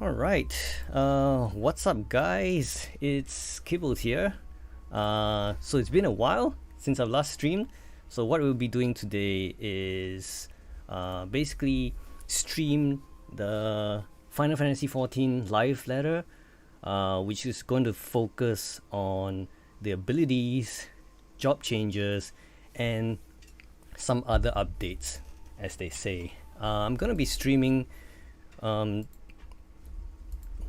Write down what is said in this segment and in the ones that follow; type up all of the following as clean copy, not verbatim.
Alright, what's up guys? It's Kibbles here. So it's been a while since I've last streamed. So what we'll be doing today is basically stream the Final Fantasy XIV live letter, which is going to focus on the abilities, job changes, and some other updates, as they say. I'm gonna be streaming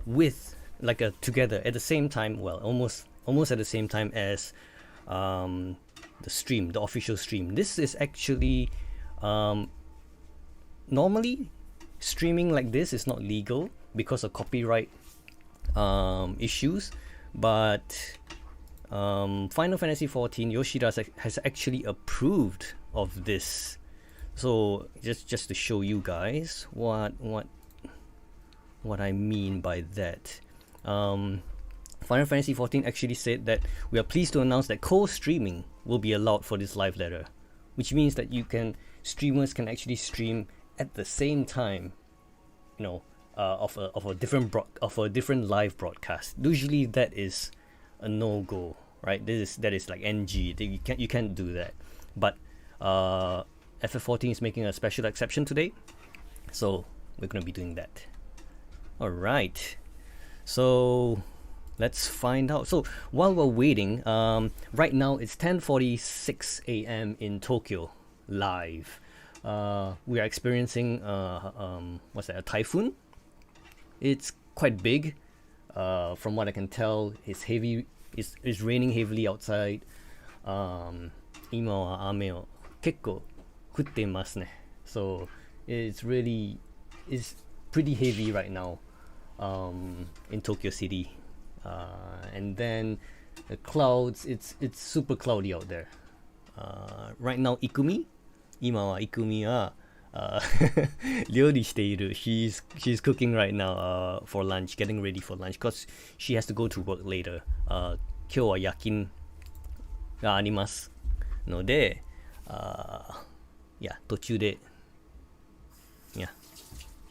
with like a together at the same time, well, almost at the same time as the official stream. This is actually normally streaming like this is not legal because of copyright issues, but Final Fantasy XIV Yoshida has actually approved of this. So just to show you guys what I mean by that. Final Fantasy XIV actually said that we are pleased to announce that co-streaming will be allowed for this live letter, which means that streamers can actually stream at the same time, of a different live broadcast. Usually that is a no-go, right? That is like NG. You can't do that. But FF14 is making a special exception today, so we're gonna be doing that. All right, so let's find out. So while we're waiting, right now it's 10:46 a.m. in Tokyo, live. We are experiencing a typhoon. It's quite big. From what I can tell, it's raining heavily outside. 今は雨を結構降っていますね. So it's pretty heavy right now in Tokyo City, and then the clouds, it's super cloudy out there. Right now Ikumi 今は料理している. She's cooking right now for lunch, getting ready for lunch because she has to go to work later. 今日は夜勤がありますので、途中で yeah,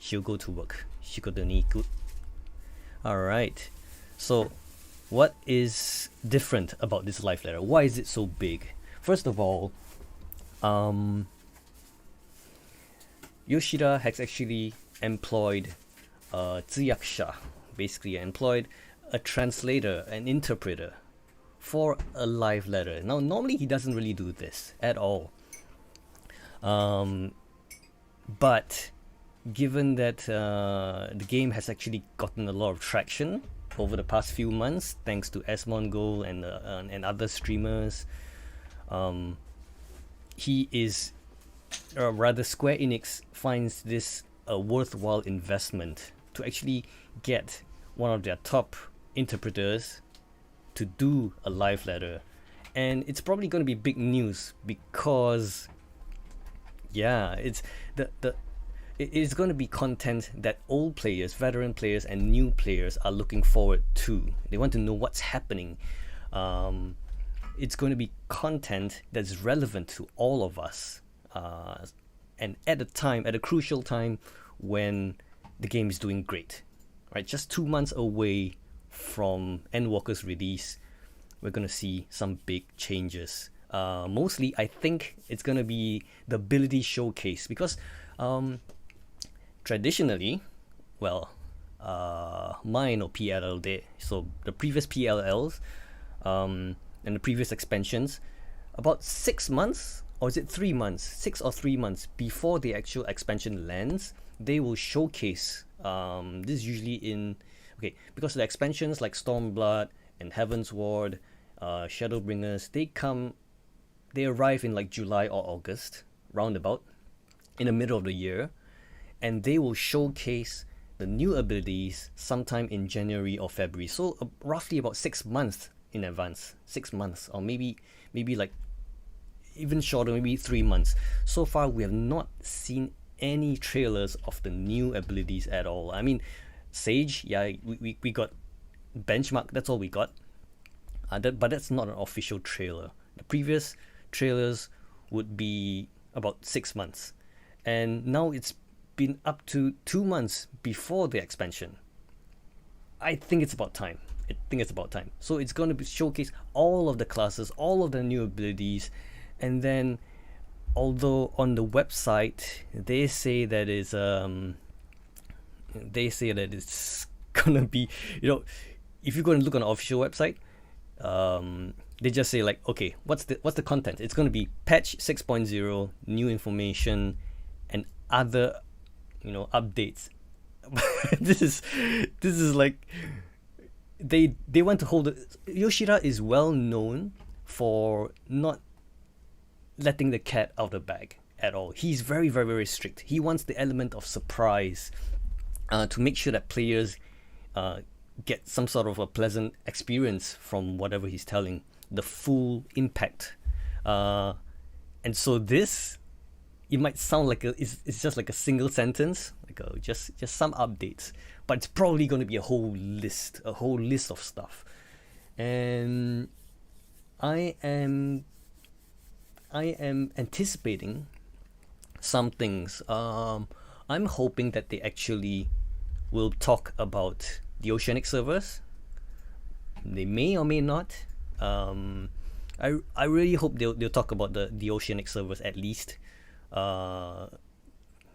she'll go to work. 仕事に行く. Alright, so what is different about this live letter? Why is it so big? First of all, Yoshida has actually employed a 通訳者, basically employed a translator, an interpreter for a live letter. Now, normally he doesn't really do this at all. But given that the game has actually gotten a lot of traction over the past few months, thanks to Asmongold and other streamers, Square Enix finds this a worthwhile investment to actually get one of their top interpreters to do a live letter. And it's probably going to be big news because it's it is going to be content that old players, veteran players, and new players are looking forward to. They want to know what's happening. It's going to be content that's relevant to all of us, and at a crucial time when the game is doing great. Right, just 2 months away from Endwalker's release, we're going to see some big changes. Mostly, I think it's going to be the ability showcase because traditionally, mine or PLL day, so the previous PLLs and the previous expansions, about 6 months, or is it 3 months, 6 or 3 months before the actual expansion lands, they will showcase. This is usually because the expansions like Stormblood and Heaven's Ward, Shadowbringers, they arrive in like July or August, roundabout, in the middle of the year, and they will showcase the new abilities sometime in January or February. So roughly about 6 months in advance, 6 months, or maybe like even shorter, maybe 3 months. So far, we have not seen any trailers of the new abilities at all. I mean, Sage, we got benchmark. That's all we got. But that's not an official trailer. The previous trailers would be about 6 months, and now it's been up to 2 months before the expansion. I think it's about time. I think it's about time. So it's going to be showcase all of the classes, all of the new abilities, and then although on the website they say that it's gonna be, if you're going to look on the official website, they just say like, okay, what's the content? It's going to be patch 6.0, new information, and other, updates. This is like they want to hold it. Yoshida is well known for not letting the cat out of the bag at all. He's very, very, very strict. He wants the element of surprise to make sure that players get some sort of a pleasant experience from whatever he's telling, the full impact. And so this, it might sound like it's just like a single sentence, like just some updates, but it's probably going to be a whole list of stuff. And I am anticipating some things. I'm hoping that they actually will talk about the oceanic servers. They may or may not. I really hope they'll talk about the oceanic servers at least.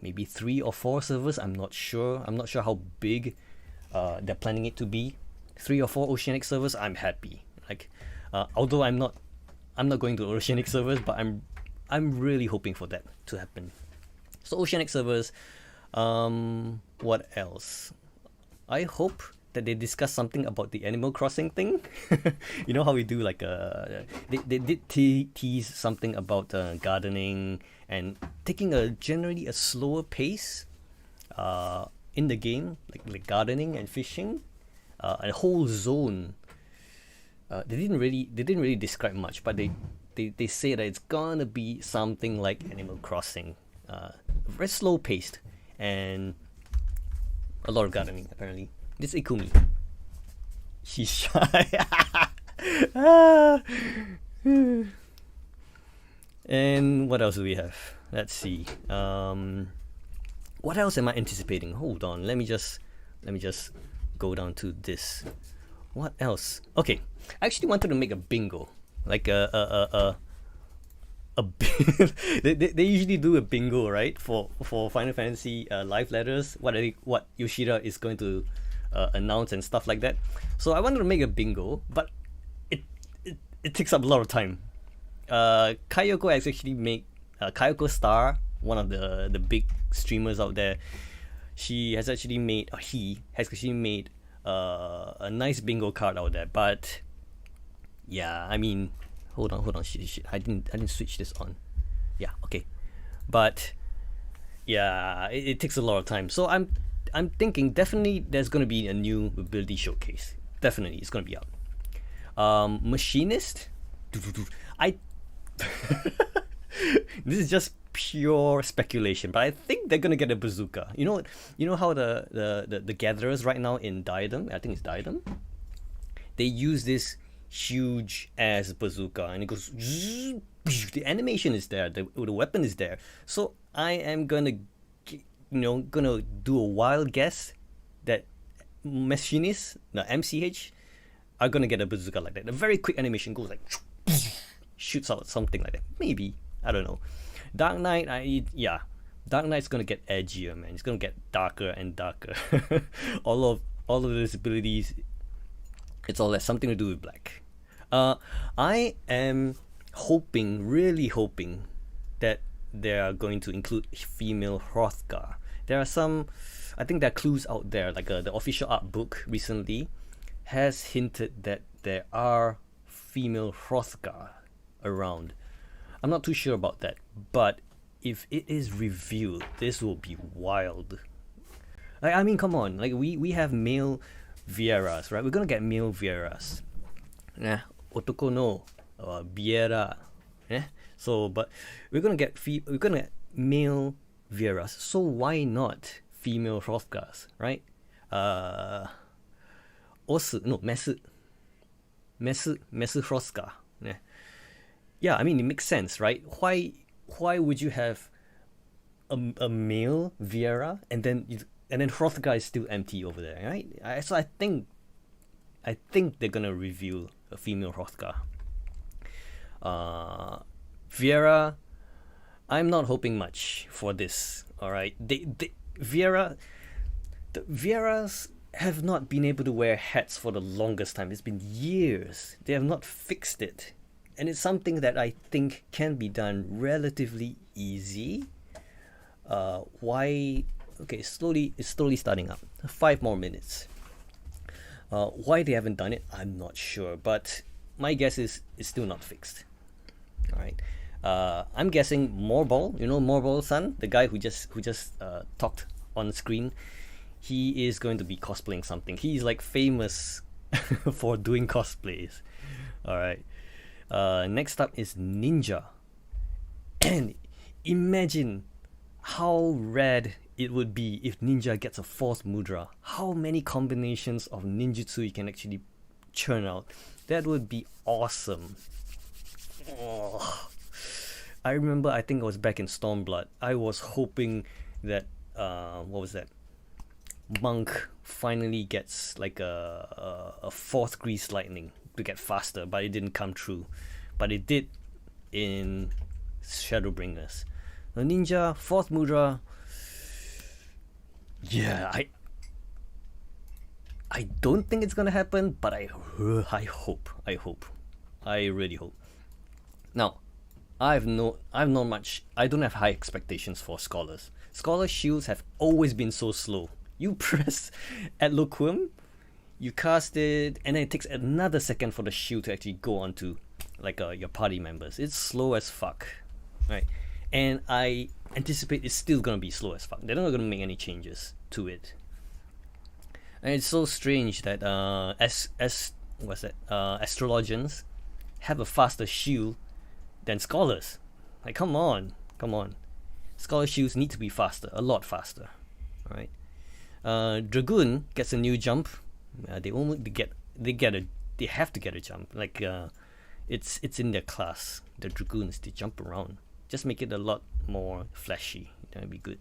Maybe 3 or 4 servers. I'm not sure how big they're planning it to be. 3 or 4 oceanic servers. I'm happy. Like, although I'm not going to oceanic servers, but I'm really hoping for that to happen. So oceanic servers. What else? I hope that they discuss something about the Animal Crossing thing. You know how we do like they did tease something about gardening and taking generally a slower pace in the game, like gardening and fishing, a whole zone. They didn't really describe much, but they say that it's gonna be something like Animal Crossing, very slow paced and a lot of gardening apparently. This Ikumi, she's shy. And what else do we have? Let's see. What else am I anticipating? Hold on. Let me just go down to this. What else? Okay, I actually wanted to make a bingo, like a they usually do a bingo, right, for Final Fantasy live letters. What Yoshida is going to announce and stuff like that. So I wanted to make a bingo, but it takes up a lot of time. Kayoko has actually made Kayoko Star, one of the big streamers out there. He has actually made a nice bingo card out there. But yeah, I mean, hold on, shit. I didn't switch this on. Yeah, okay. But yeah, it takes a lot of time. So I'm thinking definitely there's gonna be a new ability showcase. Definitely, it's gonna be out. Machinist, I. This is just pure speculation, but I think they're gonna get a bazooka. You know how the gatherers right now in Diadem, I think it's Diadem, they use this huge ass bazooka and it goes. The animation is there, the weapon is there. So I am gonna do a wild guess that machinists, no MCH, are gonna get a bazooka like that. A very quick animation goes like shoots out something like that. Maybe, I don't know. Dark Knight, Dark Knight's gonna get edgier, man. It's gonna get darker and darker. all of these abilities, it's all has something to do with black. I am really hoping that they are going to include female Hrothgar. There are some, I think there are clues out there, like the official art book recently has hinted that there are female Hrothgar around. I'm not too sure about that, but if it is revealed, this will be wild. I mean, come on, like we have male Vieras, right? We're gonna get male Vieras. Otoko no Viera. So, but we're gonna get male Vieras. So why not female Hrothgars, right? Mesu Hrothgar. Yeah, I mean it makes sense, right? Why would you have a male Viera and then And then Hrothgar is still empty over there, right? So I think they're gonna reveal a female Hrothgar. Viera, I'm not hoping much for this. All right, Vieras have not been able to wear hats for the longest time. It's been years. They have not fixed it, and it's something that I think can be done relatively easy. Why? Okay, it's slowly starting up. 5 more minutes. Why they haven't done it, I'm not sure, but my guess is it's still not fixed. All right. I'm guessing Morbol, you know Morbol-san, the guy who just talked on screen. He is going to be cosplaying something. He's like famous for doing cosplays. All right. Next up is Ninja, and imagine how rad it would be if Ninja gets a fourth mudra. How many combinations of ninjutsu you can actually churn out. That would be awesome. Oh. I remember, I think it was back in Stormblood, I was hoping that what was that, Monk finally gets like a fourth grease lightning to get faster, but it didn't come true. But it did in Shadowbringers. The Ninja fourth mudra, yeah, I don't think it's gonna happen, but I hope, I really hope. Now, I don't have high expectations for Scholars. Scholar shields have always been so slow. You press Adloquum, you cast it, and then it takes another second for the shield to actually go onto like your party members. It's slow as fuck, right? And I anticipate it's still gonna be slow as fuck. They're not gonna make any changes to it. And it's so strange that astrologians have a faster shield than scholars. Like, come on. Scholar shields need to be faster, a lot faster. All right. Dragoon gets a new jump. They have to get a jump. Like it's in their class. The Dragoons, they jump around. Just make it a lot more flashy. That'd be good.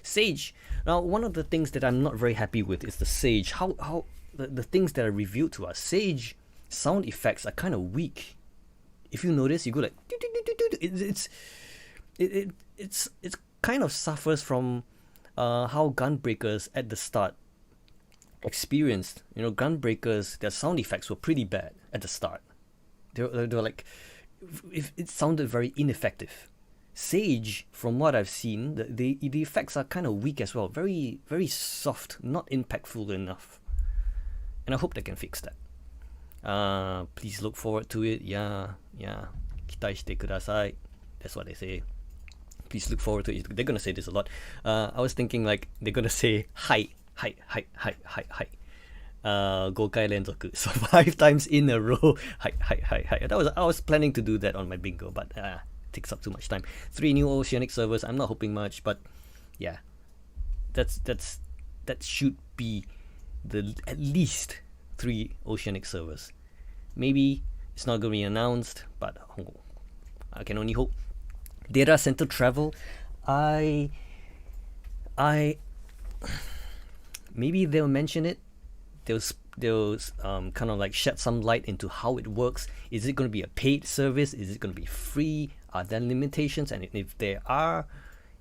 Sage. Now, one of the things that I'm not very happy with is the Sage. How the things that are revealed to us. Sage sound effects are kind of weak. If you notice, you go like it's kind of suffers from how Gunbreakers at the start experienced. You know, Gunbreakers, their sound effects were pretty bad at the start. They were like, if it sounded very ineffective. Sage, from what I've seen, the effects are kind of weak as well. Very, very soft, not impactful enough. And I hope they can fix that. Please look forward to it. Yeah. 期待してください. That's what they say. Please look forward to it. They're gonna say this a lot. I was thinking like they're gonna say hi. 5回連続. So 5 times in a row. Hi. I was planning to do that on my bingo, but it takes up too much time. 3 new oceanic servers. I'm not hoping much, but yeah, that should be at least 3 oceanic servers. Maybe it's not going to be announced, but I can only hope. Data center travel, I maybe they'll mention it. They'll kind of like shed some light into how it works. Is it going to be a paid service? Is it going to be free? Are there limitations? And if there are,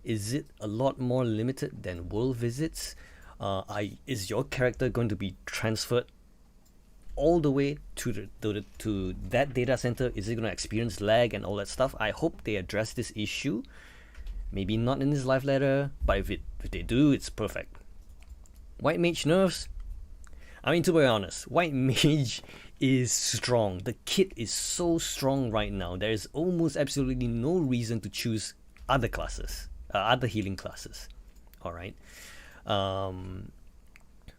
is it a lot more limited than world visits? Is your character going to be transferred all the way to that data center? Is it going to experience lag and all that stuff? I hope they address this issue. Maybe not in this live letter, but if they do, it's perfect. White Mage nerfs. I mean, to be honest, White Mage is strong. The kit is so strong right now. There is almost absolutely no reason to choose other classes, other healing classes. All right.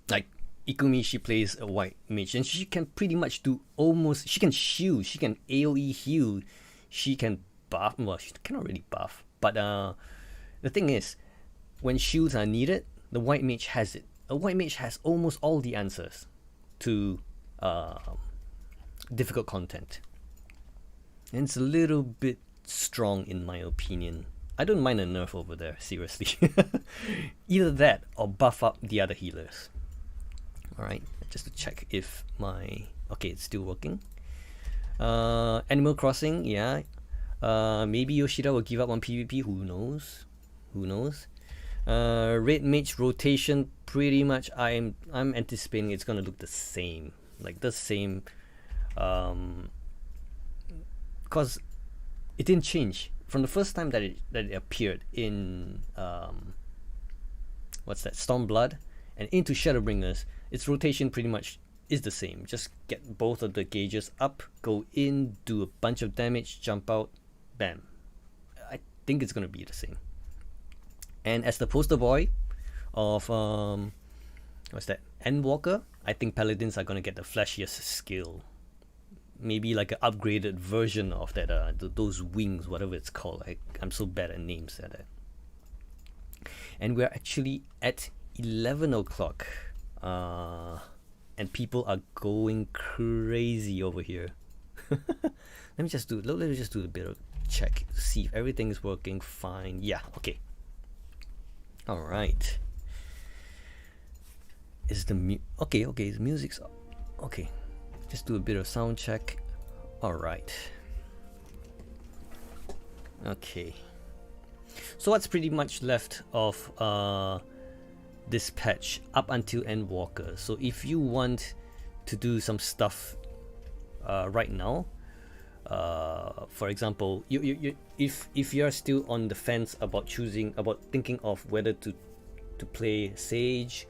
Like Ikumi, she plays a White Mage, and she can pretty much do almost. She can shield. She can AOE heal. She can buff. Well, she cannot really buff. But the thing is, when shields are needed, the White Mage has it. A White Mage has almost all the answers to difficult content. And it's a little bit strong in my opinion. I don't mind a nerf over there, seriously. Either that or buff up the other healers. Alright, just to check if my... Okay, it's still working. Animal Crossing, yeah. Maybe Yoshida will give up on PvP, who knows? Who knows? Red Mage rotation, pretty much I'm anticipating it's gonna look the same. Like the same, because it didn't change from the first time that it appeared in what's that, Stormblood, and into Shadowbringers. Its rotation pretty much is the same. Just get both of the gauges up, go in, do a bunch of damage, jump out, bam. I think it's gonna be the same. And as the poster boy of what's that, Endwalker, I think Paladins are gonna get the flashiest skill. Maybe like an upgraded version of that, those wings, whatever it's called. I'm so bad at names at that. And we're actually at 11 o'clock, and people are going crazy over here. Let me just do a bit of check to see if everything is working fine. Yeah, okay. All right. Is the okay? The music's okay. Just do a bit of sound check. All right. Okay. So what's pretty much left of this patch up until Endwalker? So if you want to do some stuff right now, for example, if you're still on the fence about thinking of whether to play Sage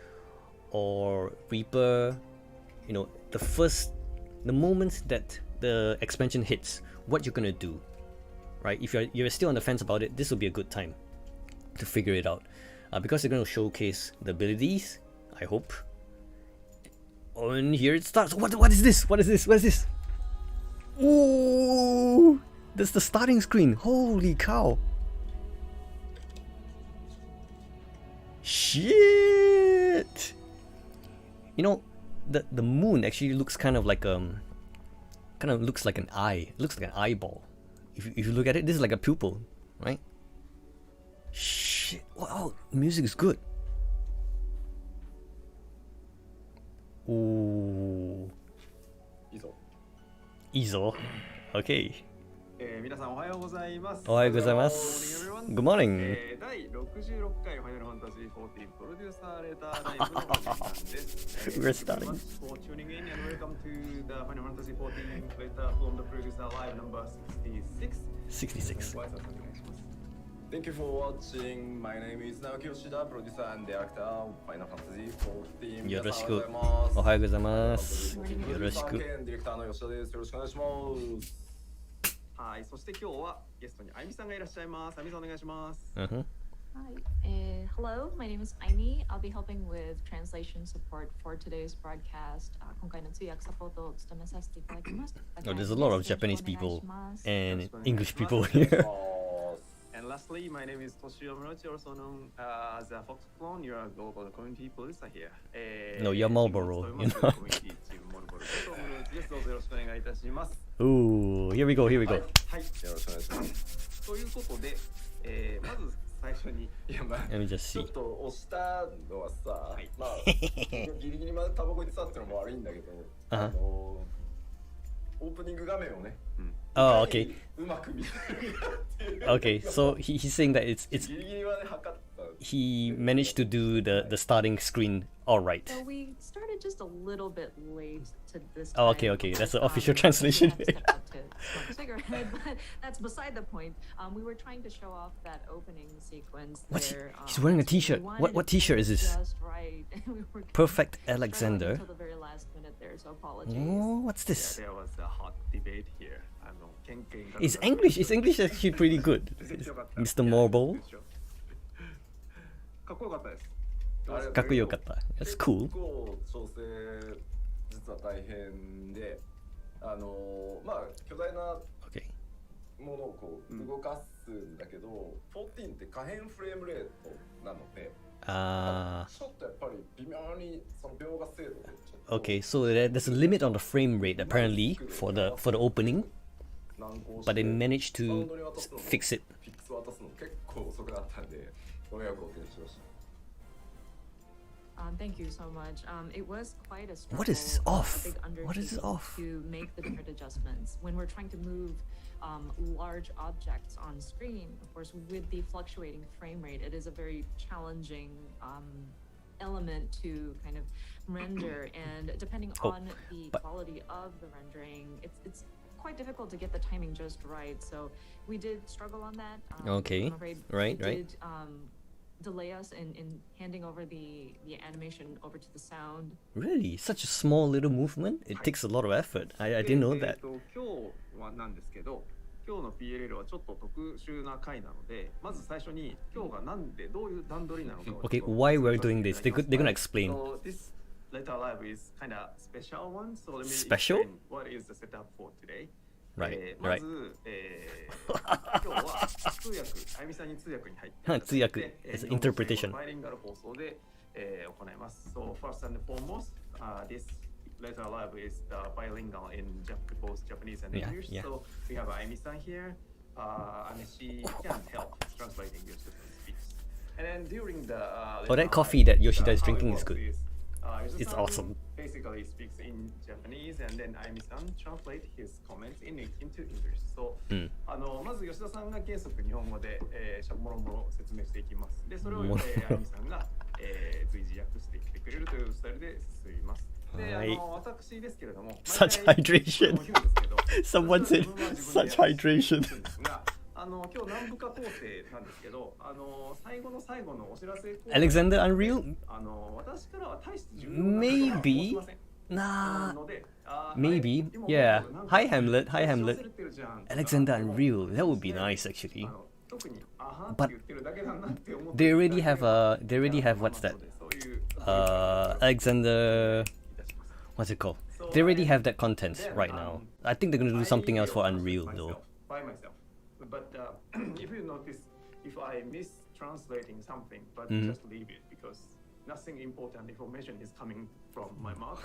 or Reaper, you know, the moment that the expansion hits, what you're gonna do, right? If you're still on the fence about it, this will be a good time to figure it out, because they're gonna showcase the abilities, I hope. And here it starts. What is this? What is this? Ooh, that's the starting screen. Holy cow! Shit! You know, the moon actually looks kind of looks like an eye. It looks like an eyeball. If you look at it, this is like a pupil, right? Shit! Wow, the music is good. Ooh. Izo. Okay. 皆さんおはようございます。おはようございます。Good morning. 第66回ファイナルファンタジー14プロデューサーレーターライブのお時間です。We're starting. Thank you so much for tuning in and welcome to the Final Fantasy 14 letter from the producer live number 66. 66. Thank you for watching. My name is Naoki Yoshida, producer and director of Final Fantasy 14. よろしく。おはようございます。よろしく。ディレクターの吉田です。よろしくお願いします。はい、そして今日はゲストにあゆみさんがいらっしゃいます。あゆみさんお願いします。Hi, hello, my name is Aimi. I'll be helping with translation support for today's broadcast. 今回の通訳サポートを務めさせていただきます。Oh, there's a lot of Japanese people and English people here. And lastly, my name is Toshio Murachi, also known as a Fox Clone. You're a global community producer here. No, you're Marlboro, you know. Ooh, here we go. はい、よろしくお願いします。ということで、まず最初に、Let me just ちょ see. っと押したのはさ、まあギリギリまでタバコにさってのも悪いんだけど、オープニング画面をね。Oh, okay. うまく見せるっていう。Okay, so he's saying that it's ギリギリまで測った。he managed to do the starting screen all right. So we started just a little bit late to this. Oh, okay. That's the official translation. Cigarette, but that's beside the point. We were trying to show off that opening sequence. What's there, he's wearing a t-shirt. What t-shirt is this? Just right. We were Perfect Alexander. until the very last minute there, so apologies. Oh, what's Yeah, this? there was a hot debate here. His English is actually pretty good. Mr. Marble. かっこよかったです。かっこよかった。That's cool. 結構調整実は大変で、まあ巨大な Okay. ものをこう動かすんだけど、14って可変フレームレートなので、ちょっとやっぱり微妙にその描画精度でちょっと。Okay, so there's a limit on the frame rate apparently for the opening, but they managed to fix it. フィックス渡すの結構と遅くなったんでご迷惑をおかけしました。Thank you so much. It was quite a struggle. What is off? A big What is undertaking off? to make the different adjustments when we're trying to move large objects on screen. Of course, with the fluctuating frame rate, it is a very challenging element to kind of render, and depending on the quality of the rendering, it's quite difficult to get the timing just right. So we did struggle on that. Okay. I'm afraid Right. it did delay us in handing over the animation over to the sound. Really? Such a small little movement? It takes a lot of effort. I didn't know that. 今日はなんですけど、今日の PLL はちょっと特殊な回なので、まず最初に今日がなんでどういう段取りなのかを Okay, why we're doing this? They're gonna explain. So this letter live is kind of special one. So let me Special? explain what is the setup for today. Right, ま right. ず、今日は通訳、あゆみさんに通訳に入っていただいて、通訳 is interpretation. バイリンガル放送で、行います。So first and foremost, this letter live is bilingual in both Japanese and Yeah, English. yeah. So we have Ayumi-san here, and she can help translating Yoshida-san's speech. And then during the Oh, that letter coffee live, that Yoshida is how it drinking is works good. Yoshida-san It's awesome. Basically speaks in Japanese, and then Ayumi-san translate his comments into English. So, まず吉田さんが原則日本語で、もろもろ説明していきます。で、それを、Ayumi さんが、随時訳してきてくれるというスタイルで進みます。で、私ですけれども、Such hydration. Someone said such hydration. 今日南部化構成なんですけど、最後の最後のお知らせ Alexander Unreal? 私からは大して重要なことは申しません。 Nah. ので、Maybe. Yeah. Hi Hamlet. Hi Hamlet. Alexander Unreal. That would be nice actually. 特にあはんって But 言ってるだけだなって思って they already have what's that? そういう Alexander. What's it called? They already have that content right now. I think they're gonna do something else for Unreal though. By myself. But if you notice, if I mistranslating something, but just leave it because nothing important information is coming from my mouth.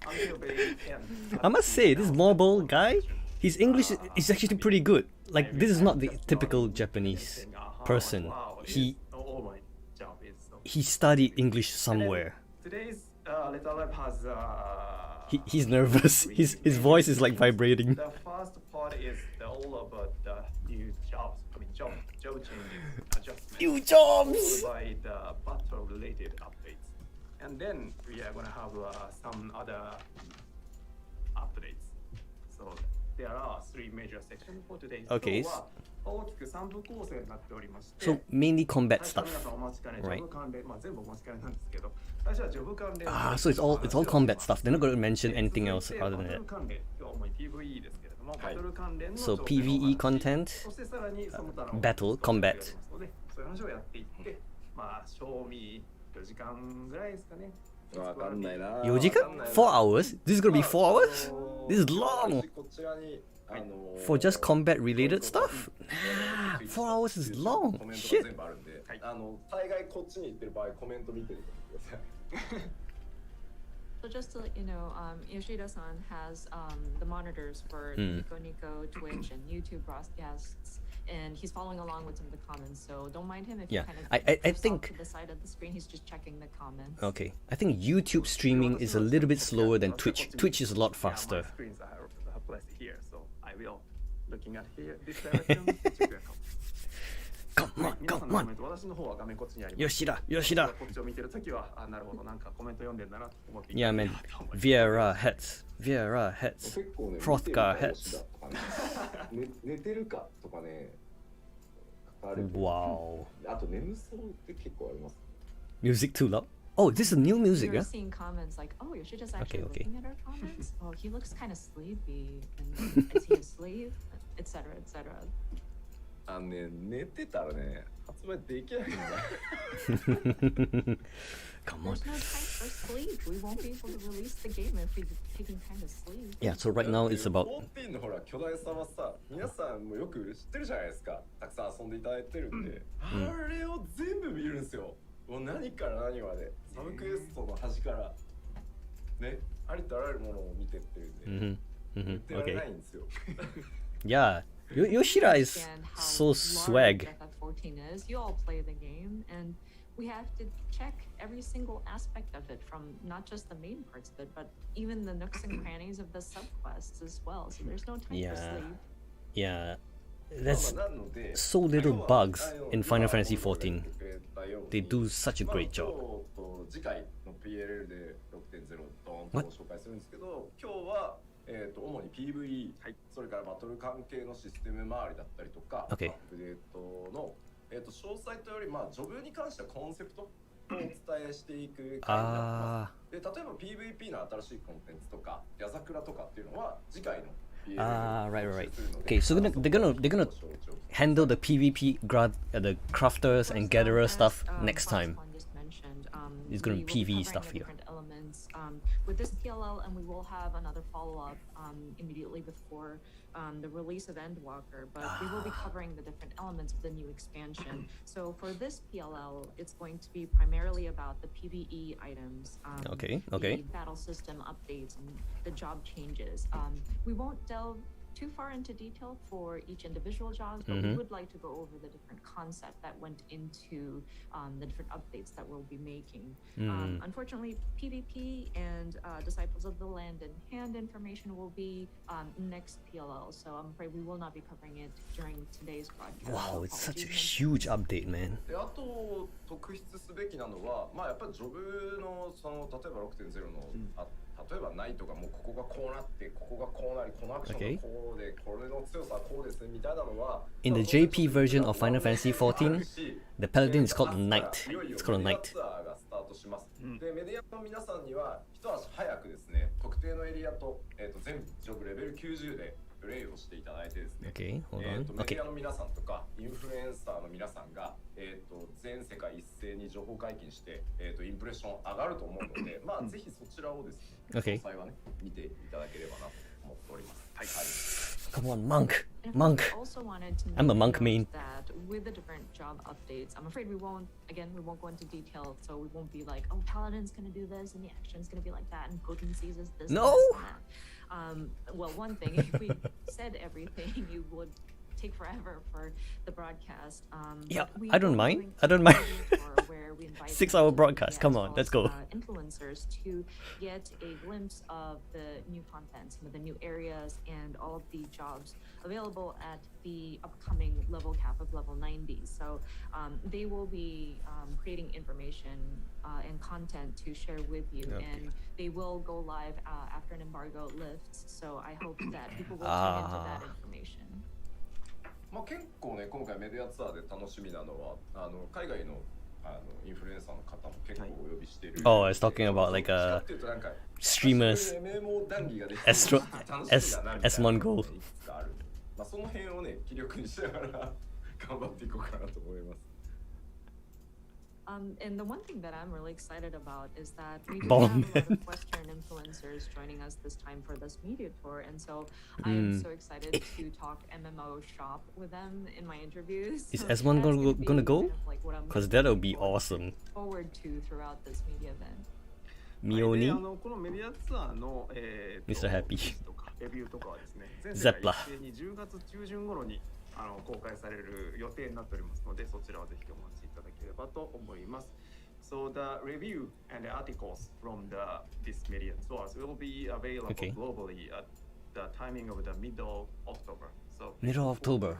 Until very end. I must say, this mobile guy, his English is actually pretty good. Like, this is not the typical Japanese person. He studied English somewhere. Today's Letter Live has He's nervous. His voice is like vibrating. the first part is all about the new jobs. I mean job changes, adjustments. New jobs! Followed by the battle related updates. And then we are gonna have some other updates. So there are three major sections for today. Okay. 今日は大きく3部構成になっておりまして、 So, mainly combat 最初 stuff. は皆さんお待ちかね、ジ Right. ョブ関連、まあ全部お待ちかねなんですけど、最初はジョブ関連。Ah, so it's all combat stuff. They're not going to mention anything else other than バト that. ル関連、今日は主に PVE ですけれども、バトル関連の So 情報のお PVE 話 content, そしてさらにその他の battle, combat. そういう話をやっていって、まあ賞味4時間ぐらいですかね。わかんないな。 4時間? 4 hours? This is going to be 4 hours? This is long! こちらに For just combat related stuff? Nah, 4 hours is long. コメントが Shit. 全部あるんで、大概こっちに行ってる場合コメント見てるとください。 So just to let you know, Yoshida-san has the monitors for Nico Nico, Twitch, and YouTube broadcasts, and he's following along with some of the comments. So don't mind him if Yeah, he kind of I drifts off think- to the side of the screen. He's just checking the comments. Okay, I think YouTube streaming is a little bit slower than Twitch. Twitch is a lot faster. Yeah, my screens are placed here, so I will looking at here this direction. check your comments. Come on, 皆さん come のコ on. メント、私の方は画面こっちにあります。 Yoshida, Yoshida. こっちを見てるときは、あ、なるほど、なんかコメント読んでんだなと思って。 Yeah, man. Viera heads. Viera heads. 結構ね、 Frothgar 見てるか heads. 吉田とかね寝てるかとかね、書かれてる Wow. あと眠そうって結構あります。 Music too loud. Oh, this is new music, You're yeah? seeing comments like, "Oh, Yoshida's actually Okay. looking at our comments. Oh, he looks kind of sleepy. And is he asleep? Etc. Etc." 寝てたらね、発売できないんだ。 Come on. There's no time for sleep. We won't be able to release the game if we're taking time to sleep. Yeah, so right now it's about 14のほら巨大さはさ、皆さんもよく知ってるじゃないですか。たくさん遊んでいただいてるんで、あれを全部見るんですよ。もう何から何まで、サブクエストの端からね、ありとあらゆるものを見てってるんで、 mhm, 言っ mhm. てられ Okay. ないんですよ。 Yeah, Yoshida is understand how so large swag. FF14 is. You all play the game, and we have to check every single aspect of it, from not just the main parts of it, but even the nooks and crannies of the subquests as well. So there's no time for Yeah. sleep. Yeah, まあ that's なので so little 今日は bugs あの in Final 今 Fantasy 僕が言 14. ってくれたように They do such a まあ great 今日 job. と次回の PLL で 6.0 ドーンと What？ ご紹介するんですけど、今日は主に PVE、はい、それからバトル関係のシステム周りだったりとか、 Okay. アップデートの、詳細というより、まあ、ジョブに関してはコンセプトをお伝えしていく回になってます。で、例えば PVP の新しいコンテンツとか、矢桜とかっていうのは次回の PLL で right. するので、 Okay, so they're gonna handle the PvP the crafters and gatherers stuff next time. It's gonna be PvE stuff here. With this PLL, and we will have another follow-up immediately before the release of Endwalker, but we will be covering the different elements of the new expansion. So for this PLL, it's going to be primarily about the PvE items, Okay. the battle system updates, and the job changes. We won't delve too far into detail for each individual jobs, but we would like to go over the different concept that went into the different updates that we'll be making. Unfortunately, PvP and Disciples of the Land and Hand information will be next PLL, so I'm afraid we will not be covering it during today's broadcast. Wow, it's such a Apologies. huge update, man. であと特筆すべきなのは、まあ、やっぱりジョブのその例えば 6.0 の、例えばナイトがもうここがこうなってここがこうなりこのアクションがこうで、これの強さはこうですねみたいなのは In the JP version of Final Fantasy 14, the paladin is called Knight. It's called a Knight. ツアーがスタートします。でメディアの皆さんには一足早くですね、特定のエリアと、全ジョブレベル90でプレイをしていただいてですね、 Okay, hold メ on. デ Okay. ィアの皆さんとかインフルエンサーの皆さんが、全世界一斉に情報解禁して、インプレッション上がると思うので、まあぜひそちらをですね、 Okay. 詳細はね見ていただければなと思っております。はい。 Come on, monk. And Monk. I also wanted to I'm a note monk main. that with the different job updates, I'm afraid we won't go into detail, so we won't be like, oh, Paladin's gonna do this and the action's gonna be like that and potencies is this. No! And that. Well, one thing, if we said everything, you would take forever for the broadcast. Yeah, but we I don't will be mind. doing I don't a mind. video tour where we invite 6-hour people, broadcast. Come as on, well let's as, go. Influencers to get a glimpse of the new content, some of the new areas, and all of the jobs available at the upcoming level cap of level 90. So they will be creating information and content to share with you, Okay. and they will go live after an embargo lifts. So I hope that people will tune into that information. まあ結構ね今回メディアツアーで楽しみなのは海外のインフルエンサーの方も結構お呼びしている。Oh, I was talking about like どっちかっていうとなんか streamers. MMO 談義ができる Astro- 楽しみだなみたいな S1 goal. いくつかある。まあその辺をね気力にしながら頑張っていこうかなと思います。And the one thing that I'm really excited about is that we do Bond. have a lot of Western influencers joining us this time for this media tour, and so I am so excited to talk MMO shop with them in my interviews. Is So S1 that's gonna be go? kind of like what I'm Because looking that'll be forward- awesome. Forward to throughout this media event. で Mioni? このメディアツアーの、Mr. Happy 記事とかレビューとかはですね、全世界 Zeppler 一斉に10月中旬頃に公開される予定になっておりますので、そちらをぜひお待ちいただければと思います。So the review and the articles from this media tours will be available Okay. globally at the timing of the middle October. So Middle of October.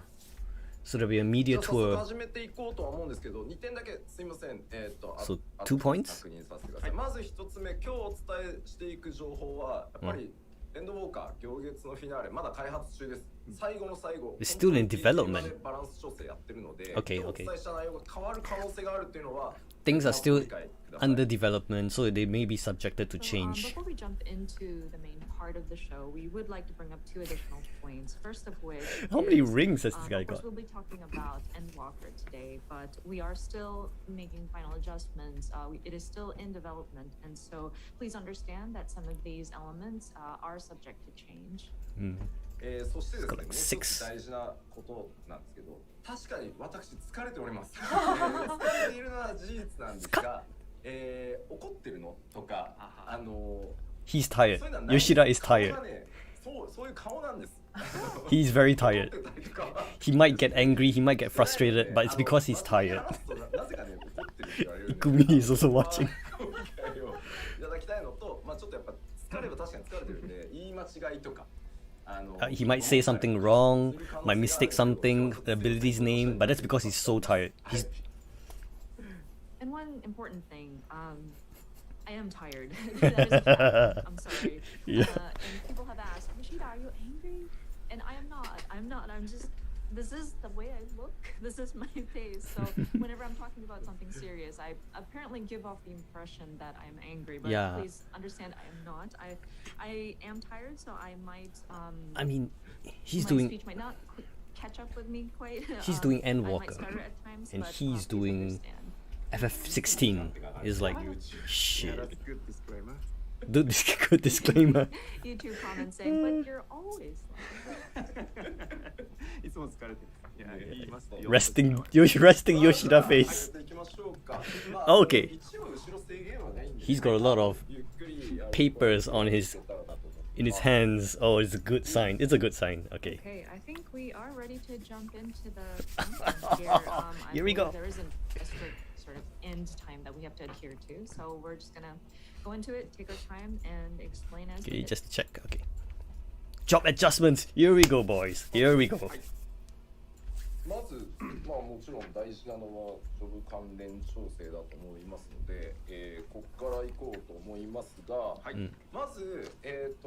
So there'll be a media じゃあ早速 tour. 始めていこうとは思うんですけど、2点だけすいません。So あ 2 points? 確認させてください。まず1つ目、今日お伝えしていく情報はやっぱり、エンドウォーカー行月のフィナーレまだ開発中です。最後の最後。 It's still in development. 本当にバランス調整やってるので、 Okay, 今日お okay. 伝えした内容が変わる可能性があるっていうのは、 Things are still ご理解ください。 under development, so they may be subjected to So, change. before we jump into the main part of the show, we would like to bring up two additional points. First of which, How many is, rings has this guy of course, got? we'll be talking about Endwalker today, but we are still making final adjustments. It is still in development, and so please understand that some of these elements are subject to change. そしてですね、もう Got like 一 six. つ大事なことなんですけど、確かに私疲れております。疲れているのは事実なんですが、怒ってるのとか、He's tired. そういうのはないんです。 Yoshida is 顔 tired. がね、そういう顔なんです。He's very tired. 怒ってたりとか He might get angry, he might get frustrated, but it's because he's tired. なぜかね怒ってるって言われるんで Ikumi is also watching. ご理解をいただきたいのと、まあちょっとやっぱ疲れば確かに疲れてるんで言い間違いとか He might say something wrong, might mistake something, the ability's name, but that's because he's so tired. He's And one important thing, I am tired. That is a fact. I'm sorry. Yeah. And people have asked, Rashida, are you angry? And I am not. I'm not. I'm just. This is the way I look. This is my face. So whenever I'm talking about something serious, I apparently give off the impression that I'm angry. But Yeah. please understand, I am not. I am tired, so I might. I mean, he's my doing speech might not catch up with me quite. He's doing I might Endwalker, stutter at times, and but, he's please doing understand. FF16 is like Yeah, shit. that's a good disclaimer. Good disclaimer. YouTube comments saying, but you're always like いつも疲れてる。いや、言いますよ。 Resting Yoshida face. 行きましょうか。 Okay. 一応後ろ制限はないんで He's got a lot of ゆっくり papers on his in his hands. Oh, it's a good sign. It's a good sign. Okay. Okay, I think we are ready to jump into the content here. I Here we believe go. There isn't a strict sort of end time that we have to adhere to, so we're just gonna go into it, take our time, and explain as Okay, needed. just check. Okay. Job adjustments. Here we go, boys. Here we go. まず、まあもちろん大事なのはジョブ関連調整だと思いますので、ここから行こうと思いますが、はいまず、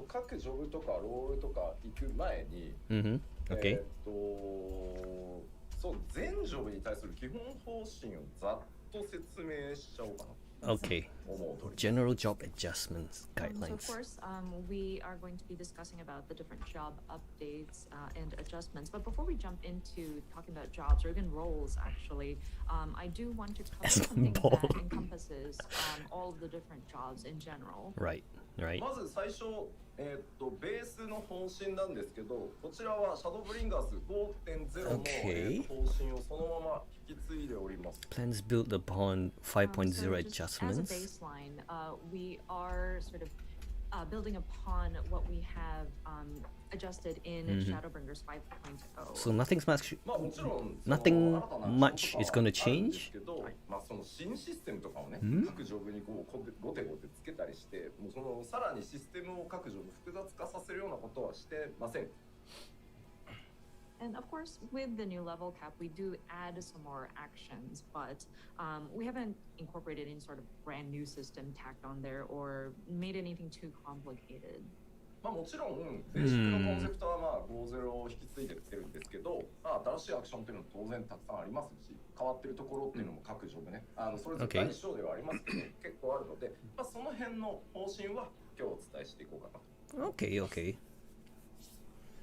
各ジョブとかロールとか行く前に、Mm-hmm. Okay. そう全ジョブに対する基本方針をざっと説明しちゃおうかな Okay. と思う通り。 General job adjustments So of guidelines. course, we are going to be discussing about the different job updates and adjustments. But before we jump into talking about jobs or even roles, actually, I do want to cover As something ball. that encompasses all of the different jobs in general. Right. Right. まず最初、ベースの方針なんですけど、こちらはシャドーブリンガーズ 5.0 の、 Okay. 方針をそのまま引き継いでおります。 Plans built upon 5.0 So just as a adjustments. baseline, we are sort of building upon what we have adjusted in Shadowbringers 5.0. So nothing's much. まあもちろん Nothing その much is gonna 新たなアクションとかはあるんです change? けど、まあその新システムとかをね、各ジョブにこうゴテゴテつけたりして、もうそのさらにシステムを各ジョブ複雑化させるようなことはしてません。 And of course, with the new level cap, we do add some more actions, but we haven't incorporated any sort of brand new system tacked on there or made anything too complicated. まあもちろんベーシックのコンセプトはまあ5.0を引き継いできてるんですけど、まあ新しいアクションっていうのも当然たくさんありますし、変わってるところっていうのも各ジョブね、それぞれ Okay. 第一章ではありますけど、結構あるので、まあその辺の方針は今日お伝えしていこうかなと。 Okay. Okay.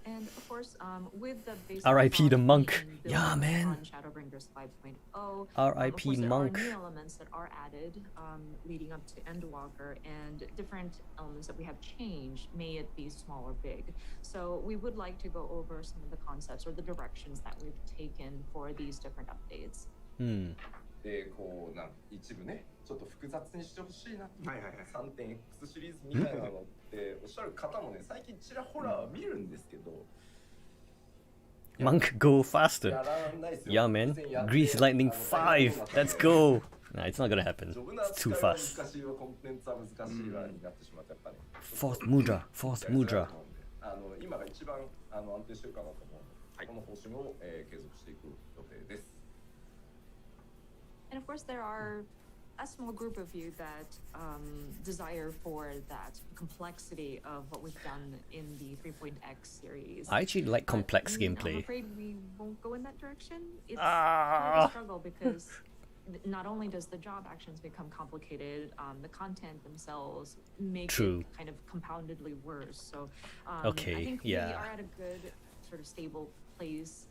And of course, with the basic R.I.P. the philosophy monk. and building Yeah, man. on Shadowbringers 5.0, R.I.P. of course, monk. There are new elements that are added leading up to Endwalker, and different elements that we have changed, may it be small or big. So we would like to go over some of the concepts or the directions that we've taken for these different updates. Hmm. でこう一部ねちょっと複雑にしてほしいなと、はいはいはい 3.x シリーズみたいなのっておっしゃる方もね最近ちらほらは見るんですけど、 Monk, go faster. やらないですよ。 Yeah, man. 全然やって Grease Lightning 5. Let's go. Nah, it's not gonna happen. ジョブの It's too 扱いは fast. 難しいわコンテンツは難しいわになってしまってやっぱね Fourth mudra. Fourth mudra. 今が一番安定してるかなと思うので、この方針を、継続していく予定です。 And of course, there are a small group of you that desire for that complexity of what we've done in the 3.x series. I actually like complex I'm gameplay. afraid we won't go in that direction. It's kind of Ah. a struggle because not only does the job actions become complicated, the content themselves make True. it kind of compoundedly worse. So Okay, I think yeah. we are at a good sort of stable place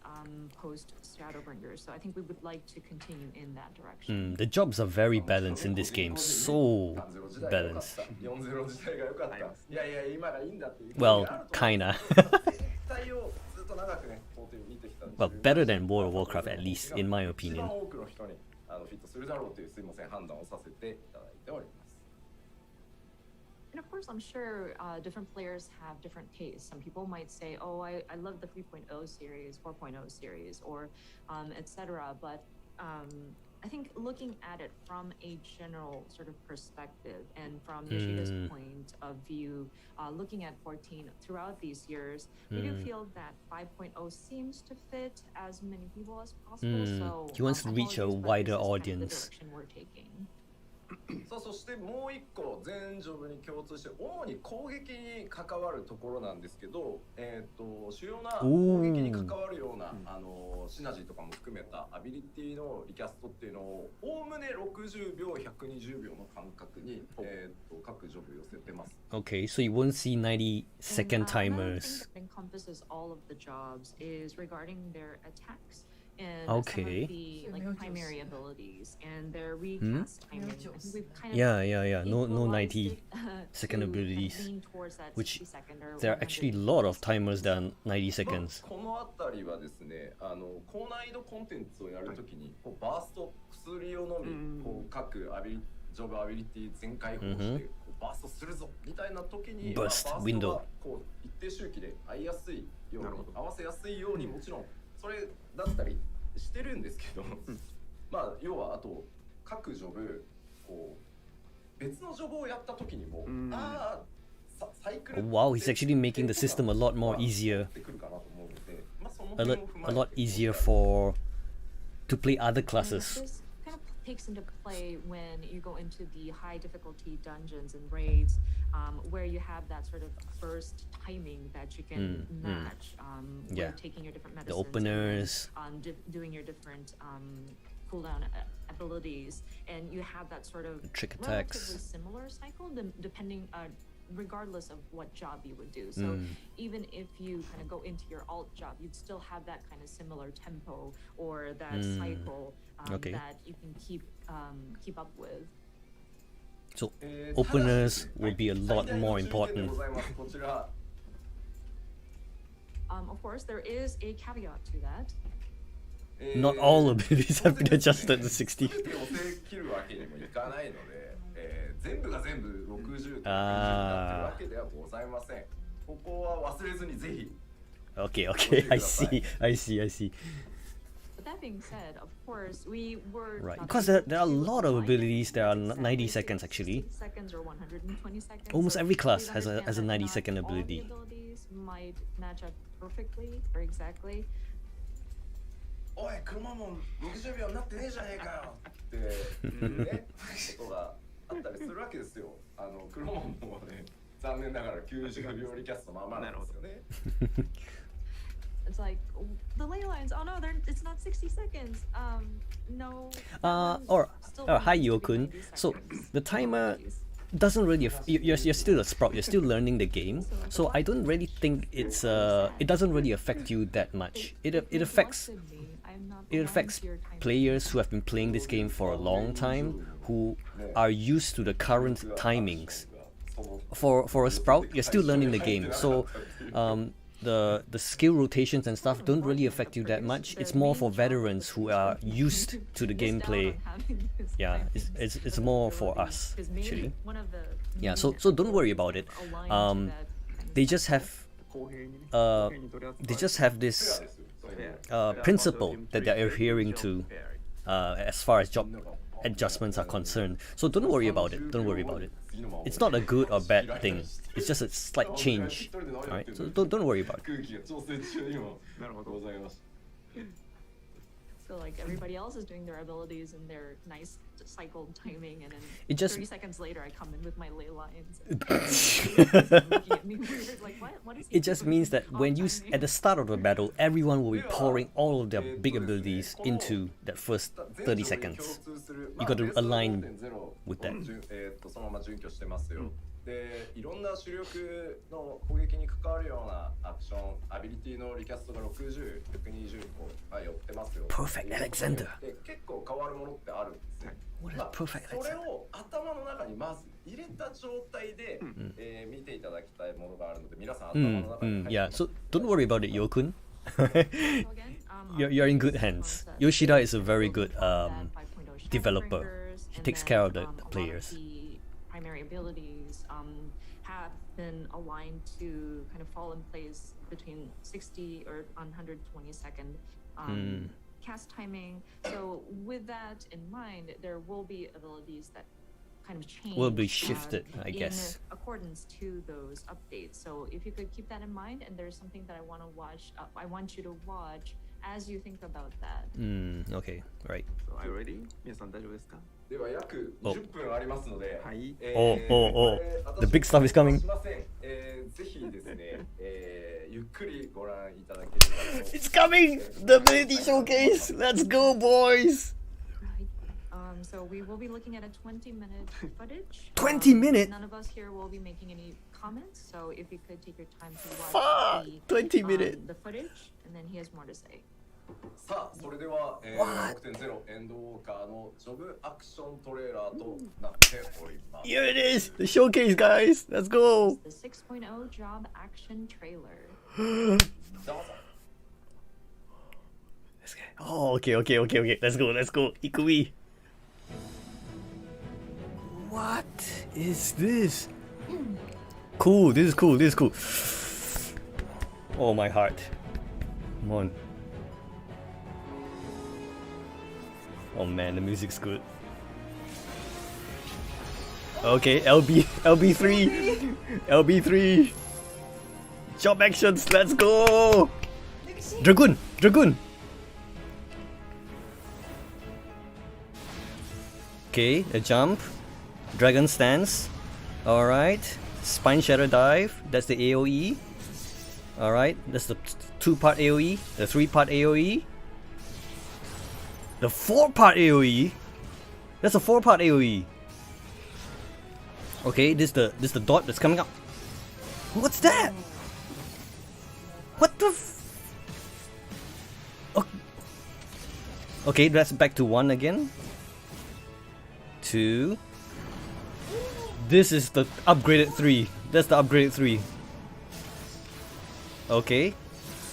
post Shadowbringers. So I think we would like to continue in that direction. The jobs are very balanced in this game. So 3.0時代が良かっ balanced. た4.0時代が良かった。いやいや今がいいんだっていう。 Well, あると思う kinda. 絶対をずっと長くね、こう見てきたんです Well, better than World of Warcraft, at least, in my 一 opinion. 番多くの人にフィットするだろうというすいません判断をさせていただいております。And of course, I'm sure different players have different tastes. Some people might say, oh, I love the 3.0 series, 4.0 series, or etc. But I think looking at it from a general sort of perspective and from Yoshida's point of view, looking at 14 throughout these years, we do feel that 5.0 seems to fit as many people as possible. So he wants to reach a apologies, but wider this is kind of the audience. direction we're taking. そう、そしてもう一個全ジョブに共通して主に攻撃に関わるところなんですけど、主要な攻撃に関わるようなシナジーとかも含めたアビリティのリキャストっていうのをおおむね60秒120秒の間隔に、各ジョブ寄せてます。 Okay, so you won't see 90-second timers. Another thing that encompasses all of the jobs is regarding their attacks and Okay. some of the like primary abilities and their recast timing. I think we've kind of Yeah. No equalized 90-second it, to abilities, lean towards that which 60 second or there are actually a lot of timers that are 90 seconds. このあたりはですね、高難易度コンテンツをやるときにこうバースト薬を飲み、こう各ジョブアビリティ全開放して、こうバーストするぞみたいな時に、Burst バースト window がこう一定周期で合いやすいように合わせやすいようにもちろんそれだったりしてるんですけど、まあ要はあと各ジョブこう別のジョブをやった時にも、サイクル Wow, he's actually making the system a lot more easier. ってくるかなと思うので、まあその A 点 lot, を踏ま a え lot て easier for to play other And classes. this kind of takes into play when you go into the high difficulty dungeons and raids, where you have that sort of burst timing that you can match. When Yeah. you're taking your different The medicines, openers. and then, doing your different cooldown abilities, and you have that sort of Trick relatively attacks. similar cycle, depending. Regardless of what job you would do. So even if you kind of go into your alt job, you'd still have that kind of similar tempo or that cycle Okay. that you can keep up with. So openers will be a lot more 最大の注意点で important. ございます。こちら Of course, there is a caveat to that. Not all abilities have been adjusted to 60. 全てを制切るわけにもいかないので、全部が全部60とか20になってるわけではございません。ここは忘れずにぜひ。 Okay, I see. But that being said, of course, we were Right, not because able there are a to lot of align abilities that are exactly 90 seconds actually. 60 seconds or 120 seconds. Almost So every class please has a understand that 90 not second all the ability. abilities might match up perfectly or exactly. おい、クロマモン60秒になってねえじゃねえかよってね、ことがあったりするわけですよ。クロマモンもね、残念ながら90秒リキャストまあまあなんですよね。It's like the ley lines. Oh no, it's not 60 seconds. No. Hi Yokun. So the timer doesn't really you're still a sprout. You're still learning the game. So I don't really think it doesn't really affect you that much. It affects players who have been playing this game for a long time, who are used to the current timings. For a sprout, you're still learning the game, so the skill rotations and stuff don't really affect you that much. It's more for veterans who are used to the gameplay. Yeah, it's more for us actually. Yeah, so don't worry about it. They just have this principle that they're adhering to as far as job adjustments are concerned. So don't worry about it. It's not a good or bad thing. It's just a slight change. Alright? So don't worry about it. 空気が調整中にもございます。 So like everybody else is doing their abilities and their nice cycled timing, and then It just- 30 seconds later I come in with my ley lines. And looking at me weird, like what is he It just doing? means that when you at the start of the battle, everyone will be pouring all of their big abilities into that first 30 seconds. You got to align with that. そのまま準拠してますよ。で、いろんな主力の攻撃に関わるようなアクション、アビリティのリキャストが60、120個寄ってますよ。 Perfect Alexander. で、結構変わるものってあるんですね。 What a まあ perfect それ Alexander. を頭の中にまず入れた状態で、見ていただきたいものがあるので、皆さん頭の中に入って Yeah, ます so don't worry about it, Yokun. So again, You're in good hands. Yoshida is a very good developer. He takes care of the players. primary abilities have been aligned to kind of fall in place between 60 or 120 second cast timing. So with that in mind, there will be abilities that kind of change. Will be shifted, I guess. In accordance to those updates. So if you could keep that in mind, and there's something that I want to watch, I want you to watch as you think about that. Okay, right. So, are you ready? 皆さん大丈夫ですか？では約10分ありますので、はい。The big stuff is coming. すいません、ぜひですね、ゆっくりご覧いただければと。It's coming! The ability showcase! Let's go, boys! So we will be looking at a 20-minute footage. 20 minutes? None of us here will be making any comments, so if you could take your time to watch Fuck! 20 minutes. The footage, and then he has more to say. さあ、それでは、6.0 エンドウォーカーのジョブアクショントレーラーとなっております。Here it is! The showcase, guys! Let's go! The 6.0 job action trailer. どうぞ。Oh, okay. Let's go. Ikumi. What is this? Cool. This is cool. Oh, my heart. Come on. Oh man, the music's good. Okay, LB3. Job actions. Let's go. Dragoon. Okay, a jump. Dragon stance. Alright. Spine shatter dive. That's the AoE. Alright, that's the 2-part AoE. The 3-part AoE. The 4-part AoE. That's a 4-part AoE. Okay, this is the dot that's coming up. What's that? What the Okay, that's back to 1 again. 2. This is the upgraded 3. That's the upgraded 3. Okay.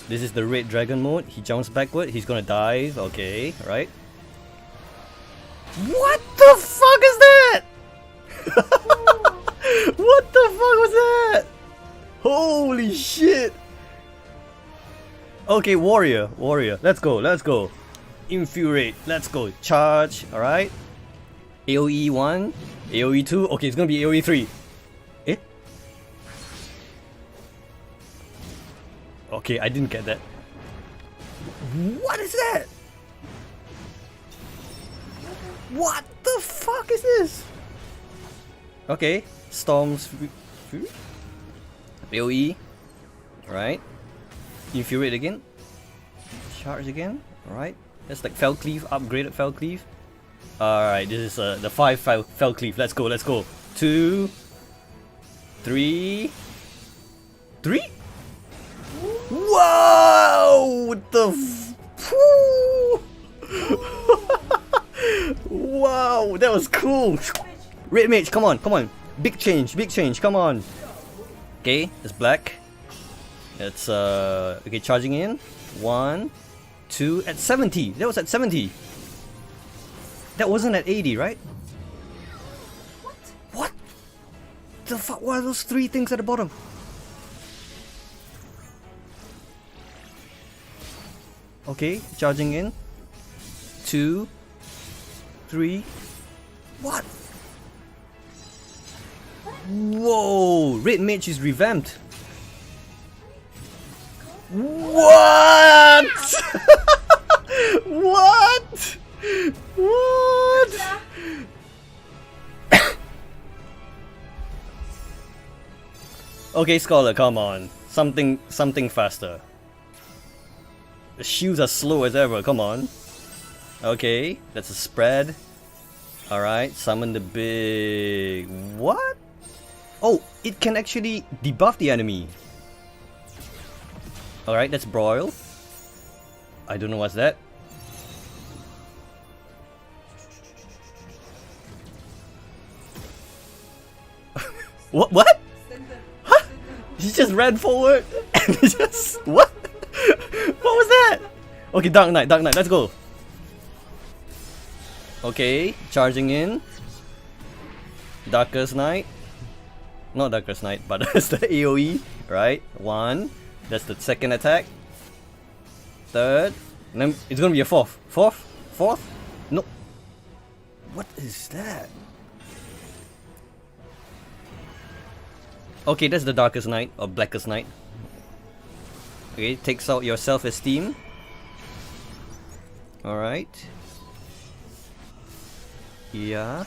This is the red dragon mode. He jumps backward. He's gonna dive. Okay, right. What the fuck is that? What the fuck was that? Holy shit. Okay, warrior. Let's go. Infuriate. Let's go. Charge. Alright. AoE 1. AoE 2. Okay, it's gonna be AoE 3. Eh? Okay, I didn't get that. What is that? What the fuck is this? Okay, Storm's Fury? AoE. Alright. Infuriate again. Charge again. Alright. That's like Fell Cleave, upgraded Fell Cleave. Alright, this is the 5 Fell Cleave. Let's go. 2, 3. 3? Wow! What the Wow, that was cool. Red mage, come on. Big change, come on. Okay, it's black. It's okay, charging in. 1, 2, at 70. That was at 70. That wasn't at 80, right? What? The fuck? What are those 3 things at the bottom? Okay, charging in. 2, 3. What? Whoa! Red mage is revamped. What? What? Okay, Scholar, come on. Something faster. The shields are slow as ever, come on. Okay, that's a spread. Alright, summon the big... What? Oh, it can actually debuff the enemy. Alright, that's Broil. I don't know what's that. What? Huh? He just ran forward and he just... What? What was that? Okay, Dark Knight, let's go. Okay, charging in. Darkest Night. Not Darkest Night, but that's the AoE, right? 1. That's the second attack. Third. And then it's gonna be a fourth. Fourth? No. What is that? Okay, that's the Darkest Night or Blackest Night. Okay, takes out your self-esteem. Alright. Yeah.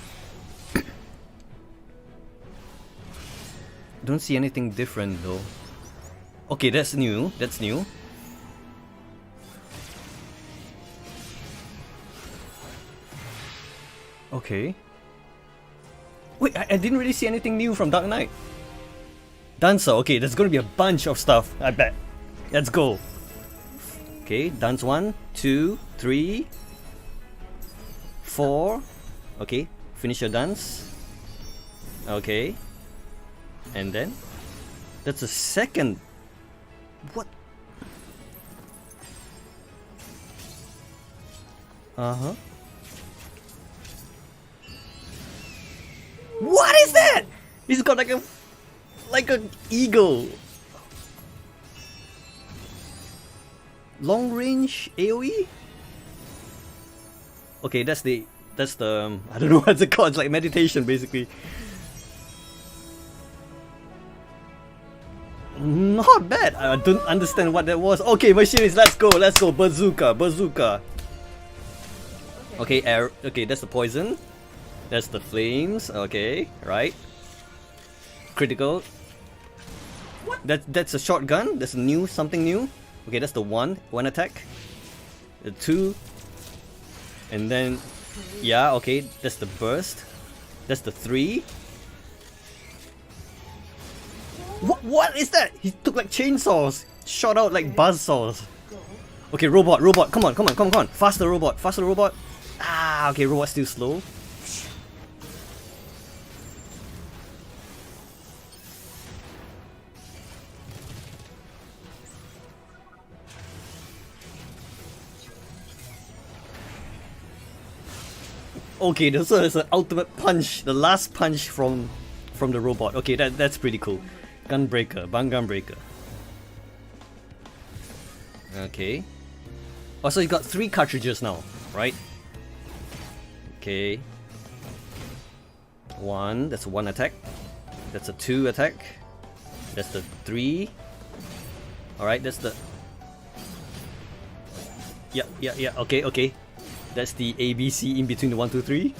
Don't see anything different though. Okay, that's new. That's new. Okay. Wait, I didn't really see anything new from Dark Knight. Dancer. Okay, there's gonna be a bunch of stuff, I bet. Let's go. Okay, dance 1, 2, 3, 4. Okay, finish your dance. Okay. And then? That's a second. What? Uh-huh. What is that? He's got like an eagle. Long range AoE? Okay, that's the I don't know what's it called. It's like meditation basically. Not bad. I don't understand what that was. Okay, machines, let's go. Bazooka. Okay, air. Okay, that's the poison. That's the flames. Okay, right. Critical. That's a shotgun. That's something new. Okay, that's the one attack. The 2. And then yeah, okay, that's the burst. That's the 3. What is that? He took like chainsaws, shot out like buzzsaws. Okay, robot, come on. Faster robot. Ah, okay, robot's still slow. Okay, so there's an ultimate punch, the last punch from the robot. Okay, that's pretty cool. Gunbreaker, Gunbreaker. Okay. Oh, so you got 3 cartridges now, right? Okay. 1, that's 1 attack. That's a 2 attack. That's the 3. Alright, that's the... Yeah, okay. That's the ABC in between the 1, 2, 3.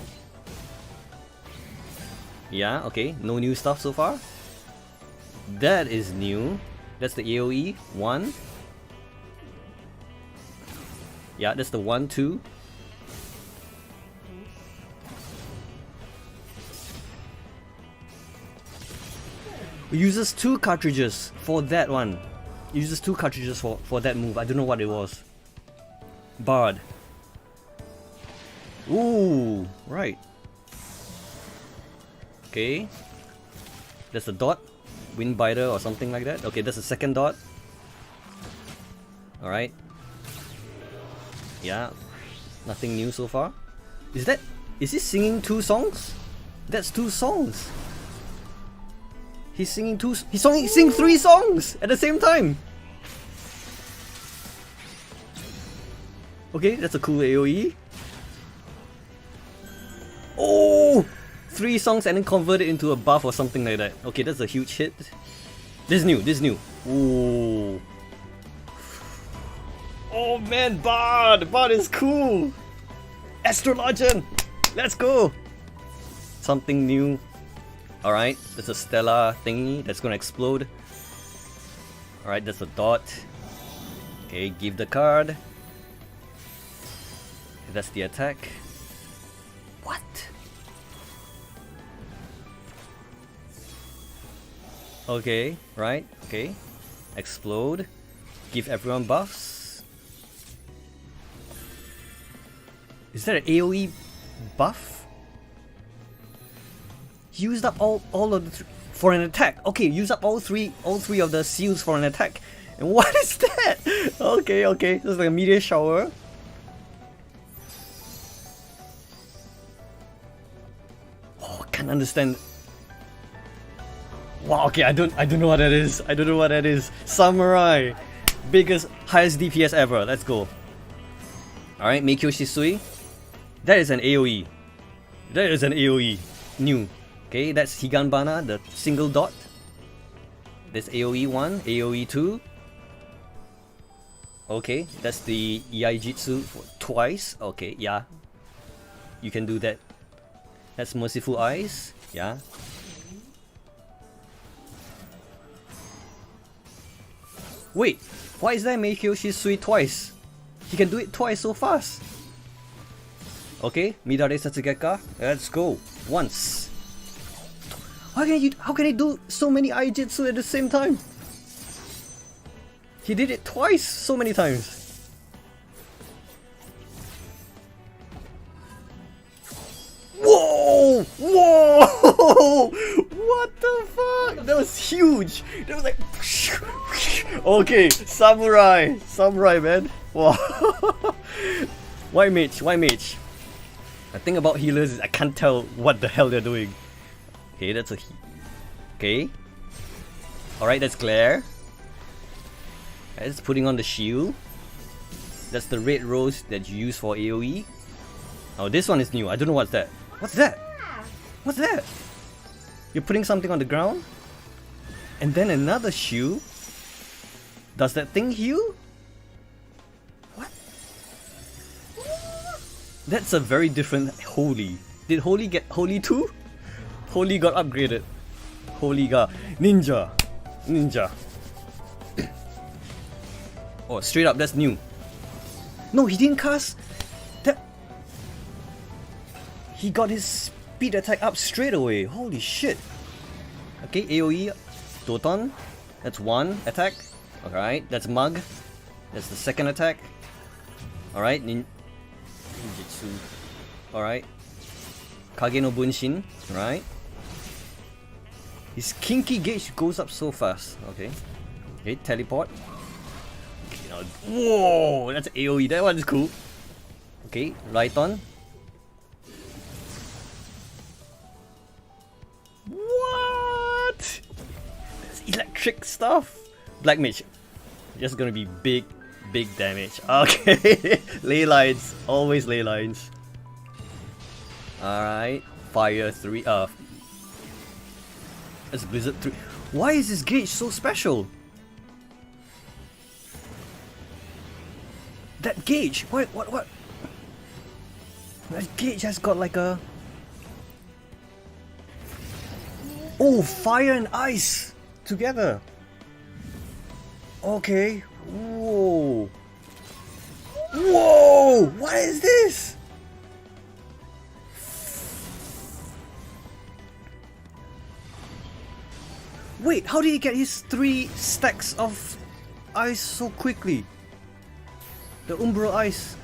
Yeah, okay, no new stuff so far. That is new. That's the AoE 1. Yeah, that's the 1, 2. It uses 2 cartridges for that one. It uses 2 cartridges for that move. I don't know what it was. Bard. Ooh, right. Okay. That's the dot. Windbiter or something like that. Okay, that's the second dot. Alright. Yeah. Nothing new so far. Is he singing 2 songs? That's 2 songs. He's singing 3 songs at the same time. Okay, that's a cool AoE. Oh! 3 songs and then convert it into a buff or something like that. Okay, that's a huge hit. This is new. Ooh. Oh man, Bard is cool. Astrologian, let's go. Something new. Alright, that's a Stella thingy that's gonna explode. Alright, that's a dot. Okay, give the card. That's the attack. What? Okay, right, okay. Explode. Give everyone buffs. Is that an AoE buff? Used up all of the for an attack. Okay, use up all three of the seals for an attack. And what is that? Okay, this is like a meteor shower. can't understand. Wow, okay, I don't know what that is. I don't know what that is. Samurai. Biggest, highest DPS ever. Let's go. Alright, Meikyo Shisui. That is an AoE. That is an AoE. New. Okay, that's Higanbana, the single dot. There's AoE 1, AoE 2. Okay, that's the Yaijitsu for twice. Okay, yeah. You can do that. That's Merciful Eyes. Yeah. Wait, why is that Meikyo Shisui twice? He can do it twice so fast. Okay, Midare Satsugeka. Let's go. Once. How can he do so many Aijitsu at the same time? He did it twice so many times. Whoa! Whoa! What the fuck? That was huge. That was like... Okay, Samurai. Samurai, man. Wow. Why mage? Why mage? The thing about healers is I can't tell what the hell they're doing. Okay, that's a... Okay. Alright, that's Glare. That's putting on the shield. That's the red rose that you use for AoE. Oh, this one is new. I don't know what's that. What's that? What's that? You're putting something on the ground? And then another shield? Does that thing heal? What? That's a very different Holy. Did Holy get Holy too? Holy got upgraded. Holy got Ninja. Ninja. Oh, straight up, that's new. No, he didn't cast that. He got his speed attack up straight away. Holy shit. Okay, AoE, Doton. That's one attack. Alright, that's Mug. That's the second attack. Alright, Ninjutsu. Alright. Kage no Bunshin. Right. His Kinky Gauge goes up so fast. Okay. Okay, Teleport. Okay, now, whoa! That's AoE. That one's cool. Okay, Raiton. What? That's electric stuff. Black Mage. Just gonna be big damage. Okay. Ley lines. Always ley lines. Alright. Fire 3. That's Blizzard 3. Why is this gauge so special? That gauge. What? That gauge has got like a... Oh, fire and ice together. Okay. Whoa. Whoa! What is this? Wait, how did he get his 3 stacks of ice so quickly? The Umbral Ice.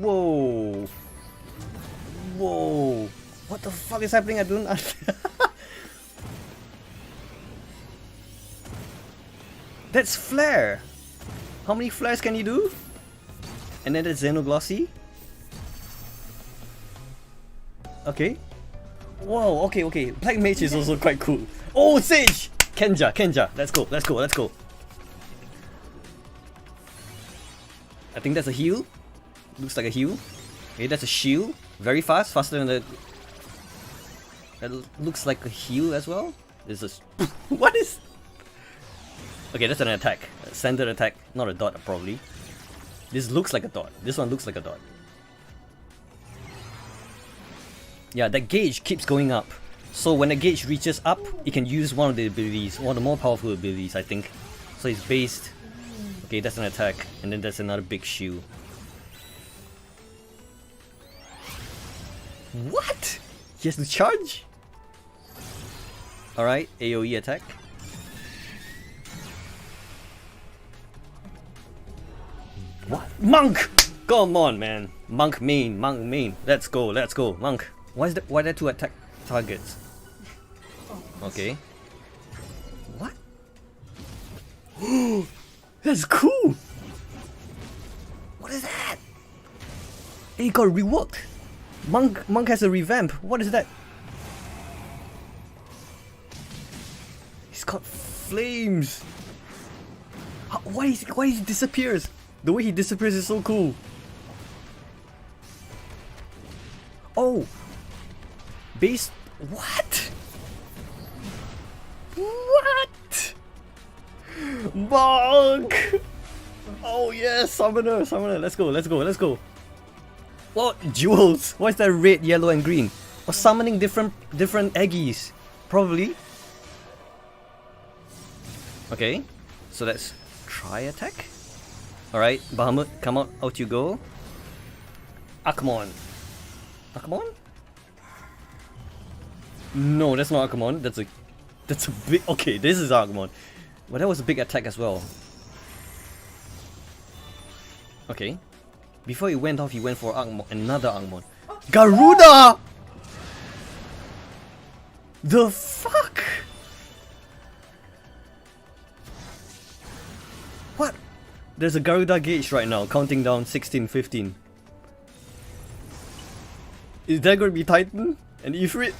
Whoa. Whoa. What the fuck is happening? I don't understand. That's Flare. How many flares can you do? And then there's Xenoglossy. Okay. Whoa, okay. Black Mage is also quite cool. Oh, Sage! Kenja. Let's go. I think that's a heal. Looks like a heal. Okay, that's a shield. Very fast, faster than the... That looks like a heal as well. This is... What is... Okay, that's an attack. A centered attack. Not a dot, probably. This looks like a dot. This one looks like a dot. Yeah, that gauge keeps going up. So when the gauge reaches up, it can use one of the abilities, one of the more powerful abilities, I think. So it's based... Okay, that's an attack. And then there's another big shield. What? He has to charge? Alright, AoE attack. What? Monk! Come on, man. Monk main. Let's go. Monk. Why are there 2 attack targets? Okay. What? That's cool! What is that? Hey, it got reworked. Monk has a revamp. What is that? He's got flames. Why he disappears? The way he disappears is so cool. Oh, base. What? What? Monk. Oh yes, summoner. Let's go. What? Jewels? Why is that red, yellow, and green? Or summoning different eggies, probably. Okay, so let's try attack. All right, Bahamut, come out you go. Akmon. No, that's not Akmon. That's a big. Okay, this is Akmon. But that was a big attack as well. Okay. Before he went off, he went for another Akmon. Garuda! The fuck? What? There's a Garuda gauge right now, counting down 16, 15. Is that going to be Titan and Ifrit?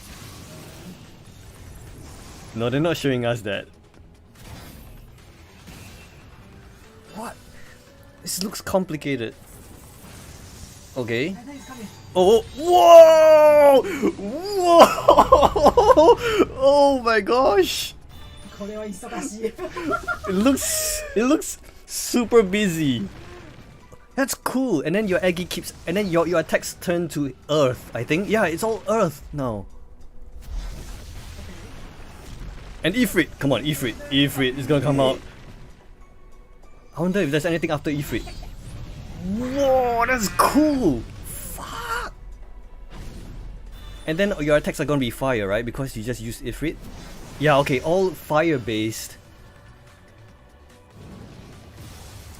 No, they're not showing us that. What? This looks complicated. Okay. Oh, whoa! Whoa! Oh my gosh! It looks super busy. That's cool. And then your Eggy keeps, and then your attacks turn to Earth. I think, yeah, it's all Earth now. And Ifrit, come on, Ifrit is gonna come out. I wonder if there's anything after Ifrit. Whoa, that's cool! Fuck! And then your attacks are gonna be fire, right? Because you just use Ifrit? Yeah, okay, all fire based.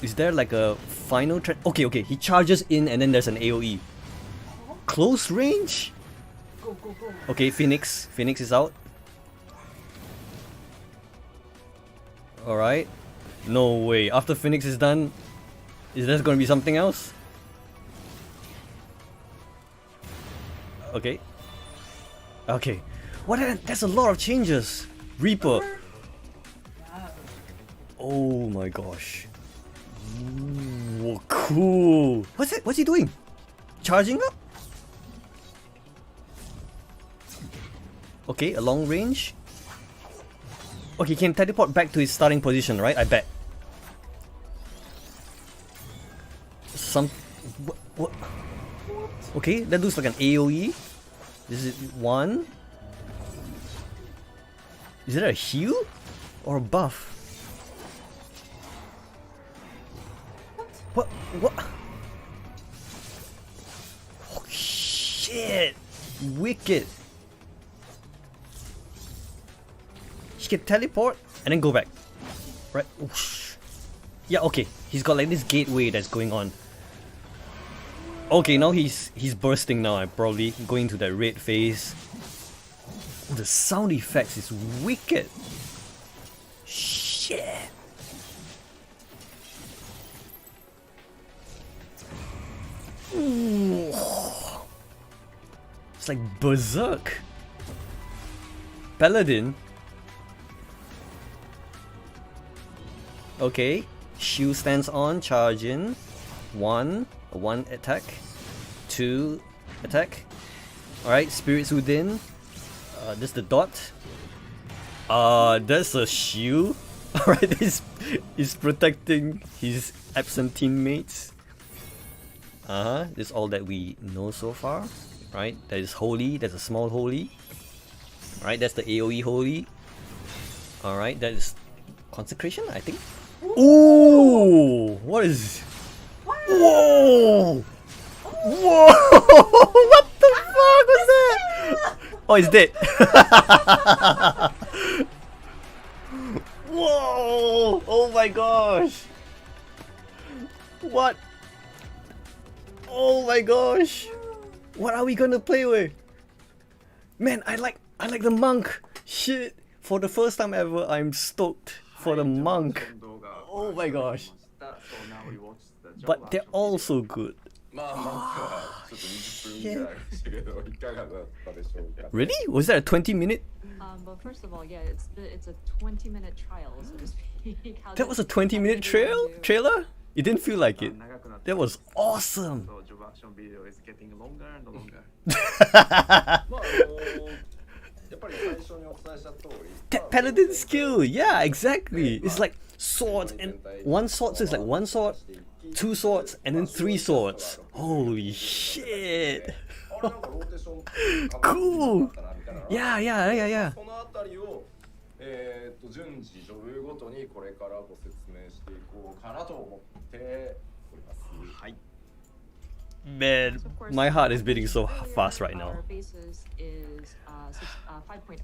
Is there like a final trend? Okay, he charges in and then there's an AoE. Close range? Go. Okay, Phoenix is out. Alright. No way. After Phoenix is done, is there gonna be something else? Okay. What? That's a lot of changes. Reaper. Oh my gosh. Ooh, cool. What's he doing? Charging up? Okay, a long range. Okay, he can teleport back to his starting position, right? I bet. What? Okay, that looks like an AoE. This is one. Is it a heal or a buff? What? Oh shit! Wicked. He can teleport and then go back, right? Whoosh. Yeah, okay. He's got like this gateway that's going on. Okay, now he's bursting now. I'm probably going to that red phase. Oh, the sound effects is wicked. Shit. Ooh. It's like berserk. Paladin. Okay, shield stands on, charge in. One attack. 2 attack. Alright, spirits within. This the dot. That's a shield. Alright, he's protecting his absent teammates. This is all that we know so far. Right, that is holy, that's a small holy. Alright, that's the AoE holy. Alright, that is consecration, I think. Ooh! What is... Whoa! Whoa! What the fuck was that? Oh, he's dead. Whoa! Oh my gosh! What? Oh my gosh! What are we gonna play with? Man, I like the monk. Shit! For the first time ever, I'm stoked for the monk. Oh my gosh! But they're all so good. まあなんかちょっと20分ぐらいありましたけど、いかがだったでしょうか。Really? Was that a 20-minute? But first of all, yeah, it's a 20-minute trial, so to speak. That was a 20-minute trailer? It didn't feel like it. 長くなって That was awesome. そう、ジョブアクションビデオ is getting longer and longer. まあやっぱり最初にお伝えした通り、Paladin skill, yeah, exactly. It's like swords and one sword, so it's like one sword, two swords, and then three swords. Holy shit. Cool. Yeah, yeah, yeah, yeah. そのあたりを順次ジョブごとにこれからご説明していこうかなと思っております。はい。 Man, So of course, my heart is beating so earlier, fast right now. Our basis is 5.0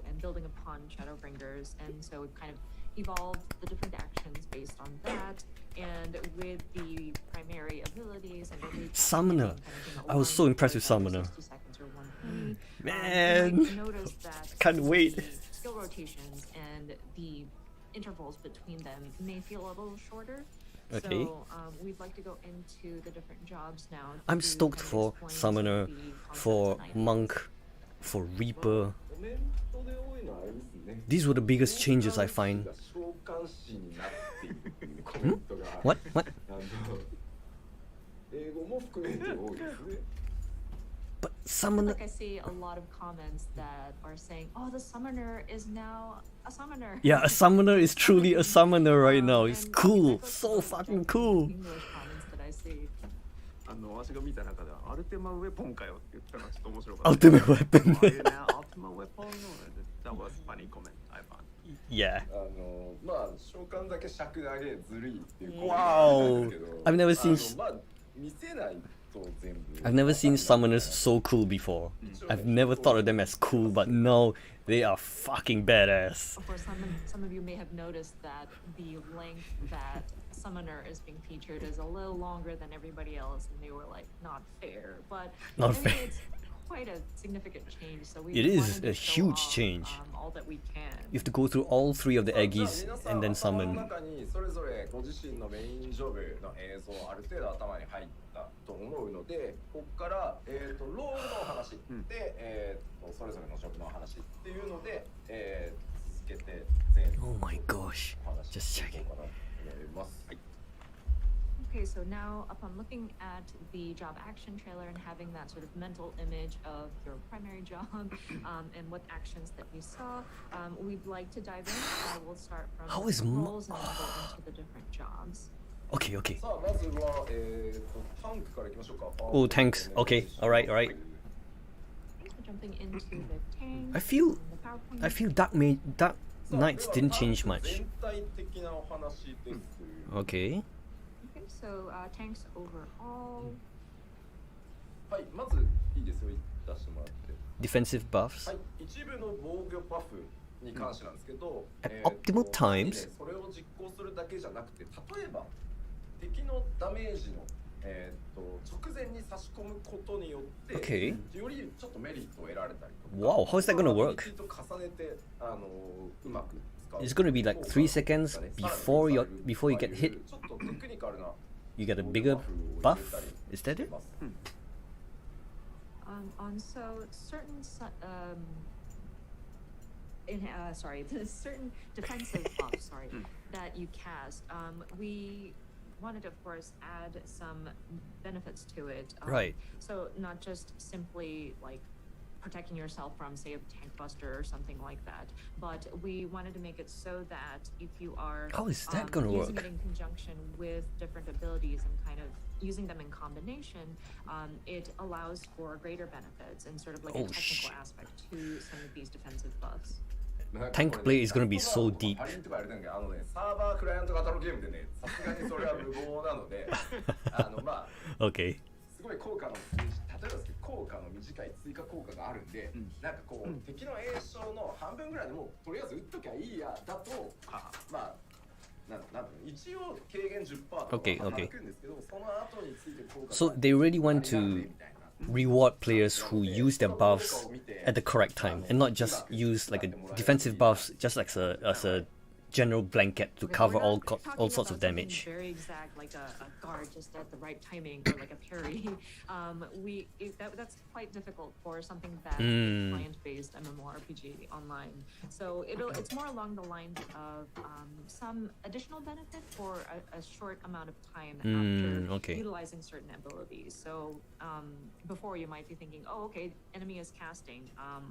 and building upon Shadowbringers, and so it kind of evolved the different actions based on that, and with the primary abilities and every Summoner. I was so impressed with Summoner. 60 seconds or 1 penny. Man, You might notice that can't wait. the skill rotations and the intervals between them may feel a little shorter. Okay. So we'd like to go into the different jobs now. I'm to stoked kind of for explain Summoner, some of the concepts for and ideas. Monk, for Reaper. コメントで多いのはあれですね。 These were the biggest changes I find. 召喚師になっているっていうコメントが What? What? 英語も含めて多いですね。 But Summoner. Like I see a lot of comments that are saying, "Oh, the summoner is now a summoner." Yeah, a summoner is truly a summoner right now. It's And cool. that goes So for fucking Japanese cool. English comments that I see. 私が見た中ではアルテマウェポンかよって言ったのがちょっと面白かった。 Ultimate weapon. Are you now Ultimate Weapon? That was funny comment I found. Yeah. まあ召喚だけ尺投げずるいっていうコメント Wow. なんですけど、 I've never seen まあ見せないと全部。 I've never seen summoners so cool before. I've never thought of them as cool, but no, they are fucking badass. Of course, some of you may have noticed that the length that summoner is being featured is a little longer than everybody else, and they were like, not fair. But Not I think fair. it's quite a significant change. So we It is wanted to a show huge off, change. all that we can. You have to go through all three of the じゃあ Aggies 皆さん and then 頭の summon. 中にそれぞれご自身のメインジョブの映像ある程度頭に入ったと思うので、ここからロールの話で、それぞれのジョブの話っていうので、続けて全部 Oh my gosh. お話し Just してい checking. こうかなと思います。はい。 Okay, so now upon looking at the job action trailer and having that sort of mental image of your primary job and what actions that you saw, we'd like to dive in. We'll start from How the is roles and then go into the different jobs. Okay, okay. さあまずは、タンクからいきましょうか。 Oh, tanks. Okay, alright, alright. So jumping into the tank. I feel- and the PowerPoint. I feel Dark Knights didn't change much. 全体的なお話です。 Okay. Okay, so tanks overall. はい、まずいいですよ、出してもらって。 Defensive buffs. はい、一部の防御バフに関してなんですけど、 At optimal times それを実行するだけじゃなくて、例えば敵のダメージの、直前に差し込むことによって、 Okay. よりちょっとメリットを得られたりとか。 Wow, how's that gonna work? アビリティと重ねてうまく使う。 It's gonna be like 3 seconds before you get hit. ちょっとテクニカルな You get a bigger buff. Is that it? So certain there's certain defensive buffs, that you cast. We wanted to, of course, add some benefits to it. Right. So not just simply like protecting yourself from, say, a tank buster or something like that, but we wanted to make it so that if you are How is that gonna using work? it in conjunction with different abilities and kind of using them in combination, it allows for greater benefits and sort of like a Oh, technical shit. aspect to some of these defensive buffs. Tank play is gonna be so deep. サーバークライアント型のゲームでね、さすがにそれは無謀なので、まあ Okay. すごい効果の例えばですけど効果の短い追加効果があるんで、なんかこう、敵の栄唱の半分ぐらいでもうとりあえず打っときゃいいやだと、まあなん一応軽減 10% とか Okay, okay. くんですけど、その後について効果が So they really want to reward players who use their buffs at the correct time and not just use like a defensive buffs just like as a general blanket to Okay, cover we're not all talking sorts of about something damage. very exact like a guard just at the right timing or like a parry. That's quite difficult for something that is client-based MMORPG online. So it's more along the lines of some additional benefit for a short amount of time after utilizing certain abilities. So before you might be thinking, oh, okay, enemy is casting.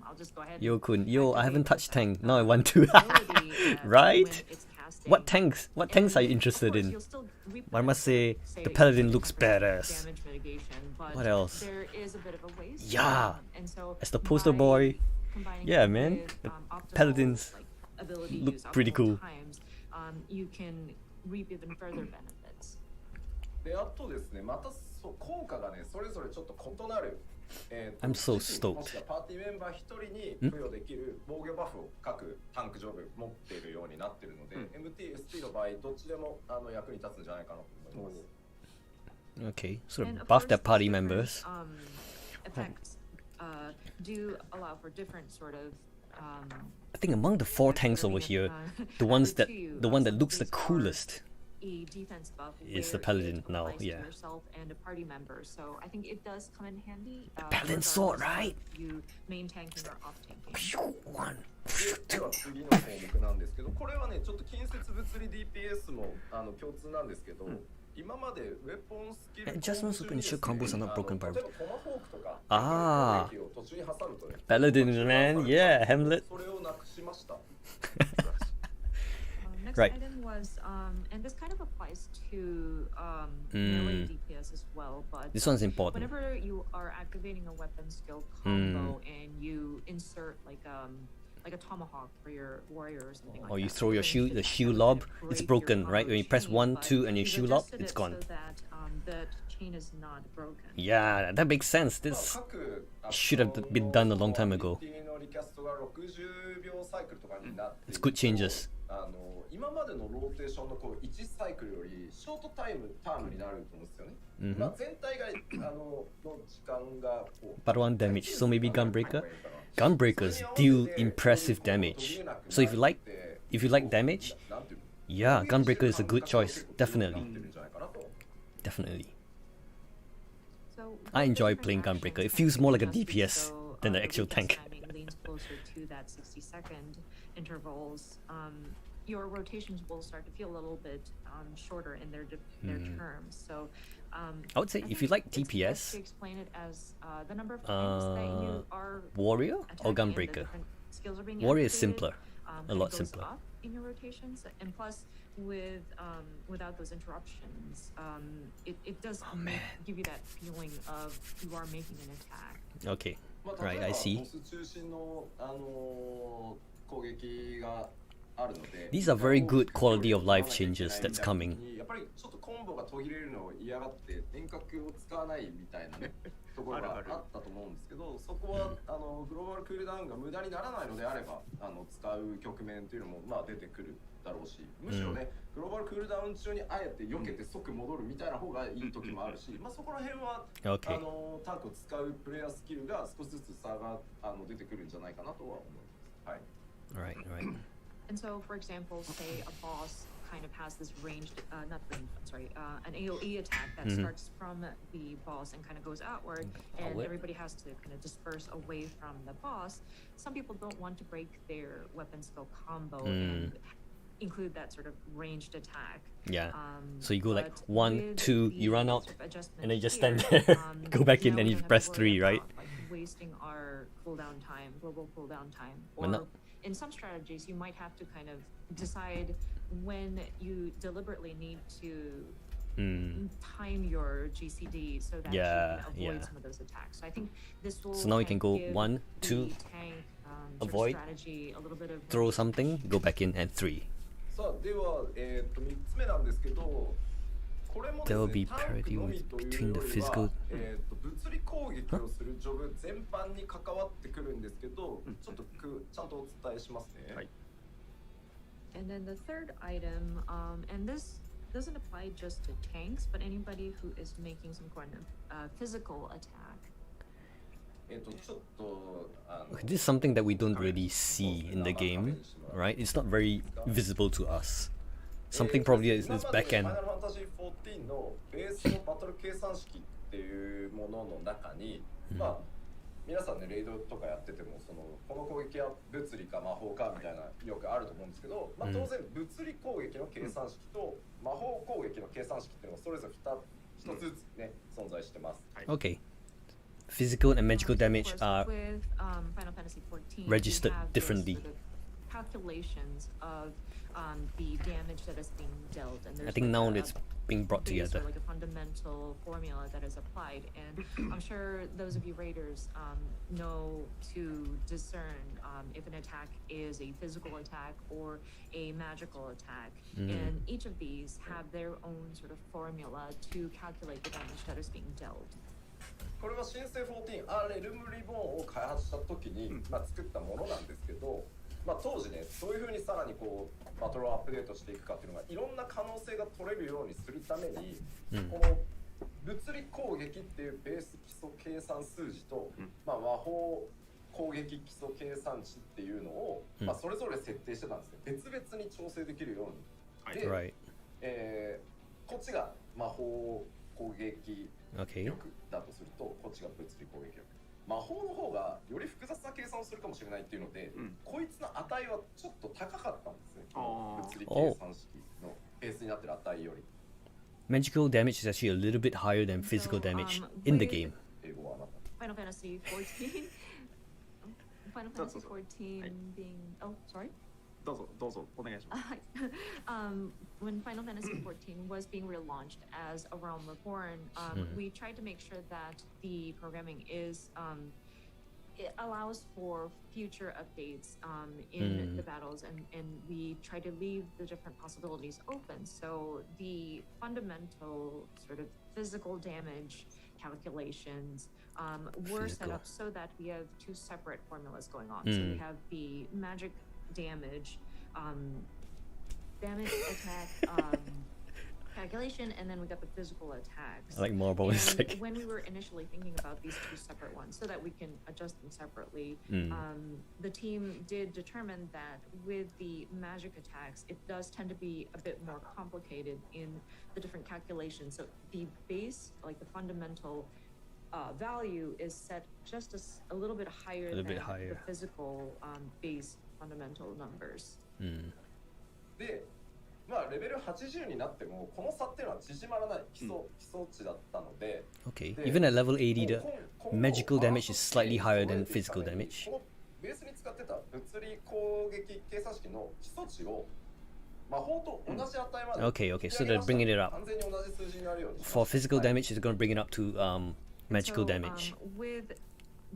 I'll just go ahead. I haven't touched tank. Now I want to. Right? What tanks are you interested in? I must say, the paladin looks badass. What else? There is a bit of a waste. Yeah. And so as the poster boy, yeah, man, the paladins look pretty cool. Times, you can reap even further benefits. で、あとですね、また効果がね、それぞれちょっと異なる。I'm so stoked. パーティーメンバー1人に付与できる防御バフを各タンク上部持っているようになっているので、MT、ST の場合どっちでも役に立つんじゃないかなと思います。Okay, so buff their party members. Effects do allow for different sort of. I think among the 4 tanks over here, the one that looks the coolest defense buff is the paladin now. Yeah. Yourself and a party member, so I think it does come in handy. The paladin sword, right? You main tanking or off tanking. One. では次の項目なんですけど、これはねちょっと近接物理 DPS も共通なんですけど、今までウェポンスキル Adjustments to ensure combos are not broken by 例えばトマホークとか Ah. 攻撃を途中に挟むとね Paladin, man. Yeah, Hamlet. それをなくしました。 Next Right. item was, and this kind of applies to melee DPS as well, but This one's important. whenever you are activating a weapon skill combo and you insert like a tomahawk for your warrior or something like Or that. you throw your then shield, you the can shield actually lob, break it's your broken, right? combo When you press chain, 1, but 2 and you you've shield lob, adjusted it's it gone. so that that chain is not broken. Yeah, that makes sense. This 各 should have been done a long time ago. のリキャストが60秒サイクルとかになってい It's る good changes. 今までのローテーションのこう1サイクルよりショートタームになると思うんですよね。まあ全体がの時間がこう But 1 damage, so maybe Gunbreaker? Gunbreakers deal impressive damage. So if you like damage, yeah, Gunbreaker is a good choice. Definitely. Definitely. So I enjoy different playing actions Gunbreaker. It have feels been more like a adjusted, DPS so, than the the actual recast tank. timing leans closer to that 60-second intervals. Your rotations will start to feel a little bit shorter in their terms. So I would say if you like it's best DPS, to explain it as the number of times that you are Warrior or attacking and the Gunbreaker? different skills are being Warrior is activated, simpler, a and lot it goes simpler. up in your rotations, and plus with without those interruptions, it does give you that feeling of you are making an attack. Okay, まあ right, 例え I ば see. ボス中心の攻撃があるので These are very good quality of life changes that's coming. やっぱりちょっとコンボが途切れるのを嫌がって遠隔を使わないみたいなねところがあったと思うんですけど、そこはグローバルクールダウンが無駄にならないのであれば使う局面というのもまあ出てくるだろうし、むしろね、グローバルクールダウン中にあえて避けて即戻るみたいな方がいい時もあるし、まあそこら辺は、Okay. タンクを使うプレイヤースキルが少しずつ差が出てくるんじゃないかなとは思います。はい。Right, right. And so, for example, say a boss kind of has this ranged, not ranged, I'm sorry, an AoE attack that starts from the boss and kind of goes outward, and everybody has to kind of disperse away from the boss. Some people don't want to break their weapon skill combo and include that sort of ranged attack. Yeah. So you go like But 1, with 2, you the run out, sort of adjustment and then you just here, stand there, go back in, now and we you don't have press to 3, worry right? about, like, wasting our cooldown time, global cooldown time, Well, or no- in some strategies, you might have to kind of decide when you deliberately need to time your GCD so that Yeah, you can avoid yeah. some of those attacks. So I think this will So now you kind can of go give 1, the 2, tank, sort of avoid, strategy a little bit of throw something, go back in, and 3. さあでは、3つ目なんですけど、これもです There will ね、 be タンク parity の with みという between よ the りは physical. 物理攻撃をするジョブ全般に関わってくるんですけど、ちょっとちゃんとお伝えしますね。はい And then the third item, and this doesn't apply just to tanks, but anybody who is making some kind of physical attack. ちょっとThis is something that we don't really see in the game, right? It's not very visible to us. Something probably is 今まで back ファイ end. ナルファンタジー14のベースのバトル計算式っていうものの中に、まあ皆さんねレイドとかやっててもこの攻撃は物理か魔法かみたいなよくあると思うんですけど、まあ、当然物理攻撃の計算式と魔法攻撃の計算式っていうのがそれぞれ一つずつね存在してます。Okay. Physical and magical damage are with Final Fantasy 14 registered we have those differently. sort of calculations of the damage that is being dealt, and there's I think like now a it's being brought base together. or like a fundamental formula that is applied, and I'm sure those of you raiders know to discern if an attack is a physical attack or a magical attack, and each of these have their own sort of formula to calculate the damage that is being dealt. これは新生14レルムリボンを開発した時に、まあ、作ったものなんですけど、まあ、当時ねどういうふうにさらにこうバトルをアップデートしていくかっていうのがいろんな可能性が取れるようにするために、この物理攻撃っていうベース基礎計算数字と、まあ、魔法攻撃基礎計算値っていうのを、まあ、それぞれ設定してたんですね。別々に調整できるように。で、Right. こっちが魔法攻撃 Okay. 力だとすると、こっちが物理攻撃力。魔法の方がより複雑な計算をするかもしれないっていうので、こいつの値はちょっと高かったんですね。物理計算式のベースになってる値より。Magical damage is actually a little bit higher than physical damage in the game. 英語はあなた。 Final Fantasy 14. Final Fantasy 14 being. Oh, sorry. どうぞお願いします。When Final Fantasy 14 was being relaunched as A Realm Reborn, we tried to make sure that the programming is it allows for future updates in the battles, and we try to leave the different possibilities open. So the fundamental sort of physical damage calculations were set up so that we have two separate formulas going on. So we have the magic damage attack calculation, and then we got the physical attacks. I like Marble. It's And like when we were initially thinking about these two separate ones so that we can adjust them separately, the team did determine that with the magic attacks, it does tend to be a bit more complicated in the different calculations. So the base, like the fundamental value, is set just a little bit higher than the physical base fundamental numbers. で、まあレベル80になってもこの差っていうのは縮まらない基礎値だったので。Okay. Even at level 80, the magical damage is slightly higher than physical damage. このベースに使ってた物理攻撃計算式の基礎値を魔法と同じ値まで。Okay, okay. So they're bringing it up. 完全に同じ数字になるように。For physical damage, it's going to bring it up to magical damage. With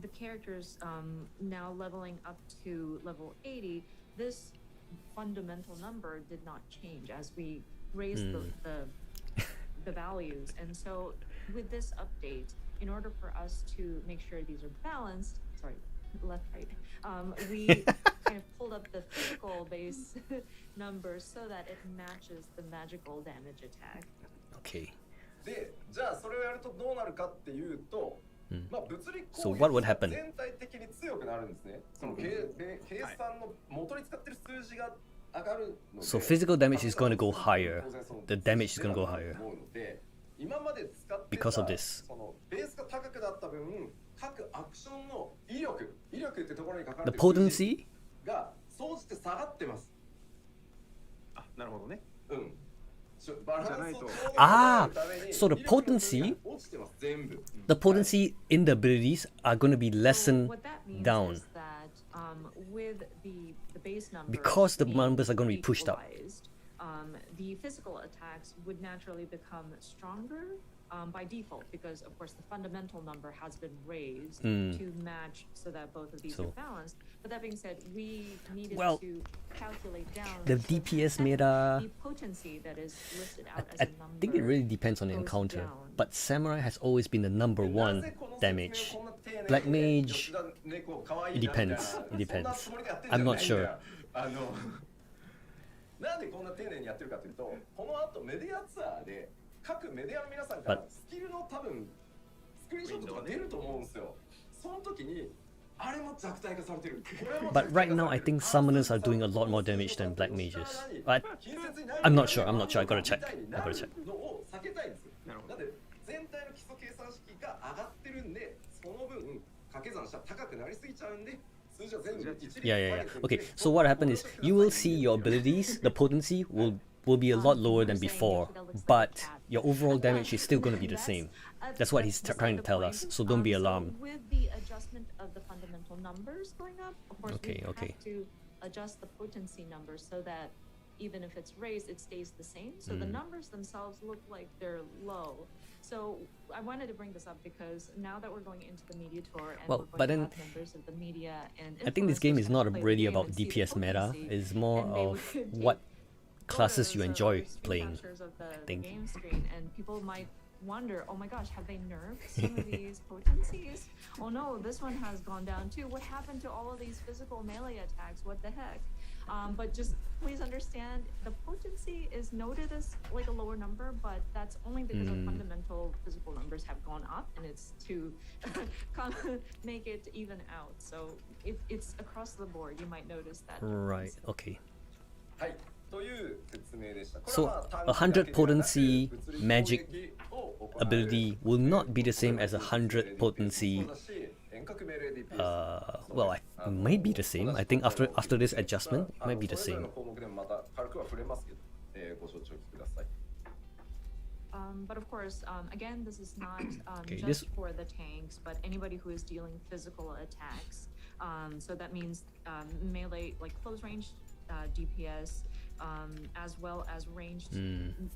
the characters now leveling up to level 80, this fundamental number did not change as we raised the values. And so with this update, in order for us to make sure these are balanced, sorry, left, right, we kind of pulled up the physical base numbers so that it matches the magical damage attack. Okay. で、じゃあそれをやるとどうなるかっていうと、まあ物理攻 So what would 撃 happen? が全体的に強くなるんですね。その計算の元に使ってる数字が上がるので、 So physical damage is going to go higher. The damage is going to go higher 思うので、今まで使ってた because of this. そのベースが高くなった分、各アクションの威力ってところに書かれ The てる数字 potency? が総じて下がってます。あ、なるほどね。うん。 So the potency in the abilities are going to be lessened What that means down is that with the base numbers because the being numbers are going to be pushed up. equalized, the physical attacks would naturally become stronger by default, because of course the fundamental number has been raised to match so that both of these are balanced. But that being said, we needed to calculate down the so DPS that meta. the potency that is listed out as I a number think it really depends on the goes encounter, down. but Samurai has always been the number one damage. Black Mage, it depends. It depends. I'm not sure. なんでこんな丁寧にやってるかというと、この後メディアツアーで各メディアの皆さんからスキルの多分スクリーンショットとか出ると思うんですよ。その時にあれも弱体化されてる。これも But right 弱体化 now, さ I れてる。 think summoners are doing a lot more damage than black mages. I'm not sure. I gotta check. I gotta check. のを避けたいんですよ。なるほどなんで全体の基礎計算式が上がってるんで、その分掛け算したら高くなりすぎちゃうんで、数字は全部一律 Yeah. Okay, so what happened is you will see your abilities, the potency will be a lot lower than before, but your overall damage is still going to be the same. That's what he's trying to tell us, so don't be alarmed. So with the adjustment of the fundamental numbers going up, of course Okay, we okay. have to adjust the potency numbers so that even if it's raised, it stays the same. So the numbers themselves look like they're low. So I wanted to bring this up because now that we're going into the media tour and Well, we're but going then to have members of the media and I think this game is influencers not come play the really game about and see the DPS meta. potency, It's more and they of would what take classes you photos enjoy or screen playing. captures of the think. game screen, and people might wonder, oh my gosh, have they nerfed some of these potencies? Oh no, this one has gone down too. What happened to all of these physical melee attacks? What the heck? But just please understand, the potency is noted as like a lower number, but that's only because the fundamental physical numbers have gone up, and it's to make it even out. So if it's across the board, you might notice that. Right, difference. okay. はいという説明でした。 So 100 potency magic ability will not be the same as 100 potency. Well, it might be the same. I think after this adjustment, it might be the same. But of course, again, this is not Okay, just this- for the tanks, but anybody who is dealing physical attacks. So that means melee, like close range DPS, as well as ranged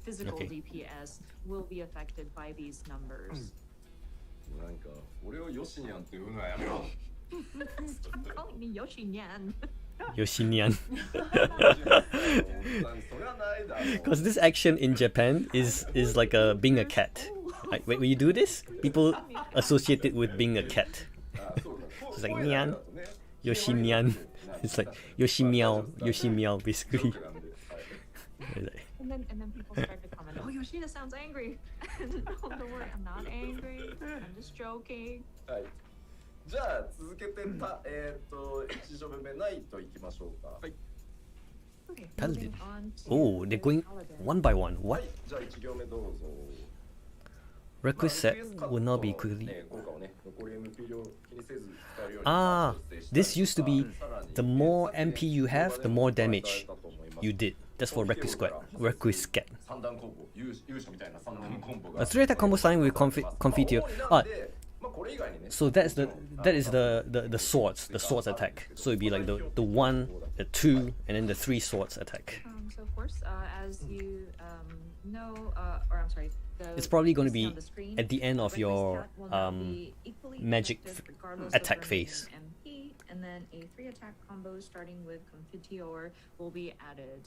physical okay. DPS, will be affected by these numbers. なんか俺をヨシニャンって言うのはやめろ。 Stop calling me Yoshinyan. Yoshinian. それはないだろう。 Because this action in Japan is like being a cat. Like, when you do this, people associate it with being a cat. あそうだ。 It's like Nyan, Yoshinian. It's like Yoshimiao, Yoshimiao, basically. なんで、はい。 It's like- And then people start to comment, oh, Yoshida sounds angry. And oh, don't worry, I'm not angry. I'm just joking. はい。じゃあ続けて1ジョブ目ナイトいきましょうか。はい。 Okay, Paladin. moving on to Oh, they're going Paladin. one by one. は What? い。じゃあ1行目どうぞ。 Requisite will not be quickly. 効果をね、残り MP 量気にせず使えるように Ah, 設定したり this used to be さらに the more MP you have, the more damage you did. That's for Requisite. 三段コンボ、勇者みたいな三段コンボ A が。 3 attack combo starting with Confiteor. ま Ah, あこれ以外にね。 so that is the swords attack. So it'd be like the 1, the 2, and then the 3 swords attack. So of course, as you know, or I'm sorry, It's probably going to see be on the screen, at the end of Requisite your stat will now be equally magic effective regardless attack of remaining phase. MP, and then a 3 attack combo starting with Confiteor will be added.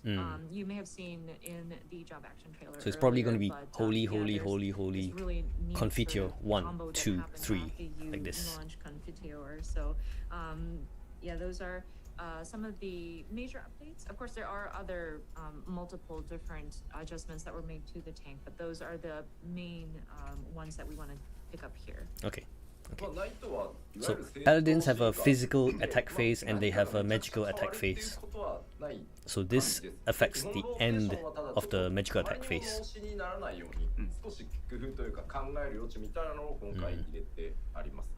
You may have seen in the job action trailer. So it's probably earlier, going to be but, holy, yeah, holy, there's holy, this holy. really neat Confiteor, sort of 1, combo that 2, happens 3, after you like this. launch Confiteor. So yeah, those are some of the major updates. Of course, there are other multiple different adjustments that were made to the tank, but those are the main ones that we want to pick up here. Okay. まあナイトはいわ So ゆる正当 paladins have a 進化 physical attack phase and they have a 何か magical が attack 変わるっていう phase. ことはない So this affects the end of the magical attack 周りの phase. 押しにならないように少し工夫というか考える余地みたいなのを今回入れてあります。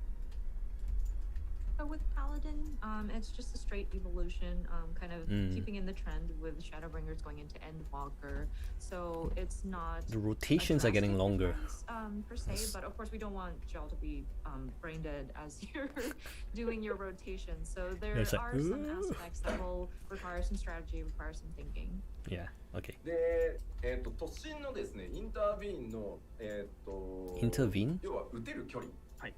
So with Paladin, it's just a straight evolution, kind of keeping in the trend with Shadowbringers going into Endwalker. So it's not The a rotations are getting drastic longer. difference, per se, but of course we don't want y'all to be brain dead as you're doing your rotation. So there It's like, are some "Ooh." aspects that will require some strategy, require some thinking. Yeah. Okay. で、突進のですね、インタービーンの、Intervene? 要は打てる距離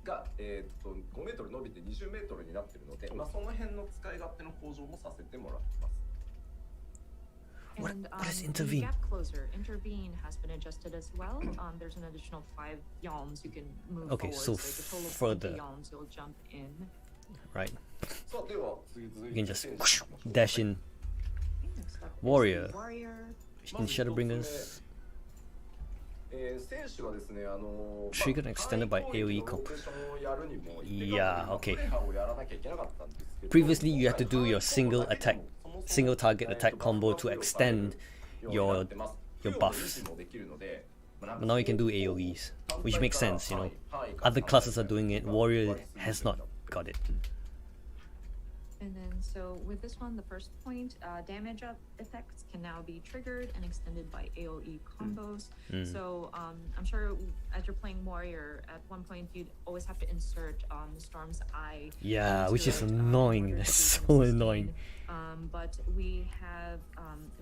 が、5メートル伸びて20メートルになっているので、まあ、その辺の使い勝手の向上もさせてもらってます。 And what is the intervene? gap closer, intervene, has been adjusted as well. There's an additional 5 yawns you can move Okay, forward. so a total of further. 20 yawns you'll jump in. Right. さあ、では次々 You can just に whoosh, dash in Next up is Warrior. the warrior. in Shadowbringers. 選手はですね、Triggered and extended by AoE comp. Yeah, okay. Previously, you had to do your single target attack combo to extend your buffs. But now you can do AoEs, which makes sense, you know. Other classes are doing it, Warrior has not got it. And then, so with this one, the first point, damage up effects can now be triggered and extended by AoE combos. So I'm sure as you're playing Warrior, at one point you'd always have to insert Storm's Eye. Yeah, which is annoying. That's so annoying. But we have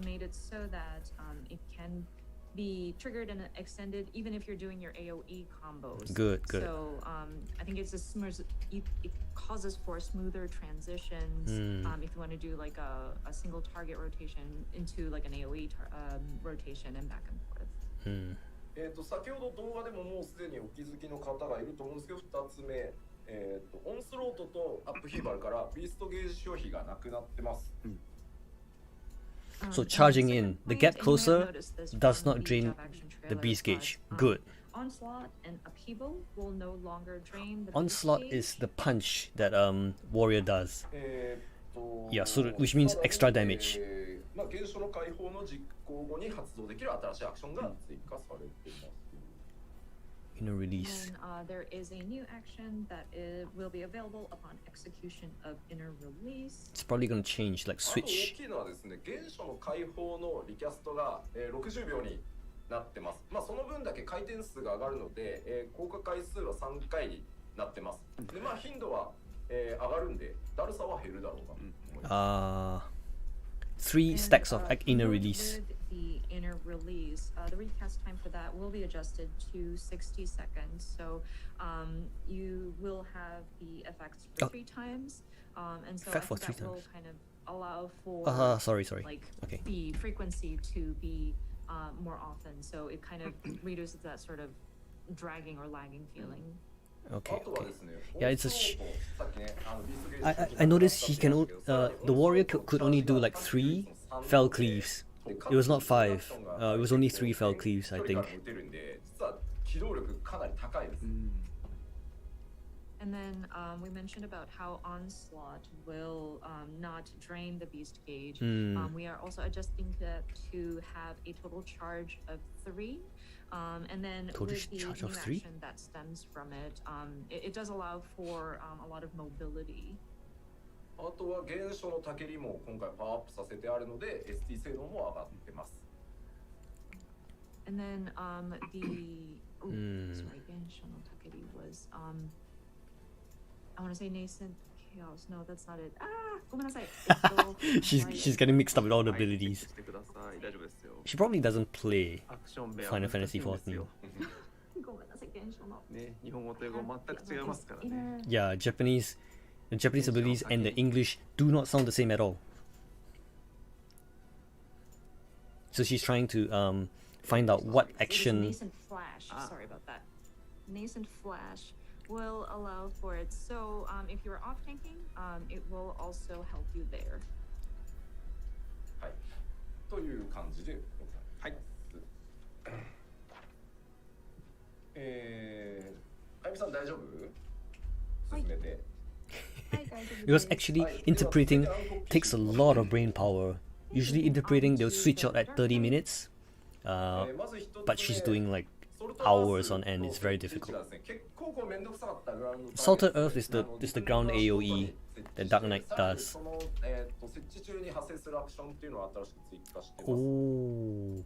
made it so that it can be triggered and extended even if you're doing your AoE combos. Good. So I think it's it causes for smoother transitions if you want to do like a single target rotation into like an AoE rotation and back and forth. 先ほど動画でももうすでにお気づきの方がいると思うんですけど、2つ目、オンスロートとアップヒーバルからビーストゲージ消費がなくなってます。So charging in, the get closer does not drain the beast gauge. Good. Onslaught and upheaval will no longer drain the Onslaught beast is the punch that Warrior does. Yeah, so which means extra damage. まあ現象の解放の実行後に発動できる新しいアクションが追加されています。Inner release. And there is a new action that will be available upon execution of inner release. It's probably going to change, like あと switch. 大きいのはですね、現象の解放のリキャストが、60秒になってます。まあその分だけ回転数が上がるので、効果回数は3回になってます。でまあ頻度は、上がるんで、だるさは減るだろうかと思います。3 stacks of inner release. With the inner release, the recast time for that will be adjusted to 60 seconds. So you will have the effects for 3 times. And so Effect for that 3 will times. kind of allow for Sorry. like Okay. the frequency to be more often. So it kind of reduces that sort of dragging or lagging feeling. Okay. Yeah, it's I noticed he can the warrior could only do like 3 fell cleaves. It was not 5. It was only 3 fell cleaves, I think. And then we mentioned about how Onslaught will not drain the beast gauge. We are also adjusting that to have a total charge of 3. And then Total with the charge new of 3? action that stems from it, it does allow for a lot of mobility. あとは現象のたけりも今回パワーアップさせてあるので ST 性能も上がってます。And then sorry, Gensho no Takeri was I want to say nascent chaos. No, that's not it. Gomenasai. She's getting mixed up with all the abilities. She probably doesn't play Final Fantasy 14. Yeah, the Japanese abilities and the English do not sound the same at all. So she's trying to find out what action. Nascent flash. Sorry about that. Nascent flash will allow for it. So if you're off tanking, it will also help you there. はい。という感じでございます。はい。あゆみさん大丈夫？進めて。Because actually interpreting takes a lot of brain power. Usually interpreting they'll switch out at 30 minutes. But she's doing like hours on end. It's very difficult. Salted Earth is the ground AoE that Dark Knight does. Oh.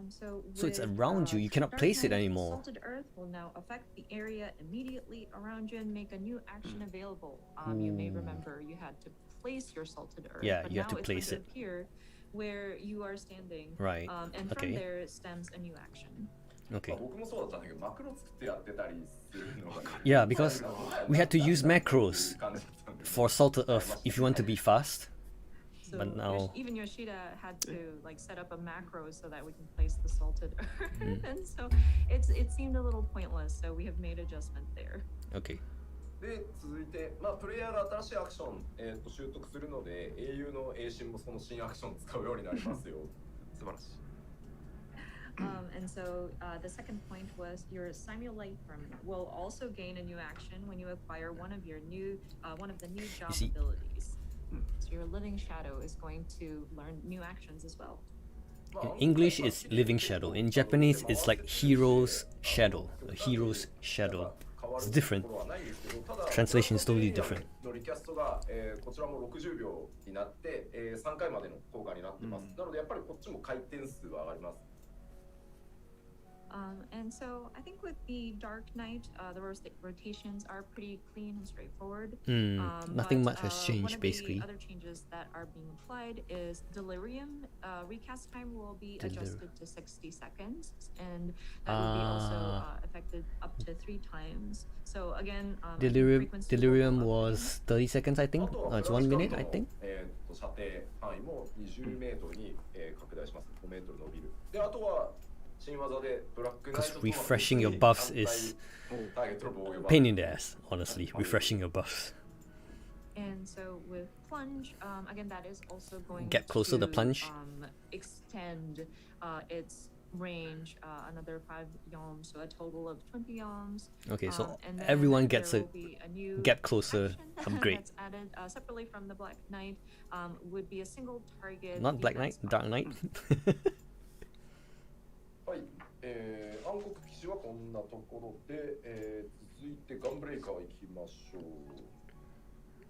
So it's around you. You cannot place it anymore. Salted Earth will now affect the area immediately around you and make a new action available. You may remember you had to place your Salted Earth. Yeah, but you have to now it's place going it. Appear where you are standing. Right. And Okay. from there stems a new action. Okay. 僕もそうだったんだけど、マクロ作ってやってたりするのがね。Yeah, because we had to use macros for Salted Earth if you want to be fast. So But now- even Yoshida had to like set up a macro so that we can place the Salted Earth. And so it seemed a little pointless. So we have made adjustment there. Okay. で続いて、まあ、プレイヤーが新しいアクション、習得するので英雄の栄心もその新アクションを使うようになりますよ。素晴らしい。And so the second point was your simulate permanent will also gain a new action when you acquire one of the new job see- abilities. So your living shadow is going to learn new actions as well. In English, it's living shadow. In Japanese, it's like hero's shadow. A hero's shadow. It's different. Translation is totally different. のリキャストが、こちらも60秒になって、3回までの効果になってます。なのでやっぱりこっちも回転数は上がります。And so I think with the Dark Knight, the rotations are pretty clean and straightforward. Nothing much has changed, basically. One of the other changes that are being applied is Delirium. Recast time will be adjusted to 60 seconds, and that will be also affected up to 3 times. So again, Delirium was 30 seconds, I think. It's 1 minute, I think. 射程範囲も20メートルに、拡大します。5メートル伸びる。で、あとは Because refreshing your buffs is pain in the ass, honestly. Refreshing your buffs. And so with plunge, again, that is also going Get closer to plunge. Extend its range another 5 yoms, so a total of 20 yoms. Okay, so And then everyone gets there a will be new get closer action upgrade. That's added separately from the Black Knight. Would be a single target. Not Black Knight, defense Dark Knight. はい、暗黒騎士はこんなところで、続いてガンブレイカー行きましょう。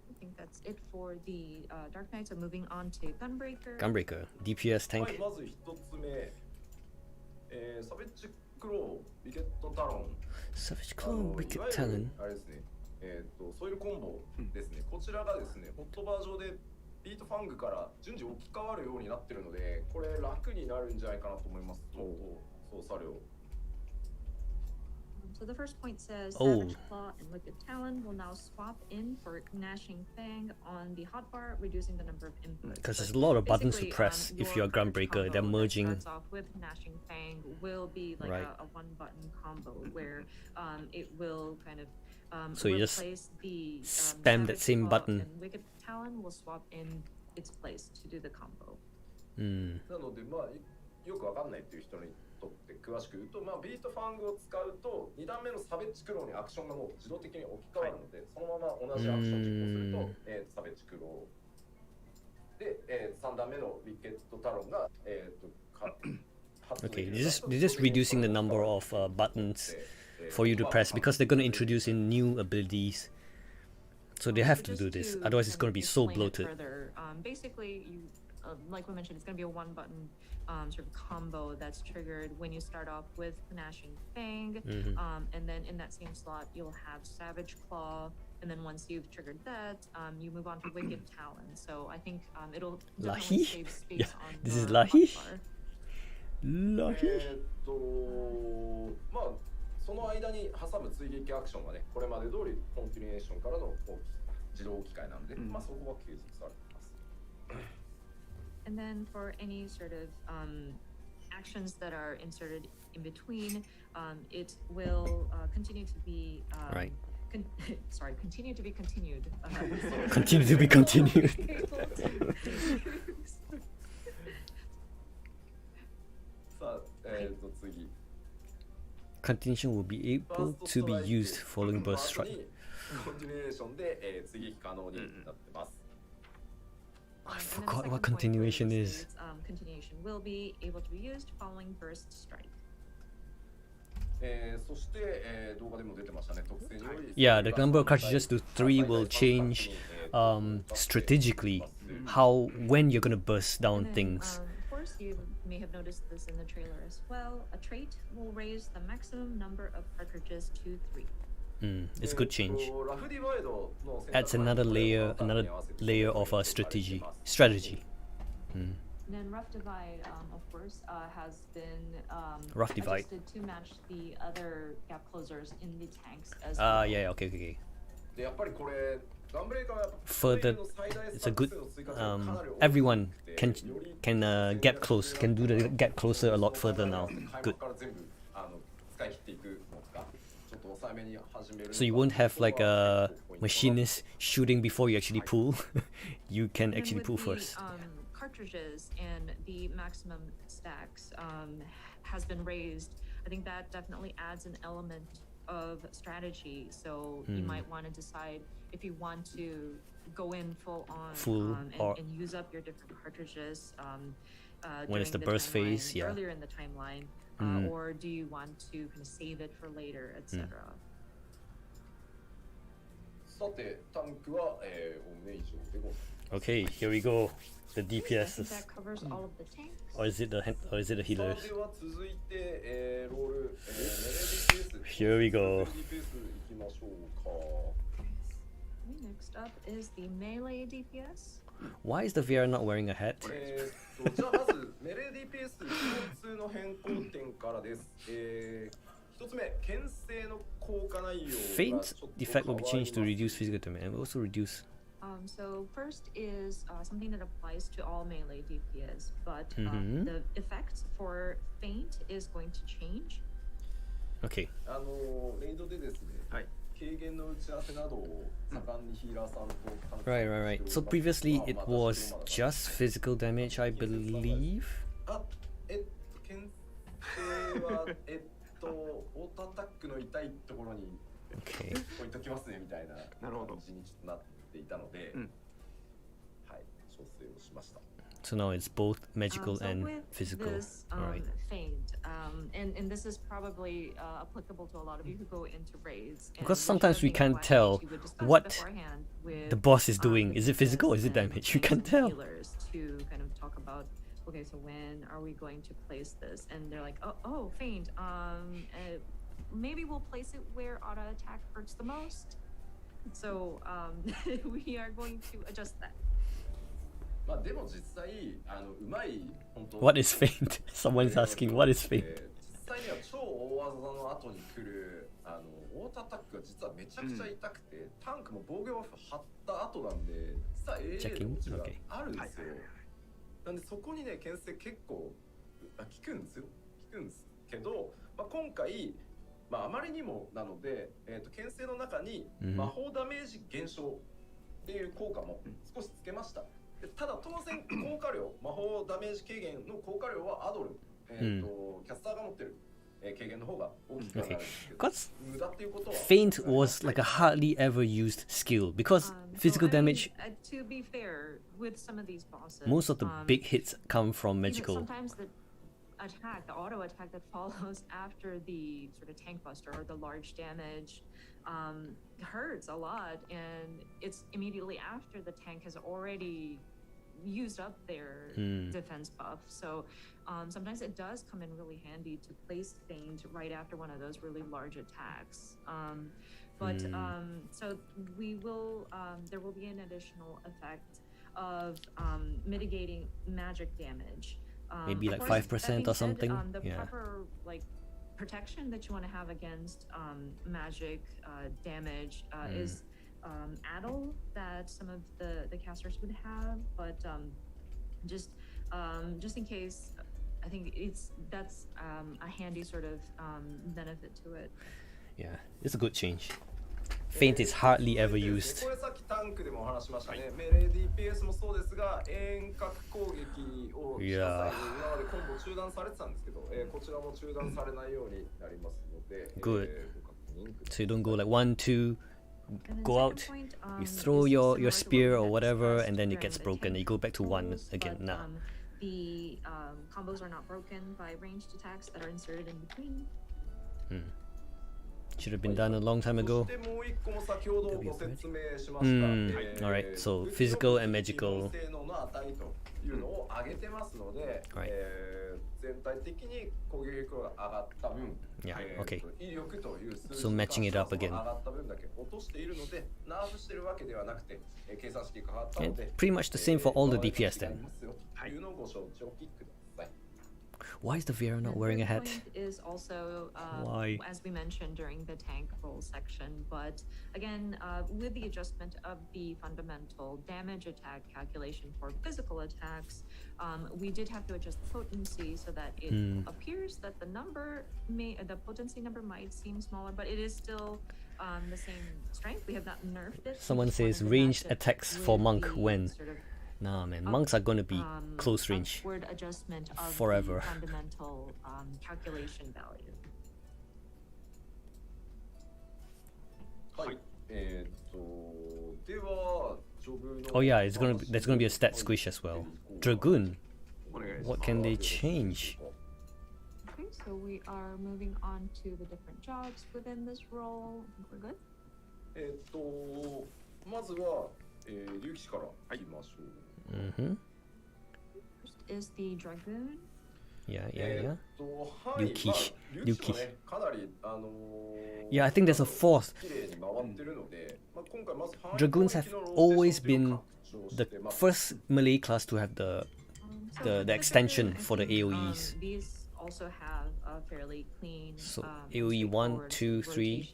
I think that's it for the Dark Knight. So moving on to Gunbreaker. Gunbreaker, DPS はい、 tank. まず一つ目、サベッジクロー、ウィケットタロン。Savage Clone, Wicked いわゆる Talon. あれですね、ソイルコンボですね。こちらがですね、ホットバー上でビートファングから順次置き換わるようになってるので、これ楽になるんじゃないかなと思います。操作量。So the first point says Oh. Savage Claw and Wicked Talon will now swap in for Gnashing Fang on the hotbar, reducing the number of inputs. Because there's But a lot of buttons to basically, press if your you're a Gunbreaker. combo They're that merging. starts off with Gnashing Fang will be like Right. a one-button combo where it will kind of So you just replace the spam that Savage same Claw, button. and Wicked Talon will swap in its place to do the combo. なので、まあ、よくわかんないっていう人にとって詳しく言うと、まあ、ビートファングを使うと2段目のサベッジクローにアクションがもう自動的に置き換わるので、そのまま同じアクション実行すると、サベッジクローで、3段目のウィケットタロンが、Okay, they're just reducing the number of buttons for you to press because they're going to introduce in new abilities. So they have to Just do this, to otherwise it's kind going to of be so explain it bloated. further, basically, you, like we mentioned, it's going to be a one-button sort of combo that's triggered when you start off with Gnashing Fang, and then in that same slot you'll have Savage Claw, and then once you've triggered that, you move on to Wicked Talon. So I think it'll definitely Lahi? save space Yeah, on this your is Lahi? hotbar. Lucky. まあその間に挟む追撃アクションはね、これまで通りコンティニュエーションからの自動置き換えなんで、まあそこは継続されています。And then for any sort of actions that are inserted in between, it will continue to be Right. Continue to be continued. Continue to be continued. Sa あ、次。 Continuation will be able to be used following burst strike. コンティニュエーションで、追撃可能になってます。I And then the forgot second what point where it continuation is. states, continuation will be able to be used following burst strike. そして、動画でも出てましたね、特性により Yeah, the number of cartridges to 3 will change strategically how when you're gonna burst down And then, things. of course, you may have noticed this in the trailer as well. A trait will raise the maximum number of cartridges to 3. It's a good change. ラフディワイドの Adds another layer of strategy. And then Rough Divide, of course, has been Rough Divide. adjusted to match the other gap closers in the tanks as Ah, well. yeah, okay. でやっぱりこれガンブレーカーはやっぱ Further, it's a good. Everyone can get close. Can do the get closer a lot further now. Good. から全部使い切っていくのかちょっと抑えめに始めるのか So you won't have like a machinist shooting before you actually pull. You can And actually with pull the, first. Cartridges and the maximum stacks has been raised, I think that definitely adds an element of strategy. So you might want to decide if you want to go in full on and use up your different cartridges when it's the during burst timeline, phase, yeah. earlier in the timeline, or do you want to kind of save it for later, etc. さて、タンクは、おおむね以上でございます。 Okay, here we go. The I think DPSs. that covers all of the tanks. Or is it the healers? では続いて、ロール、メレー DPS。 Here we go. DPS いきましょうか。 Next up is the melee DPS. Why is the VR not wearing a hat? じゃあまずメレー DPS 共通の変更点からです。一つ目、牽制の効果内容が Faint effect will be changed to reduce physical damage and also reduce. So first is something that applies to all melee DPS, but the effect for feint is going to change. Okay. レイドでですね、はい。軽減の打ち合わせなどを盛んにヒーラーさんと関係 Right. So previously it was just physical damage, I believe. 牽制はオートアタックの痛いところに Okay. 置いときますねみたいななるほど感じにちょっとなっていたので、はい、調整をしました。 So now it's both magical So and with physical. this Alright. feint, and this is probably applicable to a lot of you who go into raids. And Because the sometimes we thing can't why tell you would discuss what beforehand with, the boss is doing. Is it DPS physical or is it and damage? You tanks can't and tell. healers to kind of talk about, okay, so when are we going to place this? And they're like, oh, feint. Maybe we'll place it where auto attack hurts the most. So we are going to adjust that. まあでも実際うまい本当 What is feint? Someone's asking, what is feint? 実際には超大技の後に来るオートアタックが実はめちゃくちゃ痛くて、タンクも防御バフ張った後なんで実は AA の落ちがあるんですよ。なんでそこにね牽制結構効くんですよ。効くんですけど、まあ、今回あまりにもなので、牽制の中に魔法ダメージ減少っていう効果も少しつけました。ただ当然効果量、魔法ダメージ軽減の効果量はアドル、キャスターが持ってる、軽減の方が大きくなるんですけど、無駄っていうことは Feint was like a hardly ever used skill because physical damage. To be fair, with some of these bosses, Most of the big hits come from magical. Sometimes the attack, the auto attack that follows after the sort of tank buster or the large damage hurts a lot, and it's immediately after the tank has already used up their defense buff. So sometimes it does come in really handy to place feint right after one of those really large attacks. So we will there will be an additional effect of mitigating magic damage. Maybe like Of course, 5% that being or said, something. The Yeah. proper protection that you want to have against magic damage is addle that some of the casters would have, but just in case, I think that's a handy sort of benefit to it. Yeah, it's a good change. Feint is hardly ever used. これさっきタンクでもお話しましたね。メレー DPS もそうですが、遠隔攻撃をした際に今までコンボ中断されてたんですけど、こちらも中断されないようになりますので、Good. ご確認くだ So さい。 you don't go like 1, 2, And then go out, second point, you is throw your similar to spear what or we had whatever, discussed and then it during gets the broken. tank And you go back to 1 combos, again. but, Nah. The combos are not broken by ranged attacks that are inserted in between. Should have been done a long time そ ago. してもう一個も先ほどご説明しました。Alright, so physical and magical. 性能の値というのを上げてますので、全体的に攻撃力が上がった分、 Yeah, okay. 威力という数 So matching it up again. 上がった分だけ落としているので、ナーフしてるわけではなくて、計算式が変わったの And で、 pretty much the same for all the DPS 違い then. ますよというのをご承知おきください。 Why is the VR not The wearing a third hat? point is also, Why? as we mentioned during the tank roll section, but again, with the adjustment of the fundamental damage attack calculation for physical attacks, we did have to adjust the potency so that it appears that the potency number might seem smaller, but it is still the same strength. We have not nerfed it. Someone We just wanted says to ranged match it attacks with for monk the when? sort of Nah, man, monks are gonna be close range upward adjustment of forever. the fundamental calculation value. はい。では、ジョブの Oh yeah, there's gonna be a stat squish as well. Dragoon, お願いします what can they change? Okay, so we are moving on to the different jobs within this role. I think we're good. まずは、竜騎士からいきましょう。Mm-hmm. First is the dragoon. Yeah. はい、竜騎士竜騎士はね、かなりYeah, I think there's a fourth. 綺麗に回ってるので、今回まず Dragoons have always been the first melee class to have the extension for the AoEs. These also have a fairly clean So AoE 1, 2, 3,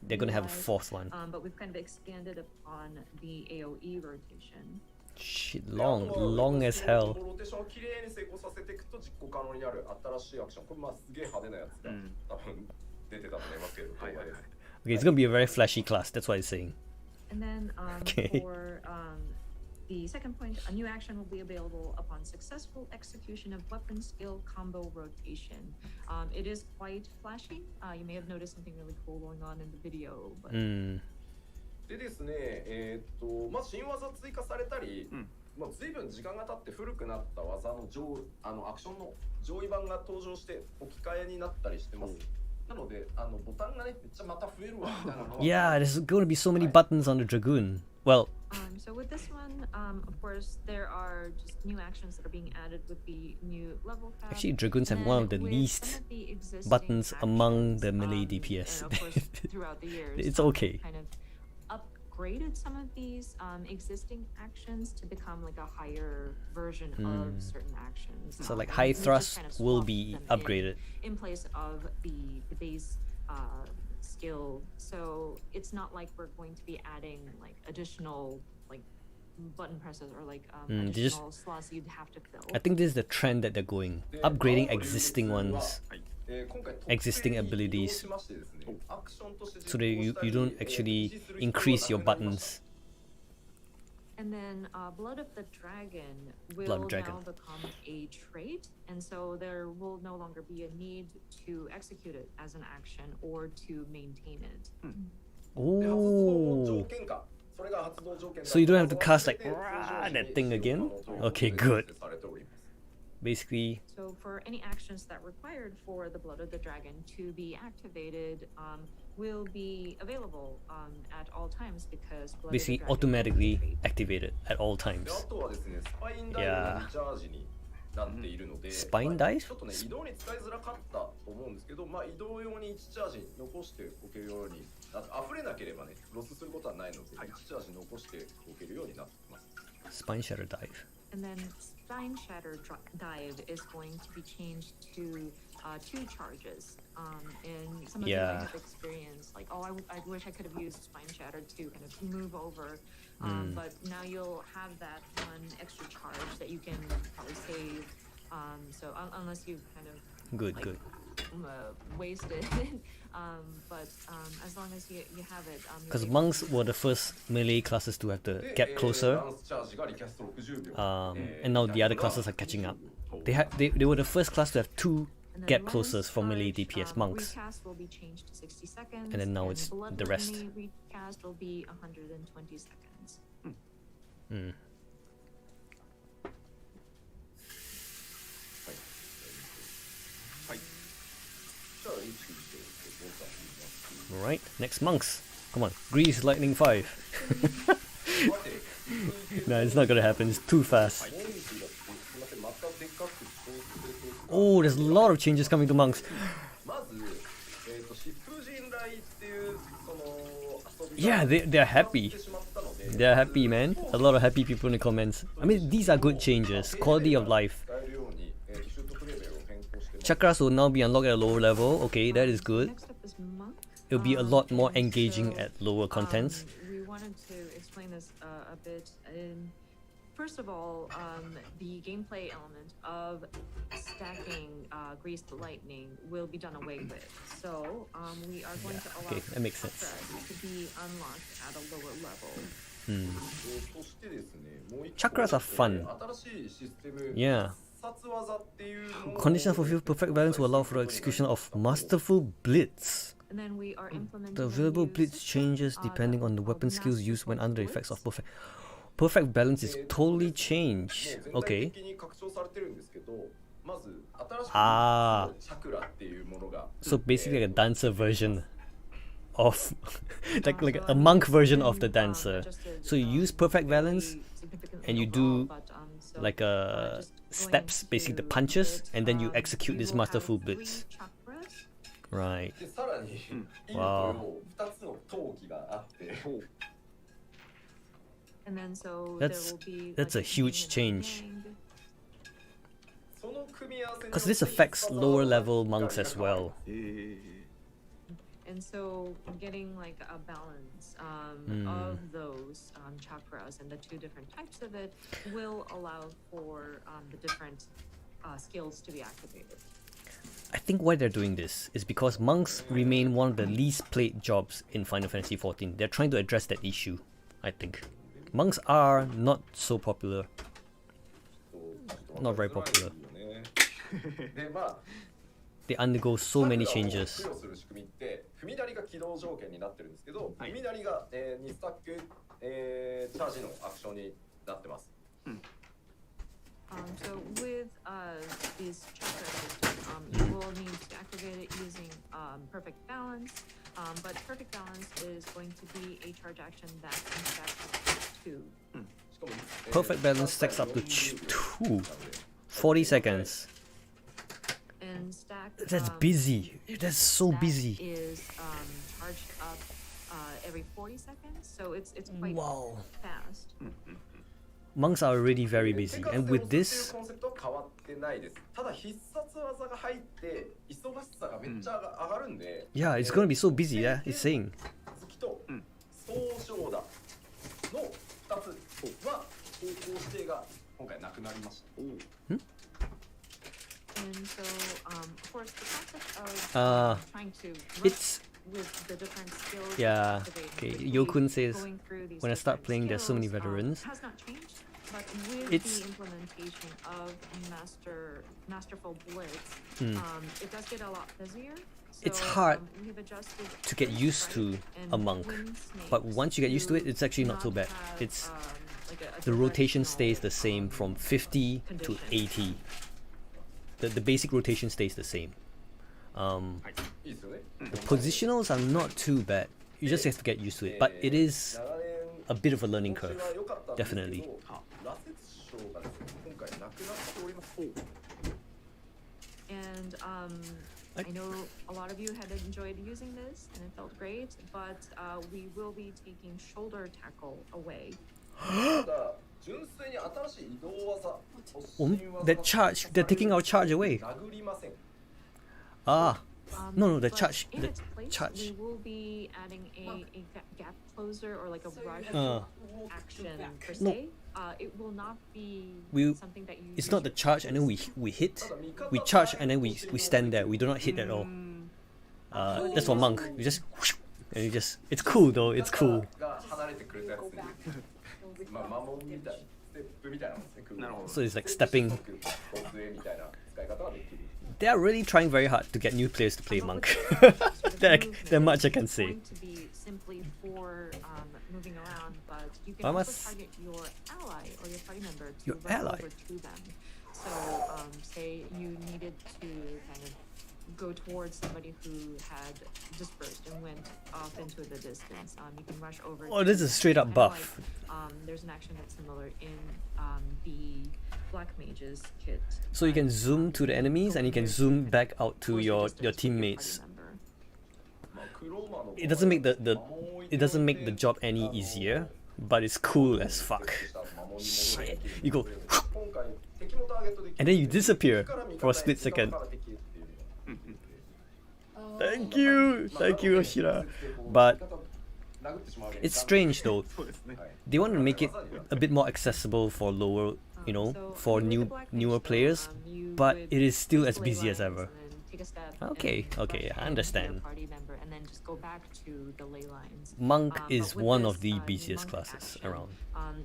they're gonna have a fourth one. But we've kind of expanded upon the AoE rotation. Shit, long as hell. ローテーションを綺麗に成功させていくと実行可能になる新しいアクション。これすげえ派手なやつが多分出てたと思いますけど、動画です。Okay, it's gonna be a very flashy class, that's what it's saying. And then Okay. for the second point, a new action will be available upon successful execution of weapon skill combo rotation. It is quite flashy. You may have noticed something really cool going on in the video. But でですね、まず新技追加されたり、随分時間が経って古くなった技のアクションの上位版が登場して置き換えになったりしてます。なので、ボタンがね、めっちゃまた増えるわみたいなのは。Yeah, there's going to be so many buttons on the Dragoon. Well, so with this one, of course, there are just new actions that are being added with the new level cap. actually, Dragoons have one of the with least some of the existing buttons among the actions, melee DPS. and of course, throughout the years, It's okay. kind of upgraded some of these existing actions to become like a higher version of certain actions. So like And high we just thrust kind of will swapped be them upgraded. in place of the base skill. So it's not like we're going to be adding like additional like button presses or like they just- additional slots you'd have to fill. I think this is the trend that they're going. Upgrading existing ones. 今回 Existing abilities. 特定に利用しましてですね、アクションとして So that you don't actually increase your buttons. And then Blood of the Dragon will Blood of Dragon. now become a trait, and so there will no longer be a need to execute it as an action or to maintain it. で発動条 Oh. 件か。それが発動条件だ So you don't have to と cast like 通常時に that thing again? 使用可能という Okay, good. 設定されております。 Basically, So for any actions that required for the Blood of the Dragon to be activated, will be available at all times because Blood basically of the Dragon automatically is a trait. activated at all で times. あとはですね、スパインダイブのリチャージになっているので、スパインダイブちょっとね、移動に使いづらかったと思うんですけど、移動用に1チャージ残しておけるように、溢れなければね、ロスすることはないので、1チャージ残しておけるようになってます。 Spine Shatter Dive. And then Spine Shatter Dive is going to be changed to 2 charges. And some of you Yeah. might have experienced like, oh, I wish I could have used Spine Shatter to kind of move over. But now you'll have that one extra charge that you can probably save. So unless you kind of Good, like, good. wasted. But as long as you have it. Because monks were the first melee classes to have to get closer, ランスチャージがリキャスト60秒。 and now the other classes are catching up. They were the first class to have 2 And then get Lance closers for melee charge, DPS monks. Recast will be changed to 60 seconds. And then now it's Blood the rest. Only recast will be 120 seconds. Mm. はい。じゃあ、1、2、ボタン見ます。 Alright, next monks. Come on, Grease Lightning 5. No, it's not gonna happen, it's too fast. Oh, there's a lot of changes coming to monks. まず、疾風陣雷っていうその遊び Yeah, they're happy. てしまったので They're happy, man. A lot of happy people in the comments. I mean, these are good changes. Quality of life. 使えるように習得レベルを変更してます。 Chakras will now be unlocked at a lower level. Okay, that is good. Next up is Monk. It'll be a lot more And engaging so, at lower contents. We wanted to explain this a bit. First of all, the gameplay element of stacking Greased Lightning will be done away with. So we are going to allow okay, that makes sense. chakras to be unlocked at a lower level. そしてですね、もう一個 Chakras are fun. 新しいシステム Yeah. 必殺技っていうものを Condition fulfill perfect balance will allow for the execution of masterful blitz. And then we are implementing The a available new blitz system, changes depending on the called weapon skills used when Masterful under the effects of Blitz. perfect balance is totally も changed. う全体 Okay. 的に拡張されてるんですけど、まず新しくあーチャクラっていうものが So basically like a dancer version of like So a I mean, monk it's version been, of the dancer. adjusted, So you use perfect balance very significantly and you overall, do but, so, like just steps, going basically the to punches, it, and then you execute we this will have masterful 3 blitz. chakras. Right. でさらに陰とわ陽2つの陶器があって And then so That's- there will be that's like a huge yin and change. yang. その組み合わせによって Because this affects lower level monks as well. And so getting like a balance Hmm. of those chakras and the 2 different types of it will allow for the different skills to be activated. I think why they're doing this is because monks remain one of the least played jobs in Final Fantasy XIV. They're trying to address that issue, I think. Monks are not so popular. Not very popular. でまあ They undergo so many チャクラを changes. 付与する仕組みって踏みなりが起動条件になってるんですけど、はい踏みなりが、2スタック、チャージのアクションになってます。 So with these chakra system, you will need to activate it using perfect balance. But perfect balance is going to be a charge action that can stack up to 2. しかも、Perfect balance stacks up to 2. 40 seconds. And stack That's busy. That's so stack busy. is charged up every 40 seconds, so it's quite Wow. fast. Monks are already very busy. And with 手 this, 数を押すっていうコンセプトは変わってないです。ただ必殺技が入って忙しさがめっちゃ上がるんで、 yeah, it's gonna be so busy, yeah, it's saying. 続きと総称打の2つは方向指定が今回なくなりました。 And so, of course, the concept of trying to It's with the different skills. yeah. activated, Okay, with Yokun the says going through these when I start different playing, there's so many skills, veterans. has not changed, but with It's- the implementation of masterful blitz, Hmm. It does get a lot busier. It's So, hard we've adjusted to get twin used to strike and a monk, twin but snakes once you get used to it, it's actually not so not bad. have, It's like a the rotation directional, stays the same from 50 to condition. 80. The basic rotation stays the same. いいですよね。 The positionals are not too bad. You just have to get used to it, but it is 長年 a bit of a learning 調子 curve. は良かったんですけど Definitely. 羅刹賞がですね、今回なくなっております。 And I know a lot of you had enjoyed using this and it felt great, but we will be taking shoulder tackle away. ただ純粋に新しい移動技、突進技 That charge, they're taking our charge away. 殴りません。 Ah, no, the But charge, in the its place, charge. we will be adding a gap closer or like a rush action per No. se. It will not be We- something that you. It's not the charge and then we hit. We charge and then we stand there. We do not hit at all. That's for monk. You just and you just. It's cool though. It's cool. が離れてくれたやつに、まあ魔文みたいなステップみたいなもんですね。なるほど。 So it's like stepping. 杖みたいな使い方ができる。 They are really trying very hard to get new players to play monk. That much I can say. Going to be simply for moving around, but you can Vamos. also target your ally or your party member to Your run ally. over to them. So, say you needed to kind of go towards somebody who had dispersed and went off into the distance. You can rush over. Oh, to this is them. straight up Kinda buff. Like, there's an action that's similar in the Black Mage's kit. So you can zoom to the enemies and you can zoom back out to Close the your distance with your teammates. party member. まあクローマーの It doesn't make it doesn't make the job any easier, but it's cool as fuck. Shit. You go 今回敵もターゲットできる and then you disappear for a split second. Thank you, Yoshira. But it's strange though. そうですね。 They want to make it a bit more accessible for lower, you know, So for with the new Black newer Mage, players, you but would it is still as play busy as lines ever. and then take a step Okay, and okay, rush I in understand. your party member and then just go back to the ley lines. Monk But is with one this, of the new beefiest monk classes action, around.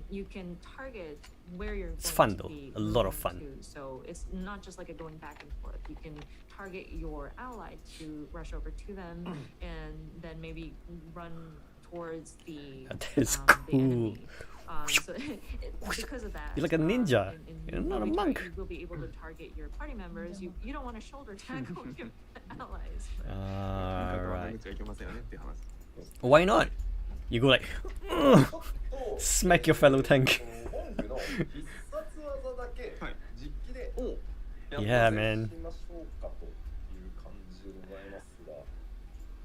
You can target where you're It's going fun to though, be a lot of moving fun. to. So it's not just like a going back and forth. You can target your ally to rush over to them and then maybe run towards the, That's the cool. enemy. So because of that, You're like a ninja. in You're not a Movie Chart, monk. You will be able to target your party members. You don't want to shoulder tackle your allies. Alright. 口がいけませんよねっていう話。 Why not? You go like, smack your fellow tank. 本部の必殺技だけはい実機で Yeah, man. しましょうかという感じでございます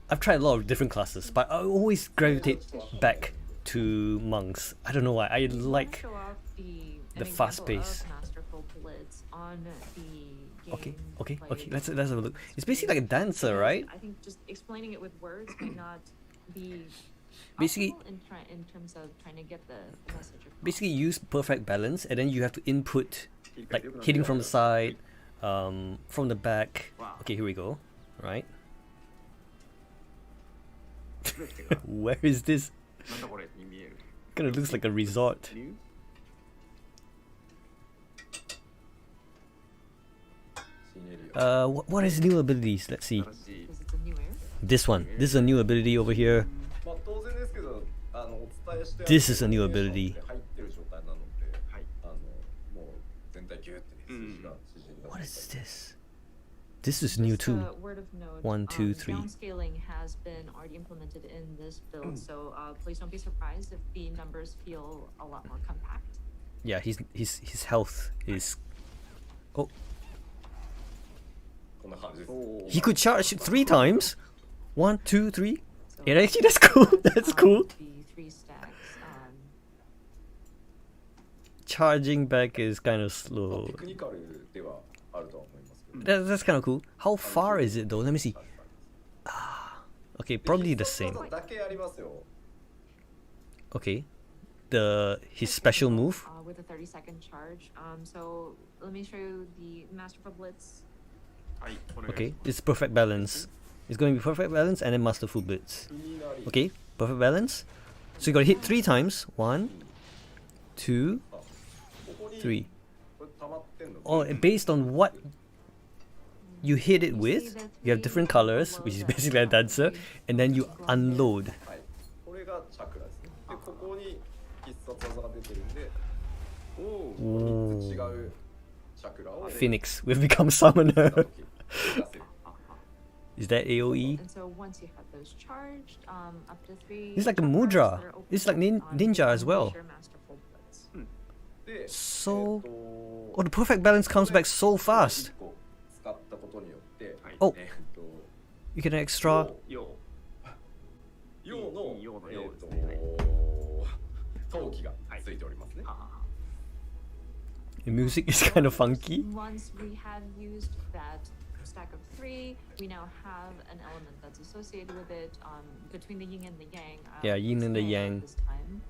が I've tried a lot of different classes, but I always gravitate back to monks. I don't know why. I like. Show off the the fast pace. Masterful blitz on the Okay, game okay, played. okay. Let's have a look. It's basically like a dancer, right? I think just explaining it with words might not be Basically- optimal in terms of trying to get the message across. Basically, use perfect balance, and then you have to input like hitting from the side, from the back. Okay, here we go. Right. Where is this? なんだこれに見える。 Kind of looks like a resort. ニュー 新エリア What is new abilities? Let's see. 新しい Because it's a new area. This one. This is a new ability over here. まあ当然ですけどお伝えしてある This is a new ability. 入ってる状態なのではい。もう全体ギューってね数字が指示になって What is this? This is new Just too. a word of note, 1, 2, 3. downscaling has been already implemented in this build, so please don't be surprised if the numbers feel a lot more compact. Yeah, his health is. Oh, こんな感じです he could charge 3 times. 1, 2, 3. So Yeah, actually, that's cool. That's cool. The 3 stacks. Charging back is kind of テ slow. クニカルではあるとは思いますけど That's kind of cool. How far is it though? Let me see. Okay, probably the 必殺 same. 技だけありますよ Okay, his special move. With a 30-second charge. So let me show you the Masterful Blitz. はい。お願いし Okay, ます it's perfect balance. It's going to be perfect balance and then masterful blitz. 気になり Okay, perfect balance. So you got to hit 3 times. 1, 2, ここに 3. これ溜まってんの Oh, based on what you hit it with, you have different colors, which is basically a dancer, and then you unload. はいこれがチャクラですねでここに必殺技が出てるんでおお。 Oh, 3つ違うチャクラを Phoenix, we've become summoner. 出せる Is that AoE? And so once you have those charged, up to 3. It's like a chakras mudra. that are open It's like ninja on the as well. Unleash Your Masterful Blitz. で So- え Oh, the perfect balance comes back so fast. 1個使ったことによってはい。 Oh, え you get an extra. よ陽の陽の陽ですね陶器がついておりますねははは The music is kind of funky. Once we have used that stack of 3, we now have an element that's associated with it between the yin and the yang. Yeah, yin and the snare yang. This time.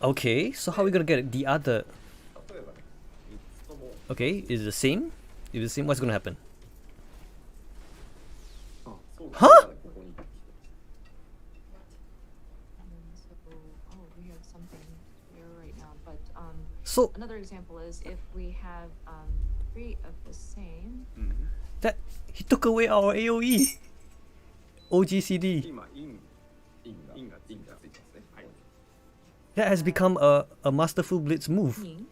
Okay, so how are we gonna get the other? 例えばね3つとも Okay, is it the same? If it's the same, what's gonna happen? 陶器 はがねここに And so, we have something here right now. But So another example is if we have 3 of the same. うん。 that he took away our AOE. OGCD. 今インインがインがついてますねはい That has become a masterful blitz move. Yin.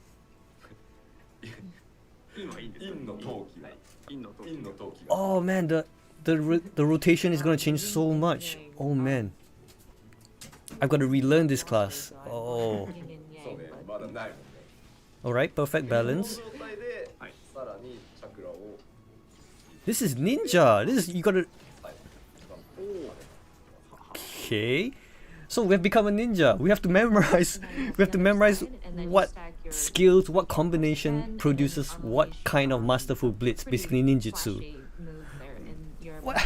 インはいいんですよ。インの陶器がはいインの陶器インの陶器が Oh man, the rotation is gonna change so much. Oh man, I've got to relearn this class. Oh, Yin and そう yang, ね but まだないもんね all right, perfect この balance. 状態ではいさらにチャクラを This is ninja. This is you gotta. はいOkay, so we have become a ninja. We have to memorize. We have to memorize what skills, what combination produces what kind of masterful blitz. Basically, ninjutsu. What?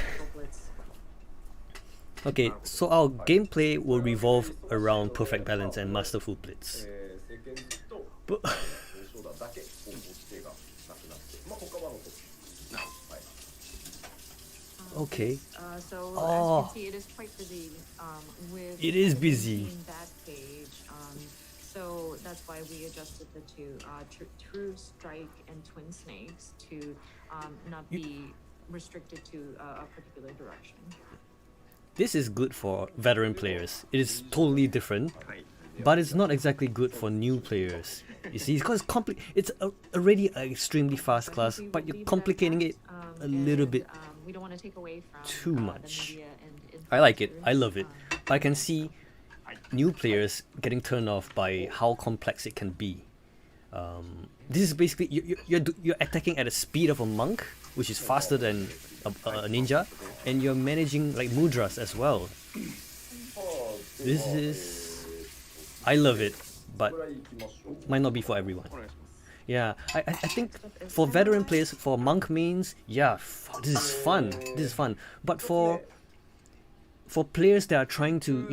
Okay, so our gameplay will revolve around perfect balance and masterful blitz. 聖剣術と But 交渉だけ攻撃手がなくなってまあ他は残ってはい Okay. So as Oh. you can see, it is quite busy with It is the busy. main back page. So that's why we adjusted the two True Strike and Twin Snakes to not be restricted to a particular direction. This is good for veteran players. It is totally different, but it's not exactly good for new players. You see, because it's already an extremely fast class, but you're complicating it a little bit We don't want to take away from too the much. media and I like it. I influencers. love it. But I can see new players getting turned off by how complex it can be. This is basically you're attacking at the speed of a monk, which is faster than a ninja, and you're managing like mudras as well. This is, I love it, but might not be for everyone. Yeah, I think for veteran players, for monk mains, yeah, this is fun. This is fun. But for players that are trying to,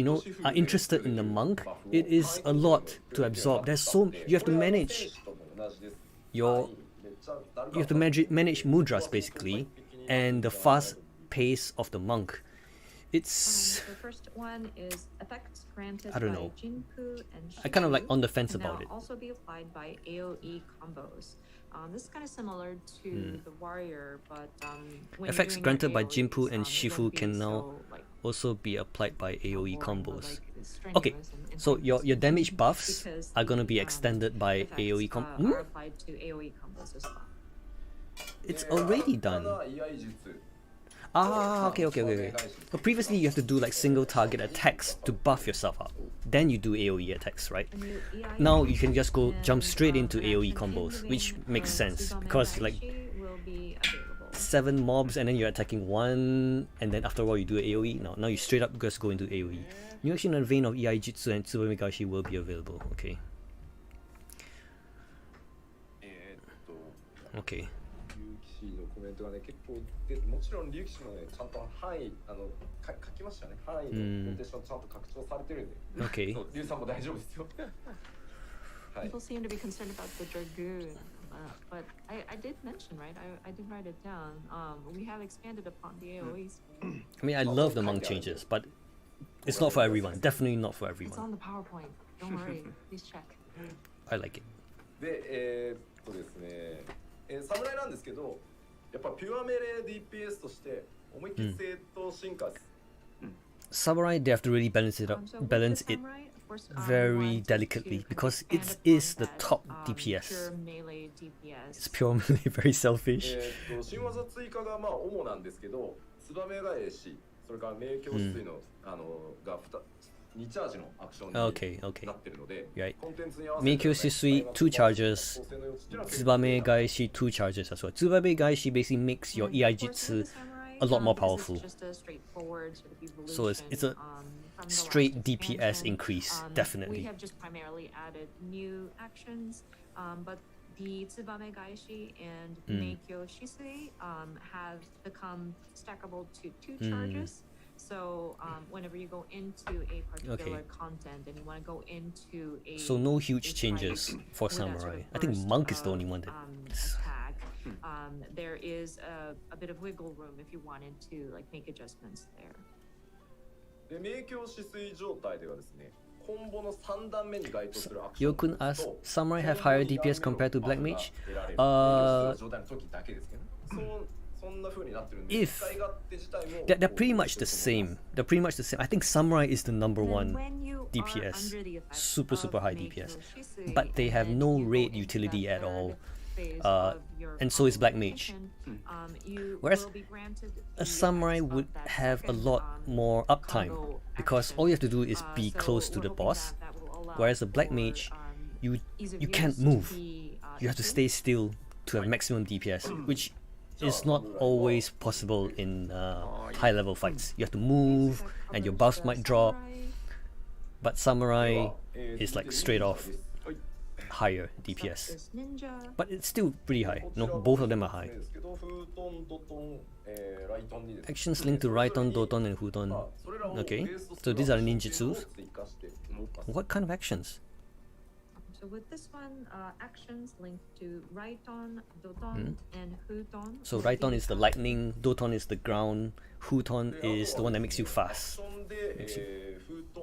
are interested in the monk, it is a lot to absorb. You have to manage manage mudras basically, and the fast pace of the monk. It's The first one is effects granted I don't by know. Jinpu and I kind of like Shifu on the fence can about now it. also be applied by AoE combos. This is kind of similar to the warrior, but when you're Effects doing granted your by Jinpu AoEs, and it Shifu won't be can now so, like, also be applied by AoE boring or, combos. like, Okay, strenuous and so your pointless damage buffs because are gonna be the, extended by effects, AoE are applied to AoE combos as well. It's already done. Ah, okay. So previously you have to do like single target attacks to buff yourself up. Then you do AoE attacks, right? A new EI Now you can just go and, jump straight into an AoE action combos, in which the makes vein, sense Tsubame because like Daishi will be available. 7 mobs and then you're attacking one, and then after a while you do AoE. Now you straight up just go into AoE. New action in the vein of EI Jutsu and Tsubame Gashi will be available. Okay. Okay. 竜騎士のコメントがね結構でもちろん竜騎士のねちゃんと範囲書きましたね範囲のコンテンツちゃんと拡張されてるんで、Okay. そう竜さんも大丈夫ですよ。はい。 People seem to be concerned about the Dragoon, but I did mention, right? I did write it down. We have expanded upon the AoEs. I mean, I love the monk changes, but it's not for everyone. Definitely not for It's everyone. on the PowerPoint. Don't worry. Please check. I like it. でですね、侍なんですけど、やっぱピュアメレー DPS として思いっきり正当進化。Samurai, they have to really balance it So with balance the it samurai, of course, very we want delicately to because it expand is upon the that, top pure DPS. melee DPS. It's purely very selfish. 新技追加がまあ主なんですけど、ツバメ返し、それから明鏡止水の、が2チャージのアクションに Okay. なってるので、 Right. コンテンツに合わせて、 Meikyo Shisui 2 charges, Tsubame Gaishi 2 charges as well. Tsubame Gaishi basically makes your And EI of course, with Jutsu the samurai, a lot more this is powerful. just a straightforward sort of So it's a evolution, from the straight last DPS expansion. increase, We definitely. have just primarily added new actions, but the Tsubame Gaishi and Meikyo Shisui have become stackable to 2 charges. So whenever you go into a particular content and you want to go into a So no huge a changes fight for with that sort Samurai. of I think burst Monk is the of, only one that attack. There is a bit of wiggle room if you wanted to like make adjustments there. で明鏡止水状態ではですね、コンボの3段目に該当するアクション Yokun と asks, Samurai have higher DPS compared to Black Mage? 状態の時だけですけど、そんな風になってるんで、 If 使い勝手自体も they're pretty much the same. They're pretty much the same. I think Samurai is the number And one when you are DPS. under the effects Super of high Meikyo DPS. Shisui, But they have and no you go raid into utility that at all. third phase Uh, of your and so is Black Mage. competition, you Whereas will be granted A the samurai effects of would that have a second, lot more uptime combo because action. all you have to do is be So close to we're the hoping boss. that will allow Whereas a Black for, Mage, you ease of you use can't to move. be, You have to improved. stay still to have maximum DPS, which is not always possible in high level fights. You have to move So that and your covers buffs the might drop, samurai. but Samurai では is like straight off はい higher Next up DPS. is Ninja. But it's still pretty high. こち No, らも both of them are high. ですけど、フートン、ドトン、ライトンにですね Actions linked to Raiton, Doton, and Hudon. まあそれらを Okay, ベースとする so these are アクション ninjutsus? を追加しております。 What kind of actions? So So with this one, actions linked to Raiton, Doton, and Huton. So Raiton is the lightning, Doton is the ground, Huton is the one that makes you fast. アクションで、封筒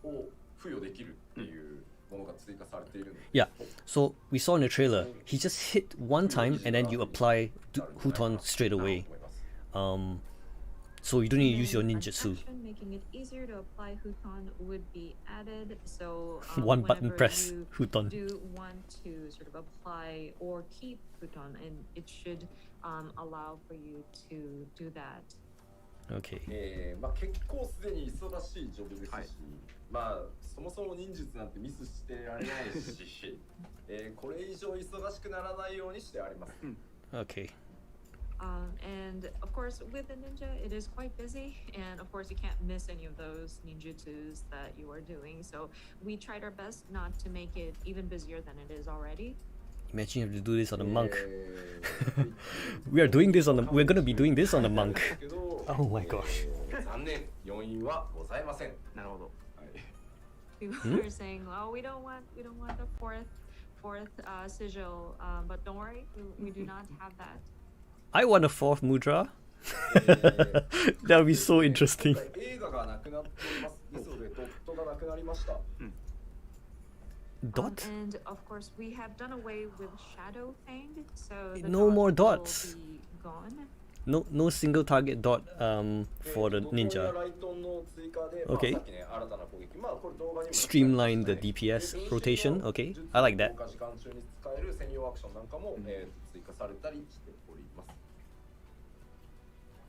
を付与できるっていうものが追加されているんです。 Yeah, so we saw in the trailer, he just hit one time and then you apply Huton straight away. So you don't need to use your ninjutsu. Action making it easier to apply Huton would be added. So One button whenever press, you Huton. do want to sort of apply or keep Huton, and it should allow for you to do that. Okay. まあ結構すでに忙しいジョブですし、まあそもそも忍術なんてミスしてられないし、これ以上忙しくならないようにしてあります。Okay. And of course, with a ninja, it is quite busy, and of course, you can't miss any of those ninjutsus that you are doing. So we tried our best not to make it even busier than it is already. Imagine you have to do this on a monk. We're gonna be doing this on a monk. Oh my gosh. 残念、要因はございません。なるほど。People are saying, "Oh, we don't want the fourth sigil," but don't worry, we do not have that. I want a fourth mudra. That would be so interesting. 映画がなくなっております。ですのでドットがなくなりました。Dot? And of course, we have done away with Shadow Fang, so the No more will dots. be gone. No single target dot for the ninja. Okay. Streamline the DPS rotation. Okay, I like that.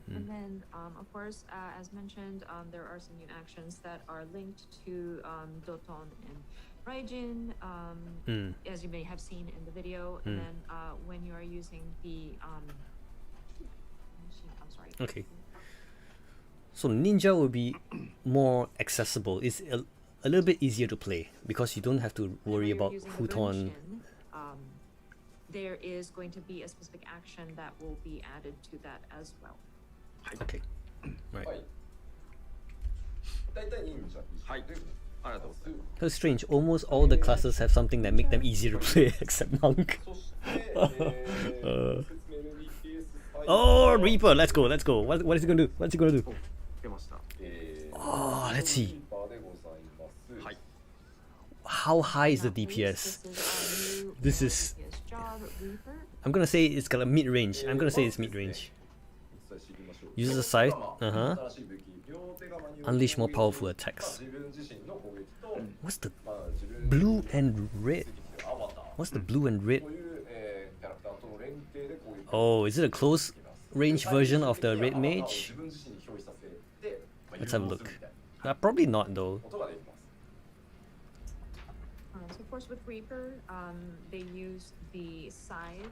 And then, of course, as mentioned, there are some new actions that are linked to Doton and Raijin, as you may have seen in the video. And then when you are using the I'm sorry. Okay. So ninja will be more accessible. It's a little bit easier to play because you don't have to worry about Huton. There is going to be a specific action that will be added to that as well. Okay. Right. 大体忍者。はい。ありがとうございます。 That's strange. Almost all the classes have something that make them easier to play except monk. Oh, Reaper! Let's go. What is he gonna do? What's he gonna do? 出ました。 Oh, let's see. はい。 How high is the DPS? This is. I'm gonna say it's got a mid range. I'm gonna say it's mid range. Uses a scythe. Unleash more powerful attacks. What's the blue and red? What's the blue and red? Oh, is it a close range version of the red mage? Let's have a look. Probably not though. So of course with Reaper, they use the scythe,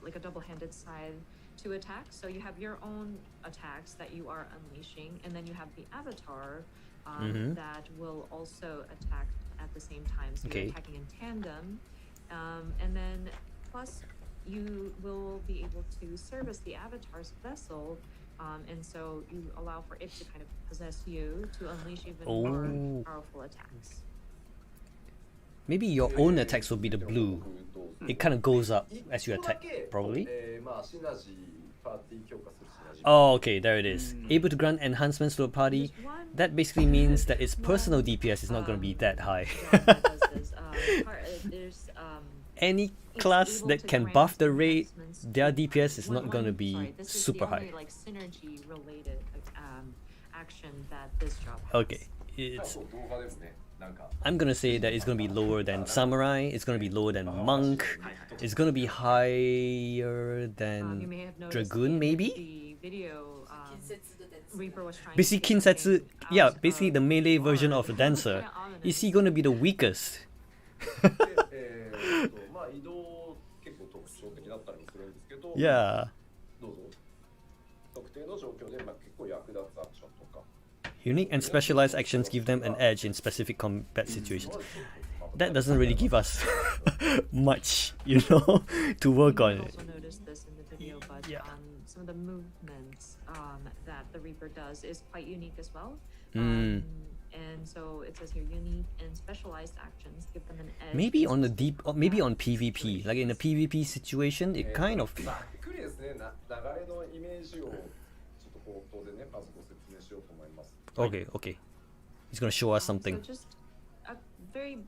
like a double-handed scythe, to attack. So you have your own attacks that you are unleashing, and then you have the avatar that will also attack at the same time. So you're attacking in tandem, and then plus you will be able to service the avatar's vessel, and so you allow for it to kind of possess you to unleash even more powerful attacks. Maybe your own attacks will be the blue. It kind of goes up as you attack, probably. Oh, okay, there it is. Able to grant enhancements to a party. That basically means that its personal DPS is not going to be that high. Any class that can buff the raid, their DPS is not going to be super high. Like synergy related action that this job has. Okay, I'm gonna say that it's gonna be lower than Samurai, it's gonna be lower than Monk, it's gonna be higher than Dragoon, maybe? Basically Kinsetsu, yeah, basically the melee version of the Dancer. Is he gonna be the weakest? Yeah. Unique and specialized actions give them an edge in specific combat situations. That doesn't really give us much, you know, to work on. You also noticed this in the video, but some of the movements that the Reaper does is quite unique as well. And And so it says here unique and specialized actions give them an edge. Maybe on the deep, or maybe on PvP, like in a PvP situation, it kind of. ざっくりですね、流れのイメージをちょっと口頭でね、まずご説明しようと思います。Okay, okay. He's gonna show us something. So just a very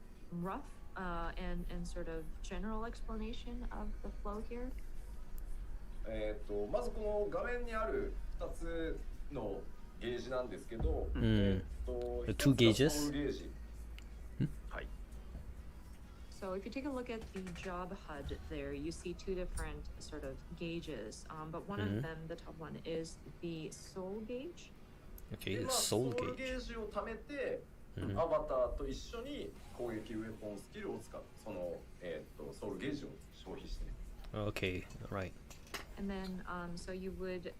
rough and sort of general explanation of the flow here. まずこの画面にある2つのゲージなんですけど、The 一 two つが gauges? ソウルゲージ。はい。 So if you take a look at the job HUD there, you see two different sort of gauges, but one of them, the top one, is the soul gauge. Okay, で the ソ soul ウルゲ gauge. ージを貯めて、アバターと一緒に攻撃ウェポンスキルを使う。その、ソウルゲージを消費してね。Okay, right. And then, so you would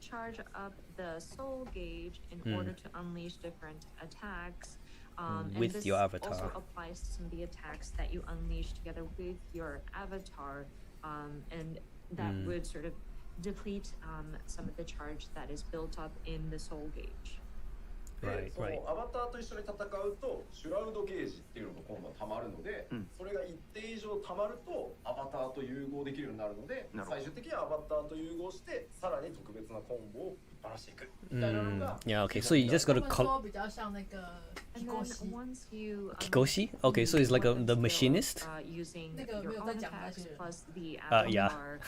charge up the soul gauge in order to unleash different attacks. And With this your avatar. also applies to some of the attacks that you unleash together with your avatar, and that would sort of deplete some of the charge that is built up in the soul gauge. で、 Right, その right. アバターと一緒に戦うとシュラウドゲージっていうのが今度はたまるので、それが一定以上たまるとアバターと融合できるようになるので、なるほど最終的にはアバターと融合してさらに特別なコンボをばらしていくみたいなのが、 Yeah, okay, so you just gotta 他们 call 说比较像那个 And then once you Kikoshi? Okay, so it's like the machinist? using 那个没 your 有 own 在讲下 attacks 去了。 plus the yeah. avatar,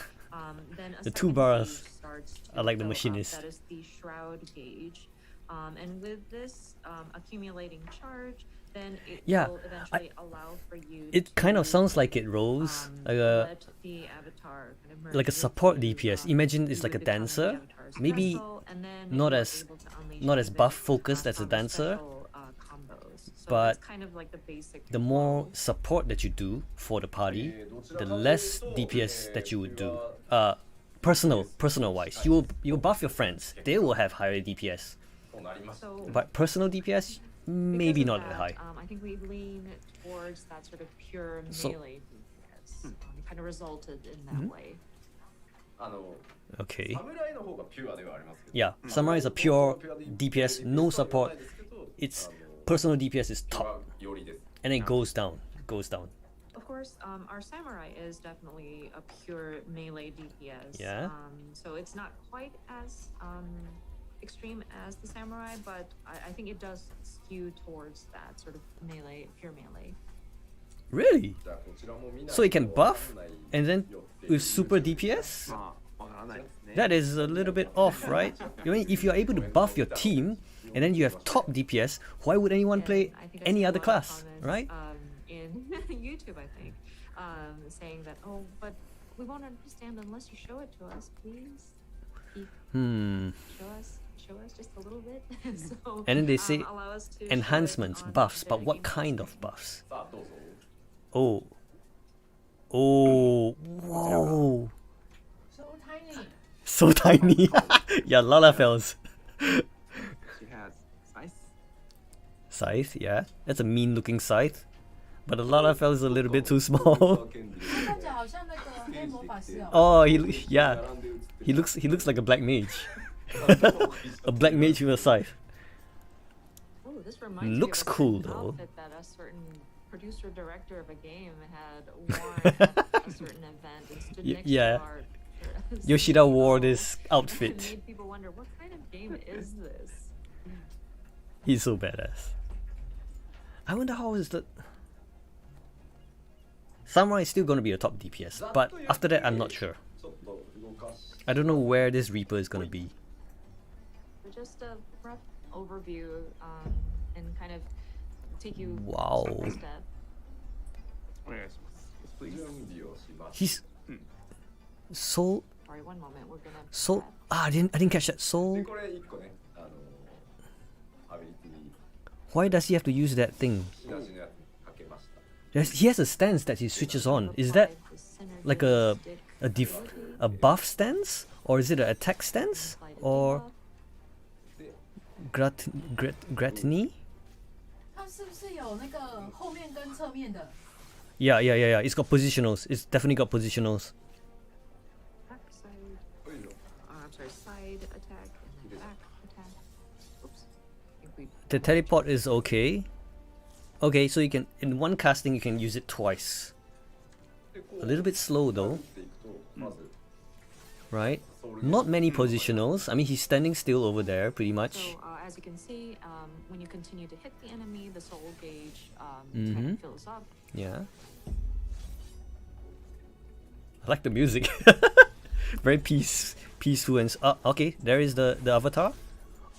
then a The two second bars gauge starts to are like the fill up. machinist. That is the shroud gauge, and with this accumulating charge, then it Yeah, will eventually allow for you. It kind of to, sounds like it rolls like a let the avatar kind of merge like a with support you, DPS. Imagine it's you like a become the dancer, avatar's maybe vessel, and then not you're as- able to unleash not as even, buff focused as a some dancer, special, combos. So but that's kind of like the basic the more flow. support that you do for the party, どちら the かというと less DPS that you would これ do. は Personal wise, you'll buff your friends. They will have higher DPS, となります。 So but personal DPS maybe because not of that high. I think we lean towards that sort of pure So- melee DPS. Kind of resulted in that way. あの Okay. 侍の方がピュアではありますけど。 Yeah, Samurai is a pure DPS, no support. It's personal DPS is ピュ top, アよりです。 and it goes down, goes down. Of course, our samurai is definitely a pure melee DPS. Yeah. So it's not quite as extreme as the samurai, but I think it does skew towards that sort of melee, pure melee. Really? じゃあこちらも見ないと So it can わ buff かんない and then よっていう with super DPS? まあ、わからないですね。 That is a little bit off, right? I mean, if you're able to buff your team and then you have top DPS, why would anyone And play I think I any saw a other lot of class, comments, right? In YouTube, I think, saying that, oh, but we won't understand unless you show it to us, please. Show us just a little bit. So, And then they say allow us to show it enhancements, on buffs, the but what game kind system. of buffs? さあどうぞ。 Oh. Oh. Whoa. So tiny. So tiny. Yeah, Lalafells. She has size. Scythe, yeah. That's a mean looking scythe. But the Lalafell is a little bit too small. 他看起来好像那个黑魔法师哦。 Oh, yeah. He looks like a black mage. A black mage with a scythe. Oh, this reminds Looks me of a cool, certain though. outfit that a certain producer director of a game had worn at a certain event and stood next yeah. to our Yoshida wore this It outfit. made people wonder, what kind of game is this? He's so badass. I wonder how is the Samurai is still gonna be a top DPS, but after that I'm not sure. ちょっと動かし I don't know where this Reaper is gonna be. But just a rough overview and kind of take you Wow. step by step. お願いします。Yes, please. 準備をします。 He's so Sorry, one moment. We're gonna. so I didn't catch that. で So これ一個ね、アビリティ why does he have to use that thing? しなしのやつにかけました。 He has a stance that he switches on. Is that like a a buff stance, or is it an attack stance, or で、 gratini? 它是不是有那个后面跟侧面的？ Yeah. It's got positionals. It's definitely got positionals. Back side. おいしょ I'm sorry, side attack and then back attack. Oops. I think we The teleport is okay. Okay, so you can, in one casting, you can use it twice. A little bit slow though, right? Not many positionals. I mean, he's standing still over there, pretty much. So as you can see, when you continue to hit the enemy, the soul gauge kind of fills up. Yeah. I like the music. Very peaceful and okay. There is the avatar.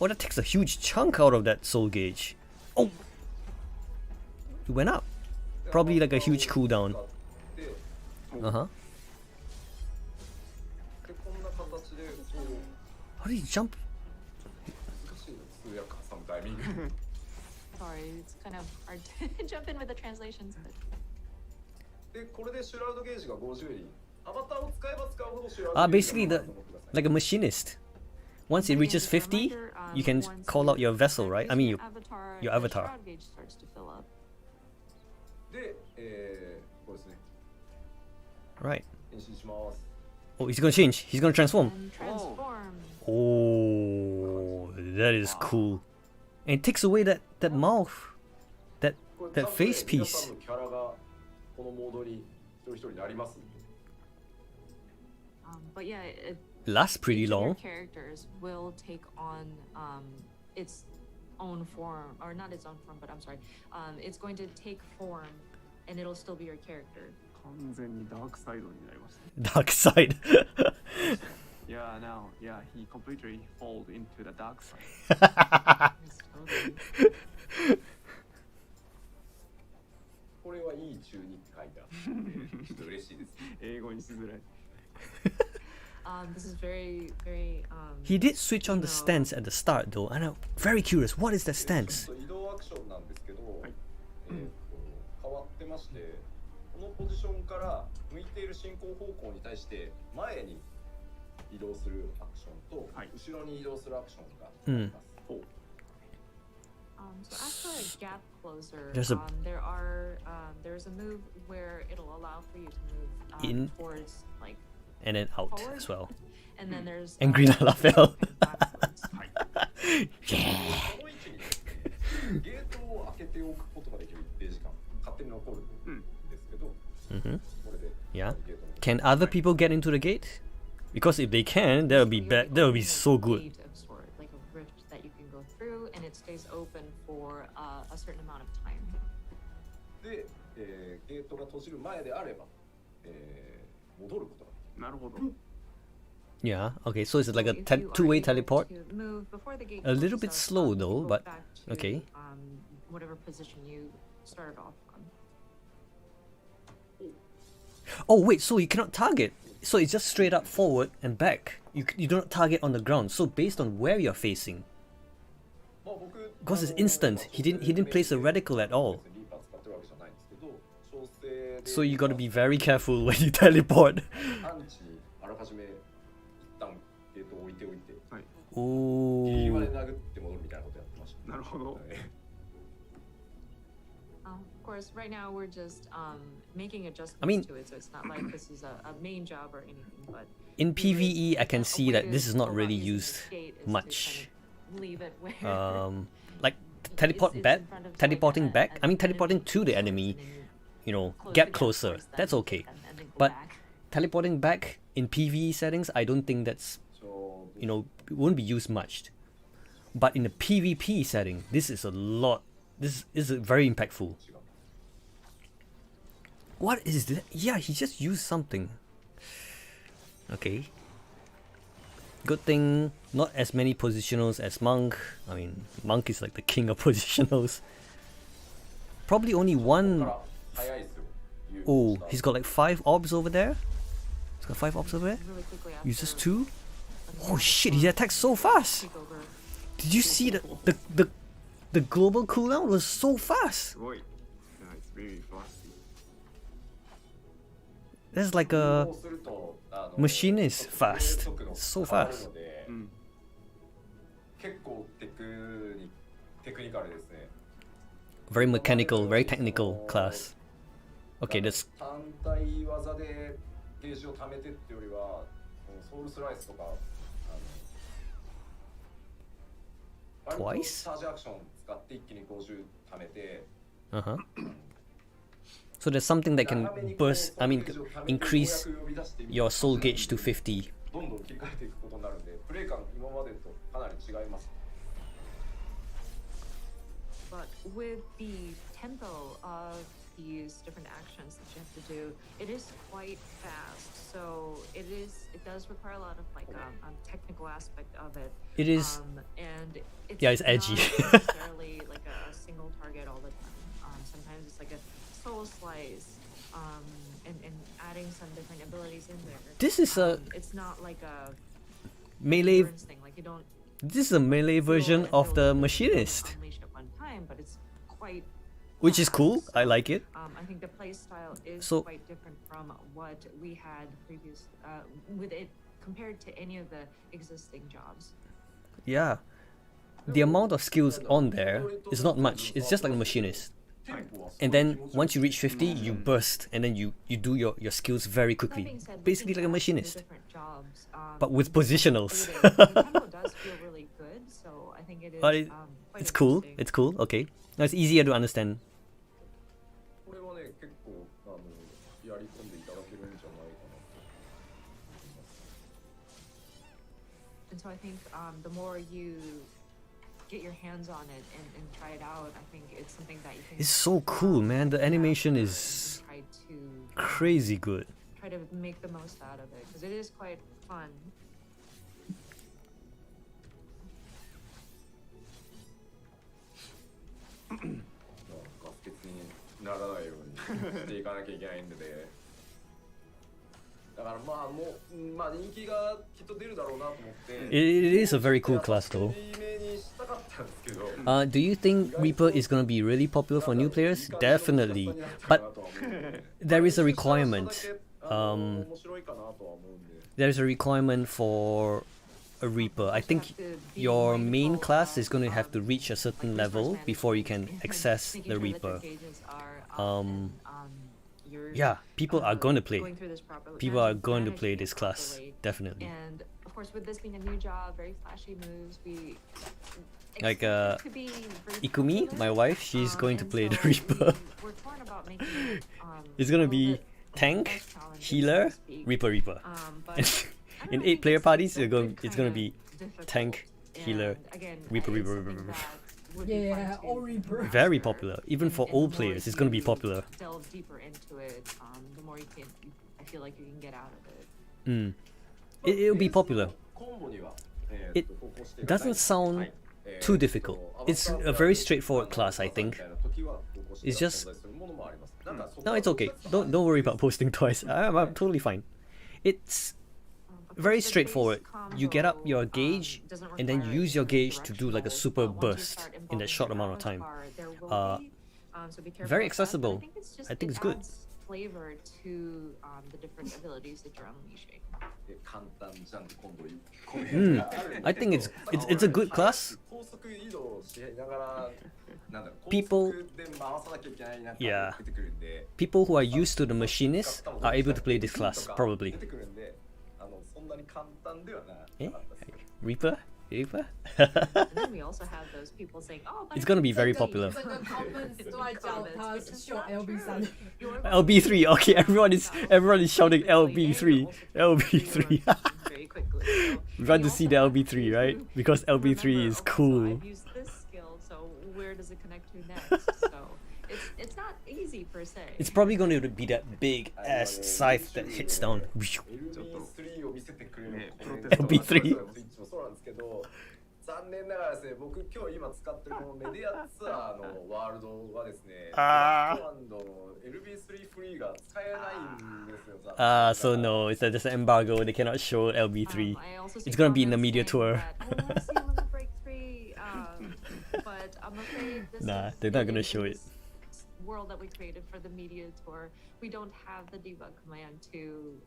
Oh, that takes a huge chunk out of that soul gauge. Oh, it went up. Probably like a huge cooldown. How did he jump? Sorry, it's kind of hard to jump in with the translations. But... Basically like a machinist. Once it reaches 50, you can call out your vessel, right? I mean your avatar. The shroud gauge starts to fill up. Right. Oh, he's gonna change. He's gonna transform. And transform. Oh, that is cool. And it takes away that mouth, that face piece. But yeah, Lasts pretty each of your long. characters will take on its own form, or not its own form, but I'm sorry. It's going to take form, and it'll still be your character. 完全にダークサイドになりました。 Dark side. Yeah, now, yeah, he completely fall into the dark side. Yes, totally. これはいい中に書いてあってちょっと嬉しいです。英語にしづらい。This is very, very. He did switch on the stance at the start though, and I'm very curious. What is that stance? 移動アクションなんですけど、変わってまして、このポジションから向いている進行方向に対して前に移動するアクションと、後ろに移動するアクションがあります。So as for a gap closer, There's there's a move where it'll allow for you to move in towards like and then out forward. as well. And then there's Angry Lalafell. Yeah. ゲートを開けておくことができる一定時間勝手に残るんですけど、これで Yeah. Can other people get into the gate? Because if they can, that would be bad. That would be so good. Gate of sort, like a rift that you can go through, and it stays open for a certain amount of time. で、ゲートが閉じる前であれば、戻ることができる。なるほど。 Yeah. Okay. So it's like a So if you are two-way able teleport. to move before the gate A little closes bit up, slow you though, go but back to, okay. Whatever position you started off on. Oh wait, so you cannot target. So it's just straight up forward and back. You do not target on the ground. So based on where you're facing. Because it's instant. He didn't place a radical at all. So you got to be very careful when you teleport. Oh. なるほど。 Of course, right now we're just making adjustments I mean- to it, so it's not like this is a main job or anything. But In PvE, I can see a way that to this is not go about really using used this gate is to much. kind of leave it where Like it's teleport in back, front of, teleporting like, back. I mean, an teleporting enemy to the and enemy. then You know, close the get gap closer. towards them That's okay. and then go But back. teleporting back in PvE settings, I don't think that's, you know, it won't be used much. But in a PvP setting, this is a lot. This is very impactful. What is that? Yeah, he just used something. Okay. Good thing not as many positionals as Monk. I mean, Monk is like the king of positionals. Probably only one. Oh, he's got like 5 orbs over there. He's got 5 orbs over there. Really quickly Uses after 2. the Oh shit, he attacks so fast. take over. Did you see the global cooldown was so fast? すごい。Yeah, it's really fast. That's like a machinist fast. So fast. うん。結構テクニカルですね。 Very mechanical, very technical class. Okay, that's 単体技でゲージを貯めてってよりは、ソウルスライスとか、割と Twice? チャージアクション使って一気に50貯めて Uh-huh. So there's something that can burst, I mean, increase your soul gauge to 50. どんどん切り替えていくことになるんで、プレイ感今までとかなり違います。 But with the tempo of these different actions that you have to do, it is quite fast. So it does require a lot of like technical aspect of it. It is, and it's yeah, it's edgy. not necessarily like a single target all the time. Sometimes it's like a soul slice, and adding some different abilities in there. This is a It's not like a melee. endurance thing. Like you don't. This is a melee version of the machinist, Unleash at one time, but it's quite. which is cool. fast. I like it. I think the play style is So- quite different from what we had previous with it compared to any of the existing jobs. Yeah. The amount of skills on there is not much. It's just like a machinist. And then once you reach 50, you burst, and then you do your skills very That quickly. being said, Basically looking like a at the machinist. different jobs, But with positionals. the tempo does feel really good, so I think it is. But Quite it's cool. interesting. It's cool. Okay. Now it's easier to understand. これはね、結構やり込んでいただけるんじゃないかなと。 And so I think the more you get your hands on it and try it out, I think it's something that you can. It's so cool, man. The animation and is try to crazy good. try to make the most out of it because it is quite fun. ガス欠にならないようにしていかなきゃいけないんでね。だからまあもうまあ人気がきっと出るだろうなと思って。 It is a very cool class, though. 有名にしたかったんですけど。 Do you think Reaper is gonna be really popular for new players? Definitely. But there is a requirement. 面白いかなとは思うんで。 There's a requirement for a Reaper. I think your main class is going to have to reach a certain level before you can access the Reaper. Yeah, people are going to play. People are going to play this class, definitely. And of course, with this being a new job, very flashy moves, we Like, expect it to be very Ikumi, popular. my wife, she's going to And play the so Reaper. we're torn about making it, It's gonna a little be bit tank, less challenging, so healer, to speak. Reaper. But In I don't know, I 8 think player it's parties, a it's going good to kinda be difficult. tank, healer, And again, Reaper, it's Reaper, something Reaper. that would be fun Yeah, to or Reaper. Very master. popular. Even for And old the more players, it's going to be you popular. delve deeper into it, the more you can, I feel like you can get out of it. It'll be popular. コンボには It doesn't sound too difficult. It's a very straightforward class, I think. It's just- No, it's okay. Don't worry about posting twice. I'm totally fine. It's Of very course, the straightforward. base You get up combo, your gauge doesn't and then require use your any gauge to do like a directional, super but once you burst start in that involving short your amount of time. avatar, there will be, so be careful very with that, but accessible. I think it's just, I think it it's good. adds flavor to the different abilities that you're unleashing. 簡単じゃんコンボ I think it's a good class. 高速移動しながらなんだろう People- 高速で回さなきゃいけないなんか Yeah. 出てくるんで People who are used to the machinist are able to play this class, とか probably. 出てくるんでそんなに簡単ではなかえったですね Reaper? Reaper? And then we also have those people saying, "Oh, but It's gonna be very popular. 整个 comments 都在叫他秀 LB3。 LB3, okay, everyone is shouting LB3. LB3. very quickly. So We want you to see also the have LB3, to right? Because LB3 remember, is okay, so cool. I've used this skill, so where does it connect to next? So it's not easy per se. It's probably going to be that big ass scythe that hits down. LB3 を見せてくれるねコメント LB3 スイッチもそうなんですけど残念ながらですね僕今日今使ってるこのメディアツアーのワールドはですねあーポーランドの LB3 フリーが使えないんですよ So no, it's just an embargo. They cannot show LB3. I also see It's gonna be in the comments media saying tour. that, "Oh, I see Limit Break 3, but I'm afraid this Nah, is they're not gonna in show it. this world that we created for the media tour. We don't have the debug command to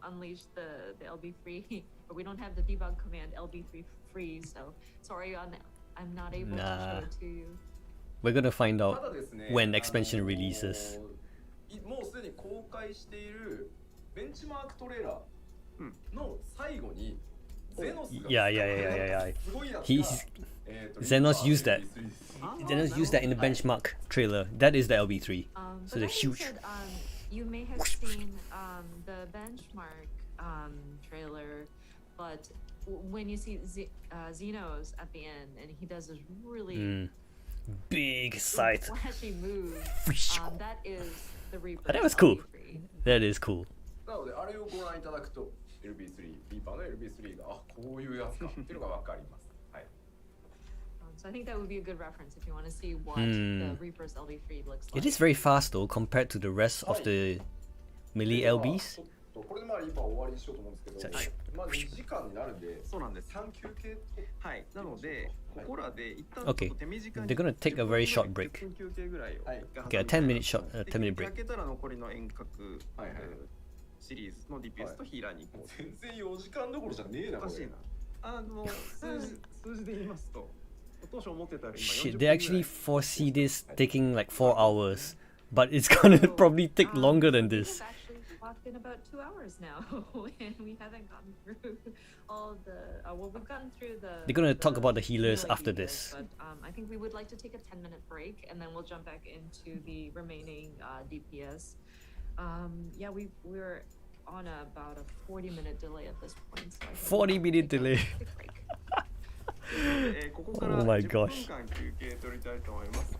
unleash the LB3, or we don't have the debug command LB3 freeze. So sorry, I'm not able to Nah. show it to you. We're gonna find た out だですね when expansion releases. もうすでに公開しているベンチマークトレーラーの最後にゼノスが Yeah. すごいやつが He's Xenos used that. リーパー LB3 です Xenos used that in the benchmark trailer. That is the LB3. So But the that being huge. said, you may have seen the benchmark trailer, but when you see Xenos at the end, and he does this really Big scythe. flashy move, that is the Reaper. That was cool. LB3. That is cool. なのであれをご覧いただくと LB3 リーパーの LB3 があこういうやつかっていうのがわかりますはい So I think that would be a good reference if you want to see what the Reaper's LB3 looks like. It is very fast though compared to the rest of the melee で LBs. これでまあリーパー終わりにしようと思うんですけど、はいまあ2時間になるんでそうなんです。 3休憩はい。なので、ここらで一旦 Okay. ちょっと手短に They're gonna take a very short break. 10分休憩ぐらいをはい挟ん Okay, a で 10-minute short, 10-minute で break. 開けたら残りの遠隔はいはいシリーズの DPS とヒーラーに行こう。全然4時間どころじゃねえなこれおかしいな。数字で言いますと、当初思ってたより今 Shit, 40 they actually foresee this taking like 4 hours, but it's gonna probably take longer than We've this. actually walked in about 2 hours now, and we haven't gotten through all the. Well, we've gotten through the. They're gonna talk about the healers melee after pieces, this. But I think we would like to take a 10-minute break, and then we'll jump back into the remaining DPS. Yeah, we're on about a 40-minute delay at this point. So I think 40-minute delay. take a break. ここから Oh my 10 gosh. 分間休憩取りたいと思います。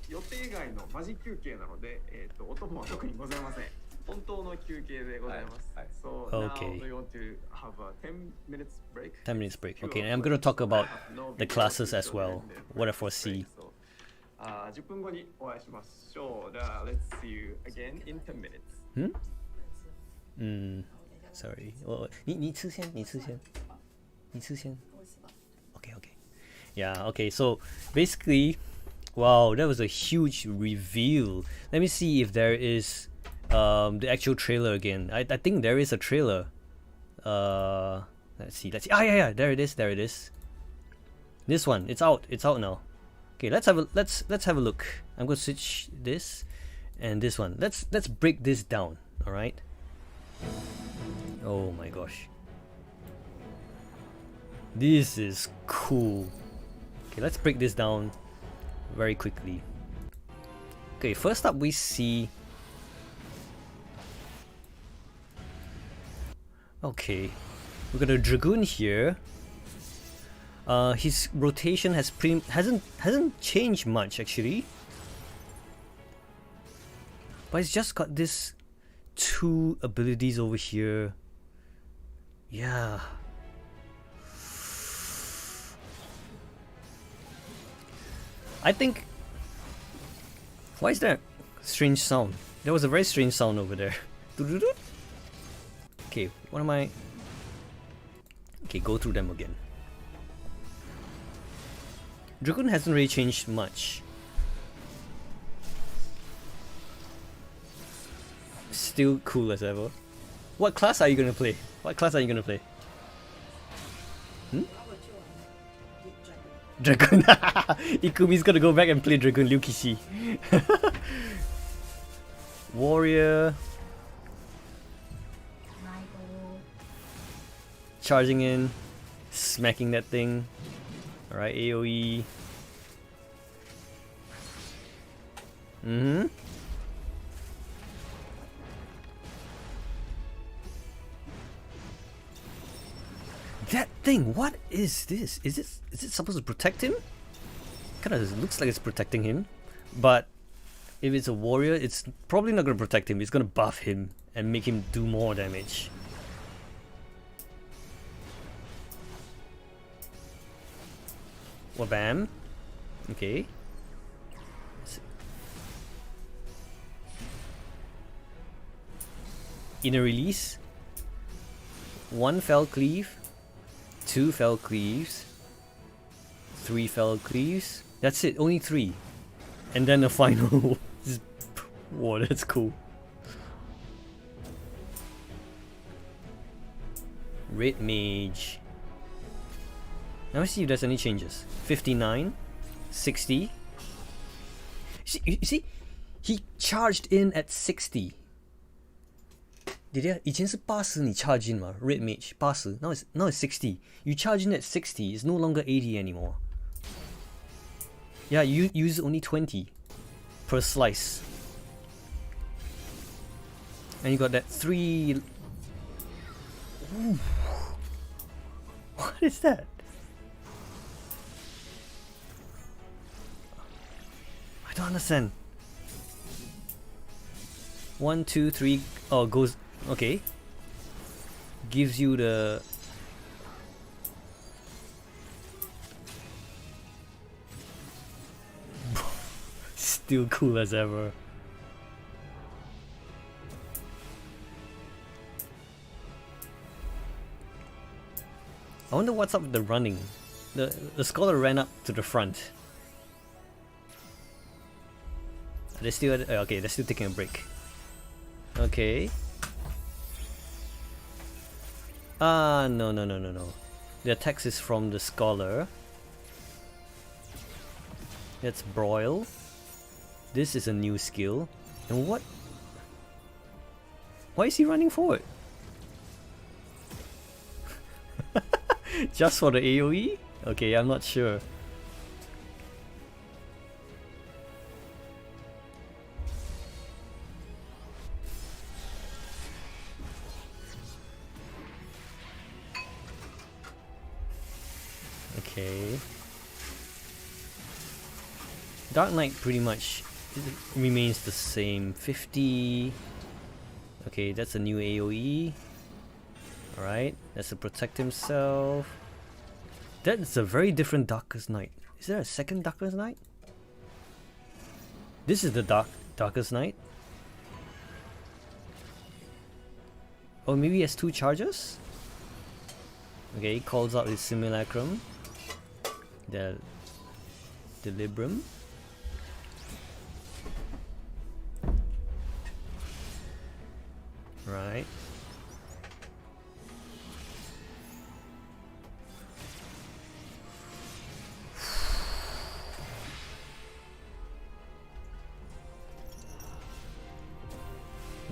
予定外のマジ休憩なので、音も特にございません。本当の休憩でございます。はいはい So Okay. now we want to have a 10 minutes break. 10 minutes break. Okay, and I'm gonna talk about the classes as well. What I foresee. So, 10分後にお会いしましょう。Let's see you again in 10 minutes. Sorry. Oh, 你吃先. Okay. Yeah, okay, so basically, wow, that was a huge reveal. Let me see if there is the actual trailer again. I think there is a trailer. Let's see. Ah, yeah, there it is. This one, it's out now. Okay, let's have a look. I'm gonna switch this and this one. Let's break this down. All right. Oh my gosh. This is cool. Okay, let's break this down very quickly. Okay, first up we see. Okay, we got a dragoon here. His rotation hasn't changed much actually, but it's just got this 2 abilities over here. Yeah. I think. Why is that strange sound? There was a very strange sound over there. Okay, what am I? Okay, go through them again. Dragoon hasn't really changed much. Still cool as ever. What class are you gonna play? Dragoon. Ikumi's gonna go back and play Dragoon Liu Kishi. Warrior. Charging in. Smacking that thing. Alright, AoE. That thing, what is this? Is it supposed to protect him? Kinda looks like it's protecting him. But if it's a warrior, it's probably not gonna protect him. It's gonna buff him and make him do more damage. Wabam. Okay. Inner release. 1 fell cleave. 2 fell cleaves. 3 fell cleaves. That's it, only 3. And then the final. Whoa, that's cool. Red Mage. Now let's see if there's any changes. 59, 60. You see, he charged in at 60. 以前是80你 charge in 嘛 Red Mage 80 now it's 60 you charge in at 60 it's no longer 80 anymore Yeah, you use only 20 per slice. And you got that 3... Ooh. What is that? I don't understand. 1, 2, 3... Oh, goes... Okay. Gives you the... Still cool as ever. I wonder what's up with the running. The scholar ran up to the front. They're still okay, they're still taking a break. Okay. No. The attacks is from the scholar. That's broil. This is a new skill. And what? Why is he running forward? Just for the AoE? Okay, I'm not sure. Okay. Dark Knight pretty much remains the same. 50. Okay, that's a new AoE. Alright, that's to protect himself. That's a very different Darkest Night. Is there a second Darkest Night? This is the Darkest Night. Oh, maybe he has 2 charges? Okay, he calls out his Simulacrum. The Delibrum. Right.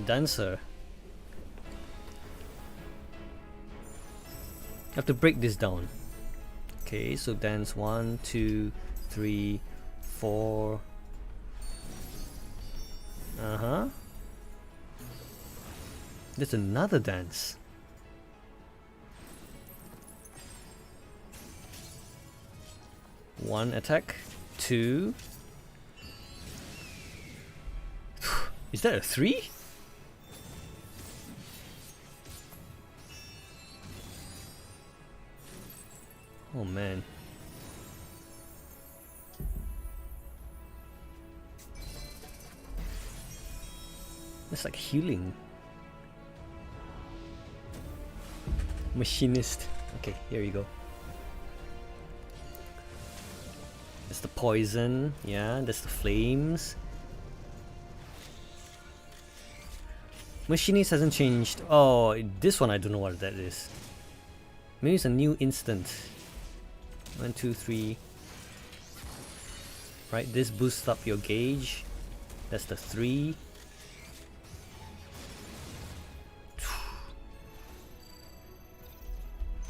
Dancer. I have to break this down. Okay, so dance 1, 2, 3, 4. There's another dance. One attack, 2. Is that a 3? Oh man. That's like healing. Machinist. Okay, here you go. That's the poison. Yeah, that's the flames. Machinist hasn't changed. Oh, this one I don't know what that is. Maybe it's a new instant. 1, 2, 3. Right, this boosts up your gauge. That's the 3.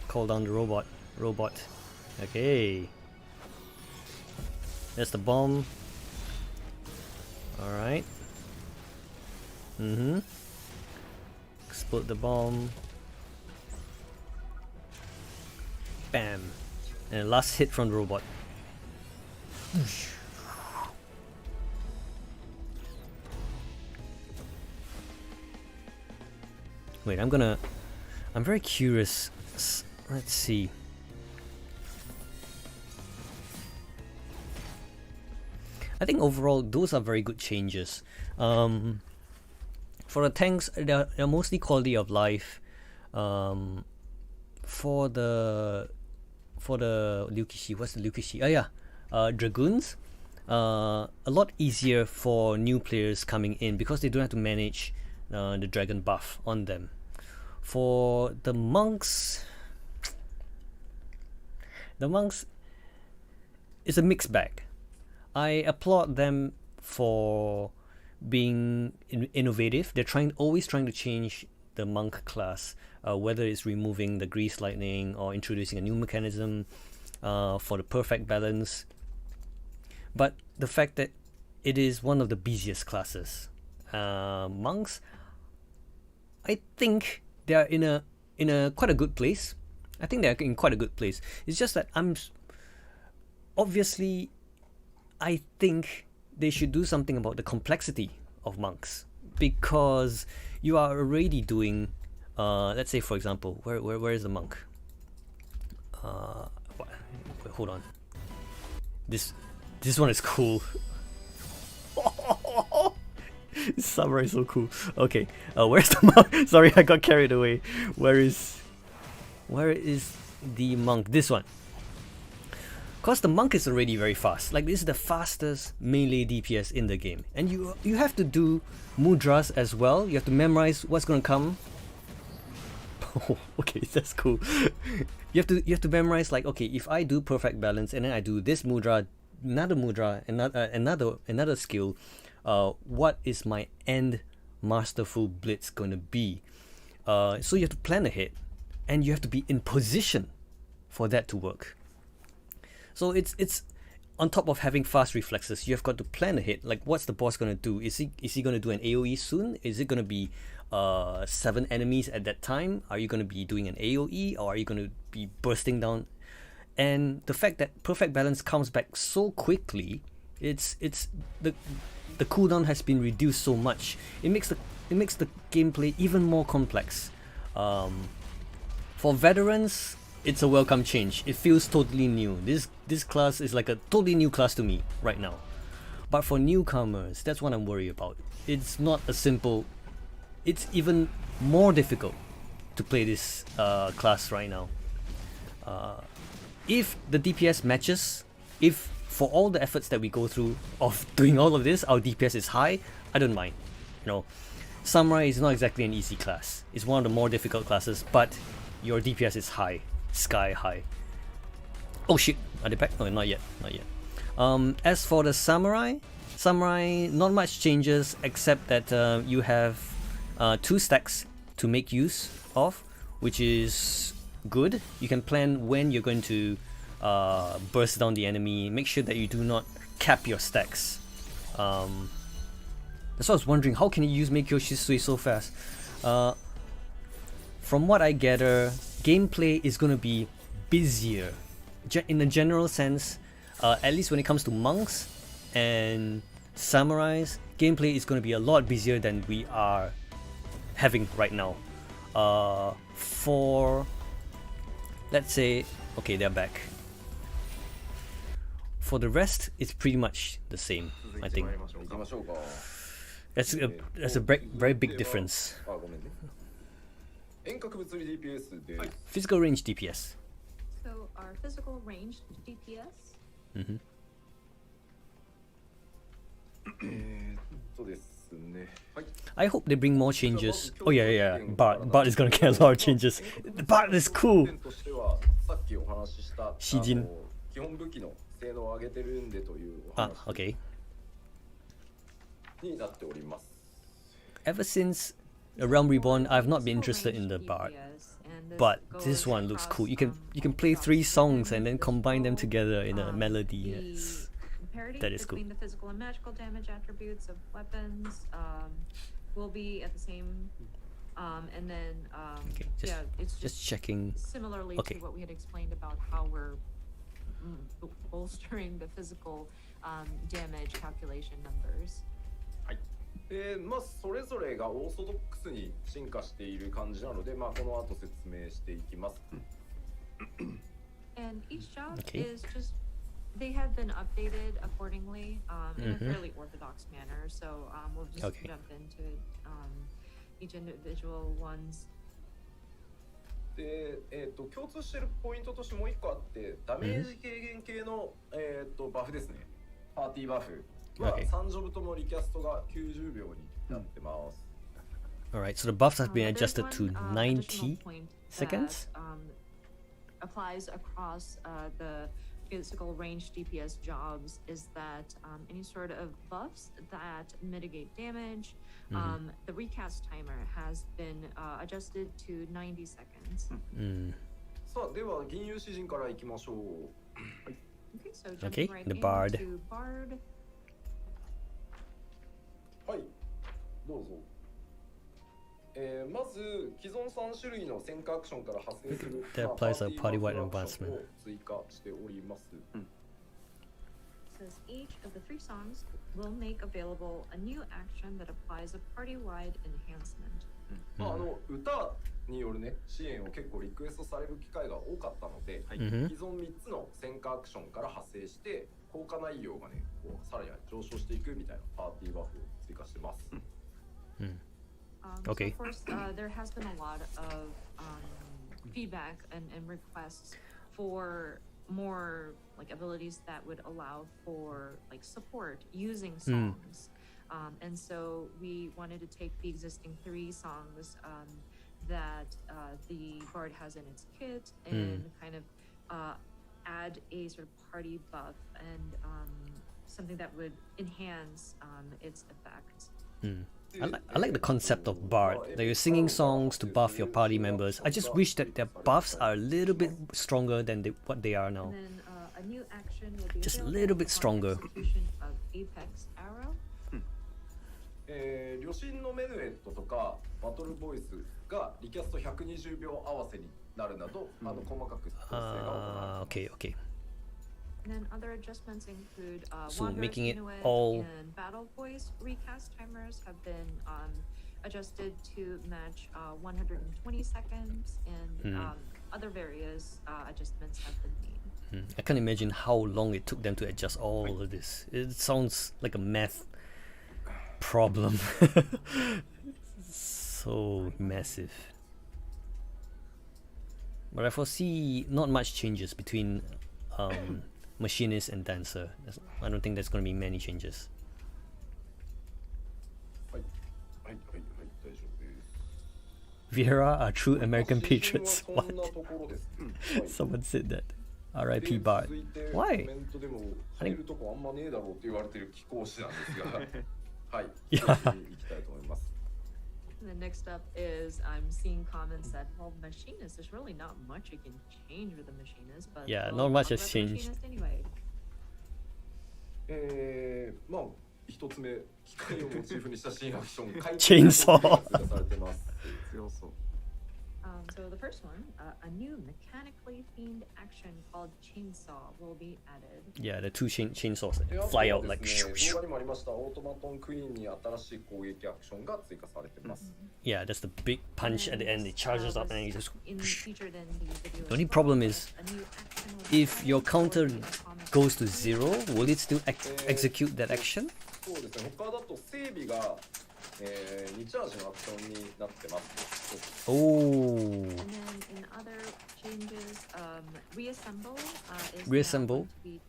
Call down the robot. Okay. That's the bomb. Alright. Explode the bomb. Bam. And last hit from the robot. Wait, I'm very curious. Let's see. I think overall those are very good changes. For the tanks, they're mostly quality of life. For the Ryukishi, what's the Ryukishi? Dragoons. A lot easier for new players coming in because they don't have to manage the dragon buff on them. For the monks, it's a mixed bag. I applaud them for being innovative. They're always trying to change the monk class, whether it's removing the grease lightning or introducing a new mechanism for the perfect balance. but the fact that it is one of the busiest classes. Monks, I think they are in a quite a good place. I think they're in quite a good place. It's just that obviously, I think they should do something about the complexity of monks, because you are already doing, let's say for example, where is the monk? Hold on. This one is cool. This samurai is so cool. Okay, where's the monk? Sorry, I got carried away. Where is the monk? This one. Cause the monk is already very fast. Like, this is the fastest melee DPS in the game, and you have to do mudras as well. You have to memorize what's gonna come. Oh, okay, that's cool. You have to memorize, like, okay, if I do perfect balance and then I do this mudra, another skill, what is my end masterful blitz gonna be? So you have to plan ahead, and you have to be in position for that to work. So it's on top of having fast reflexes, you have got to plan ahead. Like, what's the boss gonna do? Is he gonna do an AOE soon? Is it gonna be 7 enemies at that time? Are you gonna be doing an AOE, or are you gonna be bursting down? And the fact that perfect balance comes back so quickly, it's the cooldown has been reduced so much. It makes the gameplay even more complex. For veterans, it's a welcome change. It feels totally new. This class is like a totally new class to me right now. But for newcomers, that's what I'm worried about. It's not a simple. It's even more difficult to play this class right now. If the DPS matches, if for all the efforts that we go through of doing all of this, our DPS is high, I don't mind. You know, Samurai is not exactly an easy class. It's one of the more difficult classes, but your DPS is high, sky high. Oh shit, are they back? No, not yet, not yet. As for the Samurai, not much changes except that you have 2 stacks to make use of, which is good. You can plan when you're going to burst down the enemy. Make sure that you do not cap your stacks. That's what I was wondering, how can you make your Shisui so fast? From what I gather, gameplay is going to be busier in a general sense. At least when it comes to monks and samurais, gameplay is going to be a lot busier than we are having right now. For, let's say, okay, they're back. For the rest, it's pretty much the same, I think. That's a very big difference. Physical range DPS. So our physical range DPS. Mm-hmm. I hope they bring more changes. Oh yeah. Bart is gonna get a lot of changes. Bart is cool. Shijin. Ah, okay. Ever since A Realm Reborn, I've not been interested in the Bard, but this one looks cool. You can play 3 songs and then combine them together in a melody. Yes. That is cool. Between the physical and magical damage attributes of weapons will be at the same, and then Okay, yeah, it's just checking. similarly Okay. to what we had explained about how we're bolstering the physical damage calculation numbers. まあそれぞれがオーソドックスに進化している感じなので、まあこの後説明していきます。And each job Okay. is just, they have been updated accordingly in a fairly orthodox manner. So we'll just Okay. jump into each individual ones. で、共通しているポイントとしてもう一個あって、ダメージ軽減系の、バフですね。パーティーバフは Okay. 3ジョブともリキャストが90秒になってます。Alright, so the buffs have been There's adjusted one, to additional 90 point seconds. that, applies across the physical range DPS jobs is that any sort of buffs that mitigate damage, the recast timer has been adjusted to 90 seconds. うん。さあでは銀融詩人からいきましょう。Okay, so Okay, jumping right the bard. into Bard. はい、どうぞ。まず既存3種類の選択アクションから派生する That applies a パーティー party-wide バフアクション advancement. を追加しております。 Says each of the 3 songs will make available a new action that applies a party-wide enhancement. まあ歌によるね支援を結構リクエストされる機会が多かったので、Mhm. 既存3つの選択アクションから派生して効果内容がねこうさらに上昇していくみたいなパーティーバフを追加してます。Okay. So of course, there has been a lot of feedback and requests for more like abilities that would allow for like support using songs. And so we wanted to take the existing 3 songs that the Bard has in its kit and kind of add a sort of party buff and something that would enhance its effects. I like the concept of bard, that you're singing songs to buff your party members. I just wish that their buffs are a little bit stronger than what they are now. And then a new action will be Just a available little bit upon stronger. execution of Apex Arrow. 旅心のメヌエットとかバトルボイスがリキャスト120秒合わせになるなど、細かく調整が行われています。 Okay. And then other adjustments include So Wanderer's making it Minuet all- and Battle Voice recast timers have been adjusted to match 120 seconds, and other various adjustments have been made. I can't imagine how long it took them to adjust all of this. It sounds like a math problem. So massive. But I foresee not much changes between machinist and dancer. I don't think there's going to be many changes. はいはいはいはい大丈夫です。 Viera are true American 指針 patriots. は What? そんなところですね。はい Someone said that. R.I.P. で Bard. 続いて Why? コメントでも入るとこあんまねえだろうって言われてる貴公子なんですがはいいや次に行きたいと思います。 And then next up is I'm seeing comments that, well, machinist, there's really not much you can change with the machinist, but Yeah, we'll not much talk has about the changed. machinist anyway. まあ一つ目機械をモチーフにした新アクション回転チェーンソーが追加されてます。強そう。 So the first one, a new mechanically themed action called Chainsaw will be added. Yeah, the 2 chainsaws で that fly あ out とは like ですね shoo, 動 shoo. 画にもありましたオートマトンクイーンに新しい攻撃アクションが追加されてます。 Yeah, that's the big punch at the end. It charges up and it just. Featured in the video The only as well. problem is A new action will be if your added counter for the atomic goes to 0, will it still execute that action? そうですね。他だと整備が、2チャージのアクションになってます。 Oh. And then in other changes, reassemble is now Reassemble, going to be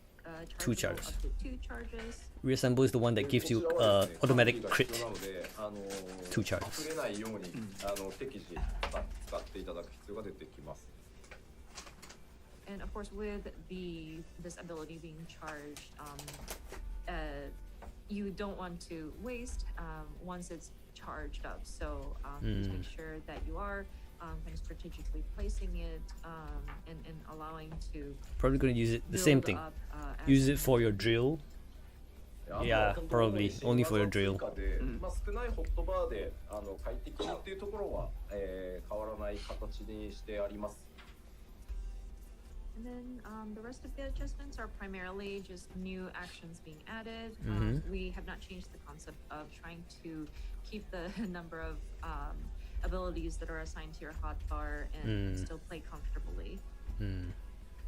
2 chargeable charges. up to 2 charges. Reassemble is the one that gives you こちらはですね automatic 管理が crit. 必要なので、2 charges. 触れないように、適時使っていただく必要が出てきます。 And of course, with this ability being charged, you don't want to waste once it's charged up. So just make sure that you are kind of strategically placing it and allowing to Probably going to use it the build same thing. up, as Use it you for your need. drill. Yeah, probably. Only for your drill. まあ少ないホットバーで快適にっていうところは、変わらない形にしてあります。 And then the rest of the adjustments are primarily just new actions being added. We have not changed the concept of trying to keep the number of abilities that are assigned to your hotbar and still play comfortably.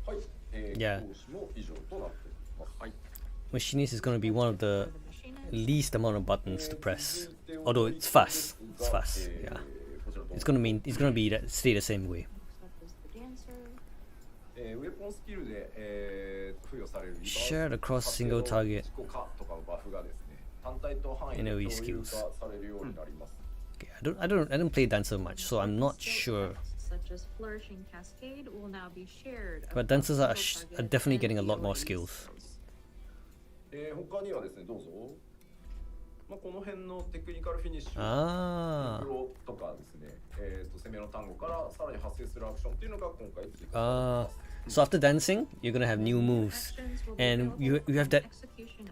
はい、Yeah. 講師も以上となっています。はい。 Machinist is going to be one of the For the machinist, least amount of buttons to press. Although it's fast. It's fast. Yeah. It's going to be that stay the same way. next up is the dancer. ウェポンスキルで、付与される Shared across single target 自己化とかのバフがですね、単体と範囲で NOE 共有 skills 化されるようになります。 Okay, I don't play dancer much, so I'm not Skill sure. effects such as flourishing cascade will now be shared. But across dancers are single are target definitely and getting a lot more AoE skills. 他にはですね、どうぞ。まあ、この辺のテクニカルフィニッシュ、Ah. プロとかですね、攻めの単語からさらに発生するアクションっていうのが今回追加されてい Ah. ます。So after dancing, you're gonna have new moves, and you have that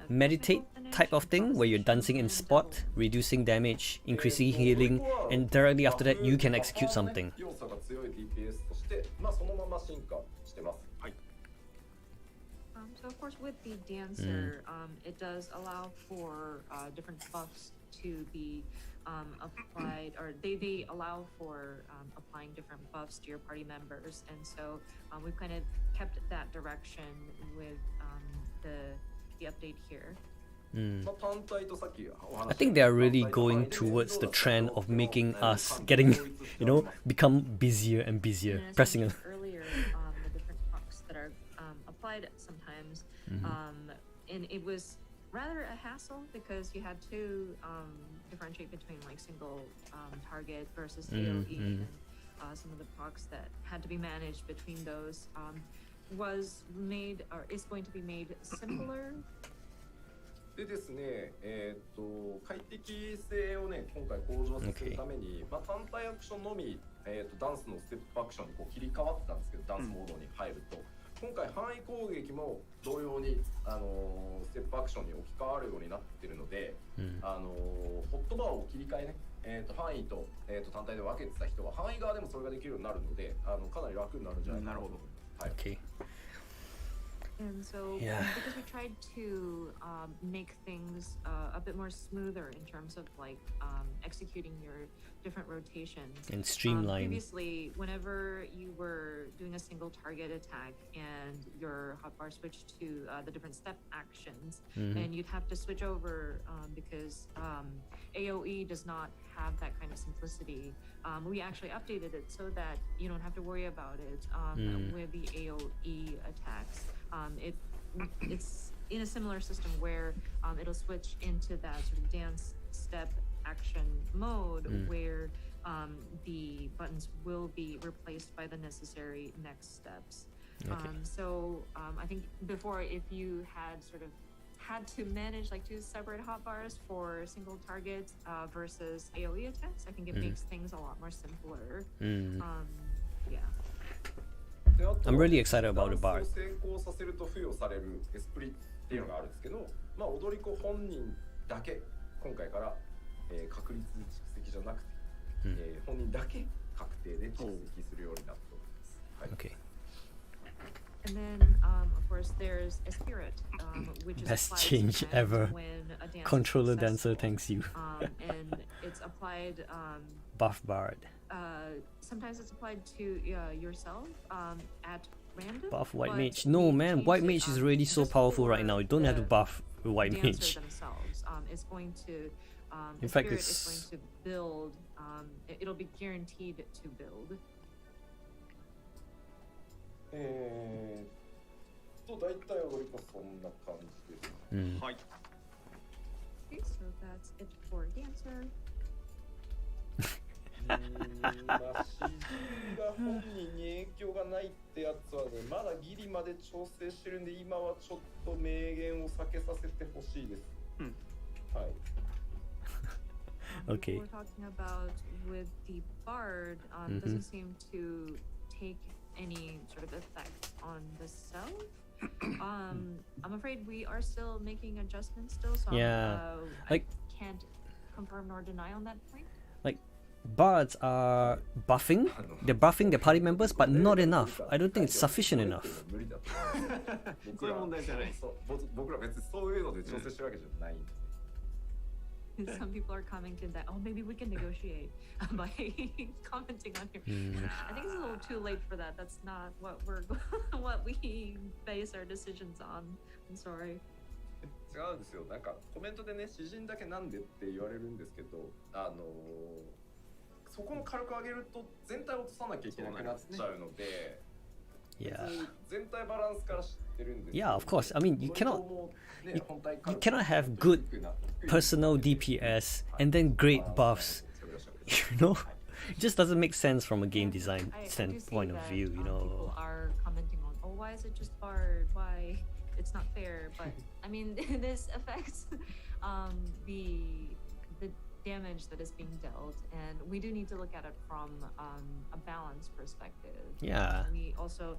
meditate type of thing where you're dancing in spot, reducing damage, increasing healing, and directly after that you can execute something. 要素が強い DPS として、そのまま進化してます。はい。So of course with the dancer, it does allow for different buffs to be applied, or they allow for applying different buffs to your party members, and so we've kind of kept that direction with the update here. I think they are really going towards the trend of making us getting, become busier and busier, pressing a earlier the different buffs that are applied sometimes, and it was rather a hassle because you had to differentiate between like single target versus AoE, and some of the procs that had to be managed between those was made, or is going to be made simpler. でですね、快適性をね、今回向上させるために、単体アクションのみ、ダンスのステップアクションにこう切り替わったんですけど、ダンスモードに入ると、今回範囲攻撃も同様に、ステップアクションに置き換わるようになってるので、ホットバーを切り替えね、範囲と、単体で分けてた人は範囲側でもそれができるようになるので、かなり楽になるんじゃないかなと思います。はい。Okay. And so, because we tried to make things a bit more smoother in terms of like executing your different rotations. And streamline. Previously, whenever you were doing a single target attack and your hotbar switched to the different step actions, and you'd have to switch over because AoE does not have that kind of simplicity. We actually updated it so that you don't have to worry about it with the AoE attacks. It's in a similar system where it'll switch into that sort of dance step action mode where the buttons will be replaced by the necessary next steps. So I think before, if you had sort of had to manage like two separate hotbars for single targets versus AoE attacks, I think it makes things a lot more simpler. Yeah. I'm really excited about the bar. 成功させると付与されるエスプリっていうのがあるんですけど、踊り子本人だけ今回から、確率蓄積じゃなくて、本人だけ確定で蓄積するようになっております。はい。Okay. And then, of course, there's a spirit, which is Best applied change sometimes ever. when a dancer Controller is dancer successful. thanks you. And it's applied. Buff Bard. Sometimes it's applied to yourself at random. Buff White but Mage. No we man, changed White it, Mage is really so just powerful for right now. You don't have to the buff White dancer Mage. themselves. It's going to. In the fact, spirit it's- is going to build. It'll be guaranteed to build. 大体踊り子そんな感じです。はい。 Okay, so that's it for dancer. CG が本人に影響がないってやつはね、まだギリまで調整してるんで、今はちょっと明言を避けさせてほしいです。はい。Okay. We're talking about with the bard, doesn't seem to take any sort of effect on the self. I'm afraid we are still making adjustments still, so Yeah, I can't confirm nor deny on that point. Like, bards are buffing. They're buffing their party members, but not enough. I don't think it's sufficient enough. 無理だと。そういう問題じゃない。僕ら別にそういうので調整してるわけじゃない。Some people are commenting that, oh, maybe we can negotiate by commenting on here. I think it's a little too late for that. That's not what what we base our decisions on. I'm sorry. 違うんですよ。なんかコメントでね、詩人だけなんでって言われるんですけど、そこの火力上げると全体を落とさなきゃいけなくなっちゃうので、Yeah. 全体バランスから知ってるんですけど。 Yeah, of course. I mean, you cannot ね、 you cannot have good personal DPS and then great buffs. You know, it just doesn't make sense from a game design I do see standpoint of that, view. You know. people are commenting on, oh, why is it just bard? Why? It's not fair. But I mean, this affects the damage that is being dealt, and we do need to look at it from a balance perspective. Yeah. We also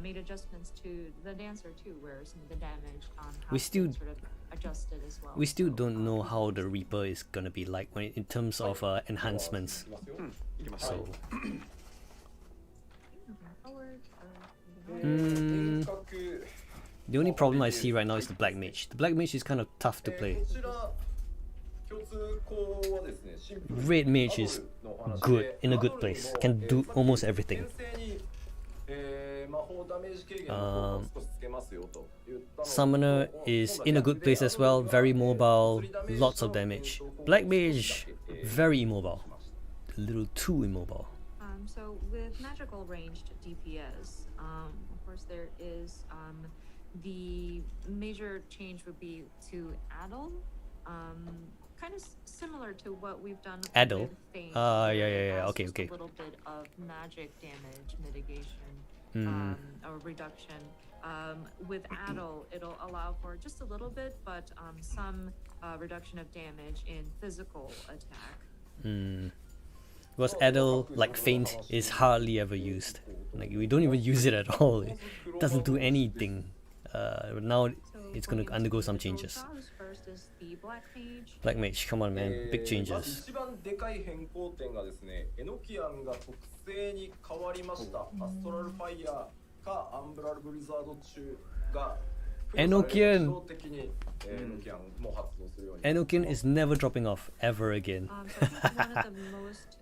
made adjustments to the dancer too, where some of the damage We has still- been sort of adjusted as well. We still So, don't know how the Reaper is gonna be like when in terms of enhancements. いきますよ。行きましょう。 So moving forward, Mm. 遠隔 the only problem I see right now is the Black Mage. The Black Mage is kind of tough to play. こちら共通項はですね、シンプルに Red Mage is アドルのお話で good in a good place. Can do almost everything. 先生に魔法ダメージ軽減の効果を少しつけますよと言ったのを Summoner is in a good place as well. Very mobile, lots of damage. Black Mage, very immobile. A little too immobile. So with magical ranged DPS, of course there is the major change would be to Addle, kind of similar to what we've done Addle? with Fane, Yeah, where yeah, it yeah, has okay, just okay. a little bit of magic damage mitigation Mm. or reduction. With Addle, it'll allow for just a little bit, but some reduction of damage in physical attack. Because Adel, like Feint, is hardly ever used. Like we don't even use it at all. It doesn't do anything. But now So it's for gonna you undergo to some control changes. Jaws, first is the Black Mage. Black Mage, come on man, big まず changes. 一番でかい変更点がですね、エノキアンが特性に変わりました。アストラルファイヤーかアンブラルブリザード中がエノキアン自動的にエノキアンも発動するように。 Enokin is never dropping off ever again. So I think one of the most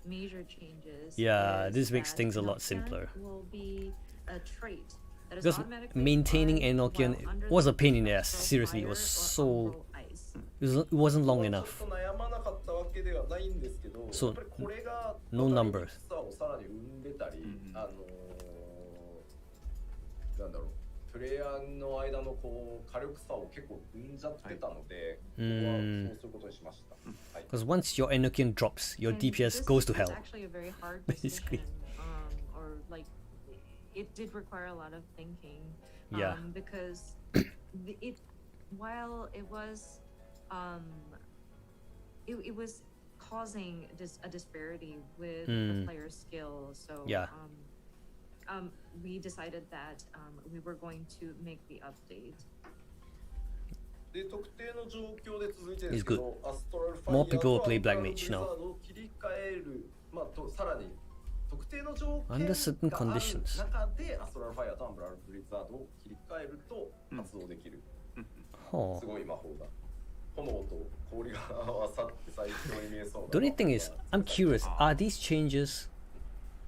major changes. Yeah, is this makes that things a lot Enochian simpler. Will be a trait that is Because automatically maintaining applied Enochian while under was the a pain in the effect ass. of Seriously, it fire was or so. umbral ice. It wasn't long ちょ enough. っと悩まなかったわけではないんですけど、そうやっぱりこれが No 分か numbers りにくさをさらに生んでたり、なんだろう、プレイヤーの間のこう火力差を結構生んじゃってたので、ここはそうすることにしました。はい。 Because once your Enochian drops, your And DPS this goes to is hell. actually a very hard Basically. decision, or like it did require a lot of thinking. Yeah. Because while it was it was causing a disparity with the player's skill. So Yeah. We decided that we were going to make the update. で特定の状況で続いてで It's すけ good. ど、アストラルファイヤ More ー people と play アンブラ Black ル Mage ブリザー now. ドを切り替える、まあとさらに特定の条 Under 件 certain がある conditions. 中でアストラルファイヤーとアンブラルブリザードを切り替えると発動できる。 Oh. すごい魔法だ。炎と氷が合わさって最強に見えそうな。 The only thing is, I'm curious, are these changes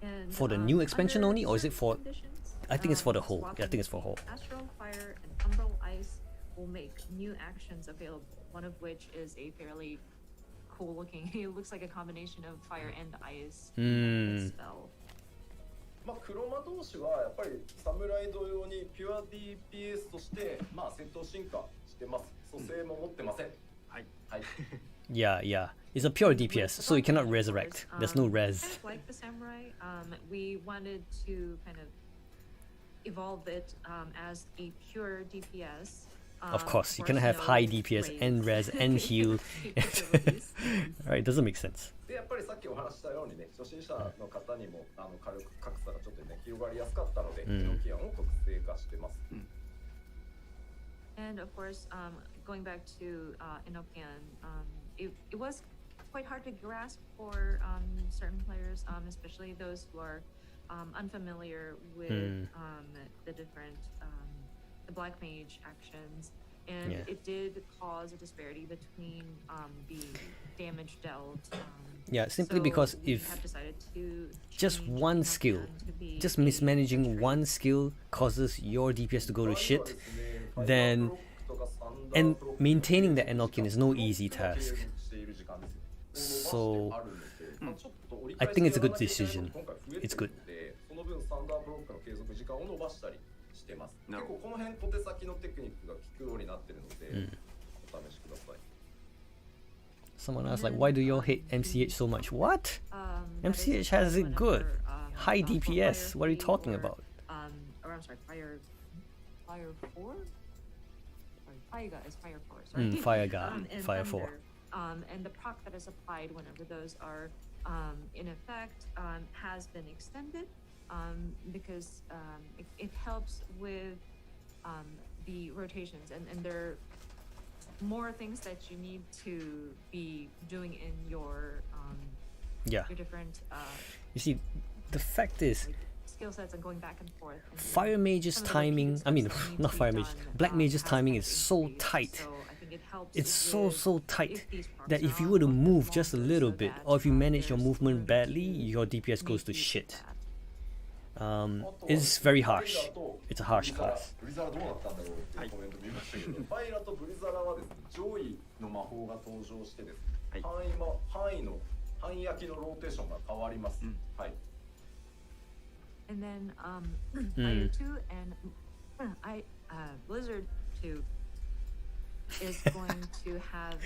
And, for the new expansion under only, or is it for- certain conditions, I think it's for the whole. swapping Yeah, I think it's for whole. Astral Fire and Umbral Ice will make new actions available, one of which is a fairly cool looking, it looks like a combination of fire and ice spell. まあ黒魔同士はやっぱり侍同様にピュア DPS としてまあ戦闘進化してます。蘇生も持ってません。はい。はい。 Yeah, yeah. It's a pure DPS, so you cannot resurrect. There's no res. Kind of like the samurai, we wanted to kind of evolve it as a pure DPS. Of course, you cannot have no high DPS and res and heal. capabilities. Alright, doesn't make sense. でやっぱりさっきお話ししたようにね、初心者の方にも火力格差がちょっとね広がりやすかったので、エノキアンを特性化してます。 And of course, going back to Enochian, it was quite hard to grasp for certain players, especially those who are unfamiliar with the different the Black Mage actions. And Yeah. it did cause a disparity between the damage dealt. Yeah, simply so because we if have decided to just change one Enochian skill, to be just a mismanaging trait. one skill causes your DPS to go to shit, then and maintaining the Enochian is no easy task. So I think it's a good decision. It's good. その分サンダーブロックの継続時間を伸ばしたりしてます。結なるほど構この辺小手先のテクニックが効くようになってるので、お試しください。 Someone asked like, why do you all hate MCH so much? What? That is MCH has it good. whenever, High for DPS. What are you Fire talking 3 or, about? Or I'm sorry, Fire 4? Sorry, Fire is Fire 4. Sorry. Fire God, And Fire 4. Thunder, and the proc that is applied whenever those are in effect has been extended. because it helps with the rotations, and there are more things that you need to be doing in your Yeah. your different You see, the fact is, like skill sets and going back and forth. And Fire Mage's some of the timing, repeated I mean, steps that need not to be Fire Mage, done, Black Mage's has timing kind is of so increased. tight. So I think it helps It's so with tight if these procs that are if you on, were to book them move just a longer little so bit, that, or if you manage your there's movement room badly, to your DPS goes make to use of shit. that. It's very harsh. It's a harsh class. ブリザラどうなったんだろうっていうコメント見ましたけど、ファイラとブリザラはですね、上位の魔法が登場してですね、範囲焼きのローテーションが変わります。はい。And then Fire 2 and Blizzard 2 is going to have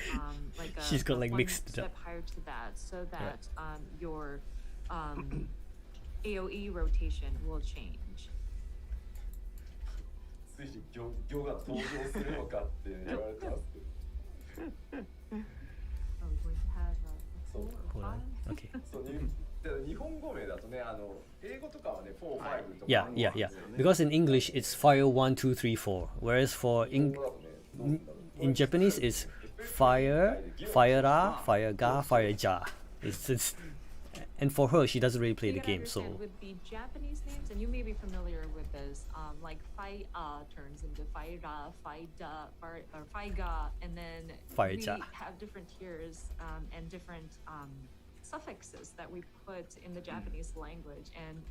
like a She's got like one mixed step up. higher to that, so that your AOE rotation will change. ついに魚が登場するのかって言われてますけど。Are we going to have So, Hold on. Okay. そう日本語名だとね、英語とかはね、4、5とか Yeah, yeah, yeah. Because in English it's fire 1, 2, 3, 4. Whereas for in Japanese it's fire, fire-ra, fire-ga, fire-ja. It's and for her she doesn't really play You the gotta game, so understand, with the Japanese names, and you may be familiar with this, like Fai turns into Fai Ra, Fai Da, or Fai Ga, and then Fai we Ja. have different tiers and different suffixes that we put in the Japanese language. And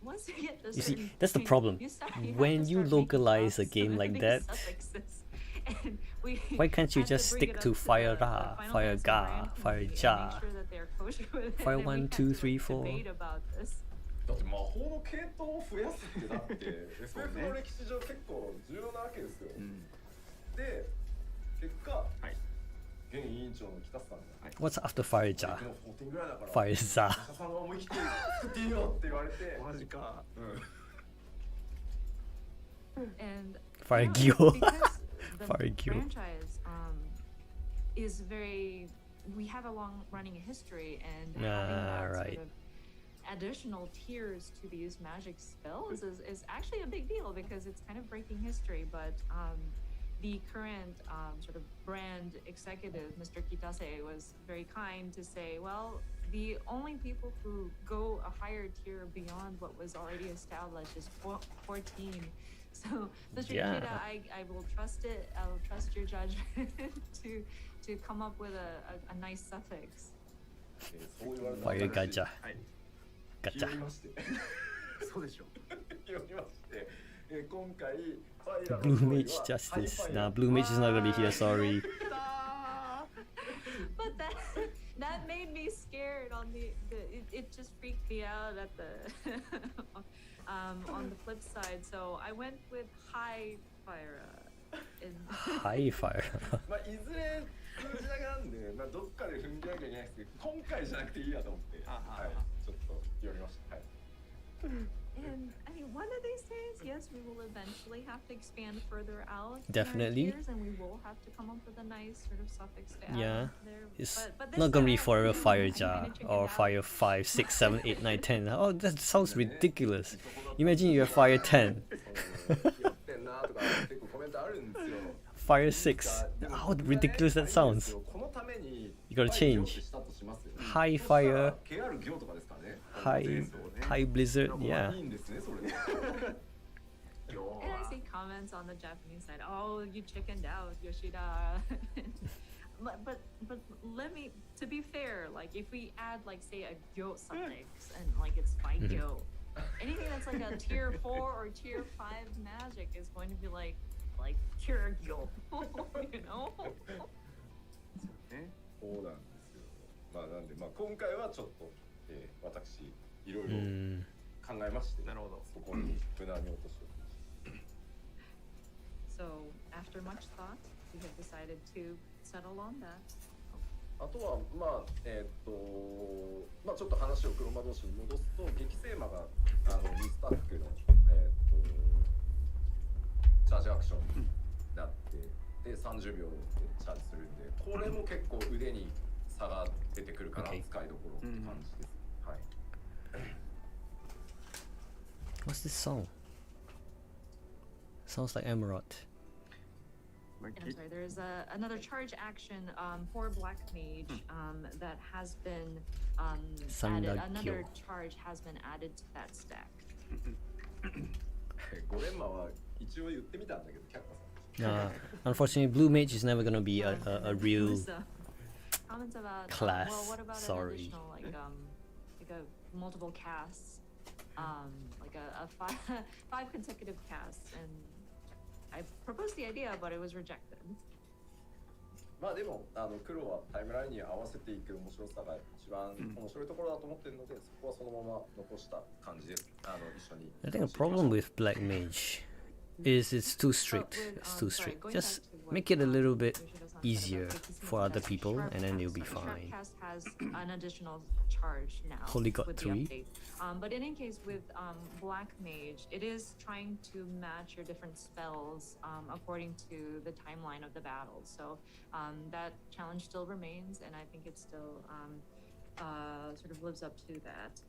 once you get this, you see that's the problem. When you localize a game like that, why can't you just stick to fire ra, fire ga, fire ja, fire 1, 2, 3, 4? だって魔法の系統を増やすってだって SF の歴史上結構重要なわけですよ。で、結果、現委員長の北さんが What's after fire ja? 14点ぐらいだから Fire za. 北さんが思い切って作っていいよって言われてマジか。And Fire you know, Gyo. because the Fire Gyo. franchise is very, we have a long running history, and having that right. sort of additional tiers to these magic spells is actually a big deal, because it's kind of breaking history. But the current sort of brand executive, Mr. Kitase, was very kind to say, well, the only people who go a higher tier beyond what was already established is 14. So, Mr. Yeah. Kida, I will trust it. I will trust your judgment to come up with a nice suffix. そう言われた Fire gacha. はい。 Gacha. 読みましてそうでしょ。読みまして今回ファイラの Blue 声は Mage Justice. ハイファイラ Nah, Blue Mage is not gonna be here, sorry. But that made me scared. It just freaked me out at the on the flip side. So I went with high fire. High fire. まあいずれ数字上がるんで、まあどっかで踏んでなきゃいけないですけど、今回じゃなくていいやと思って、はい、ちょっと読みました。はい。 And I mean, one of these days, yes, we will eventually have to expand further out. Definitely. And we will have to come up with a nice sort of suffix to add Yeah. there. It's But not gonna be this time, forever fire I ja kinda chickened or out. fire 5, 6, 7, 8, 9, 10. Oh, that sounds ridiculous. Imagine you have fire 10, やってんなとか結構コメントあるんですよ。 fire 6. How ridiculous that sounds. このために You gotta change. したとしますよ。 High fire, KR 行とかですかね。 high blizzard. Yeah. いいんですねそれで。 And I see comments on the Japanese side. Oh, you chickened out, Yoshida. but let me, to be fair, like if we add like say a gyo suffix and like it's by gyo, anything that's like a tier 4 or tier 5 magic is going to be like pure gyo, you know? そうなんですよ。まあなんでまあ今回はちょっと、私いろいろ考えまして、なるほど。そこに無難に落として。 So after much thought, we have decided to settle on that. あとはまあまあちょっと話を黒魔同士に戻すと激セーマが2スタックのチャージアクションになってで30秒でチャージするんでこれも結構腕に差が出てくるかな、使いどころって感じです。はい。What's this song? Sounds like Emerald. And I'm sorry, there's another charge action for Black Mage that has been added. Another charge has been added to that stack. ゴレンマは一応言ってみたんだけど、却下された。 Unfortunately, Blue Mage is never gonna be a real Comments about class. well, what about Sorry. an additional like a multiple casts, like a five consecutive casts, and I proposed the idea, but it was rejected. まあでも黒はタイムラインに合わせていく面白さが一番面白いところだと思ってるので、そこはそのまま残した感じです。一緒に。I think the problem with Black Mage is it's too strict. It's too strict. Just make it a little bit easier for other people, and then you'll be fine. Sharpcast has an additional charge now. Only got with the 3. update. But in any case, with Black Mage, it is trying to match your different spells according to the timeline of the battle. So that challenge still remains, and I think it still sort of lives up to that.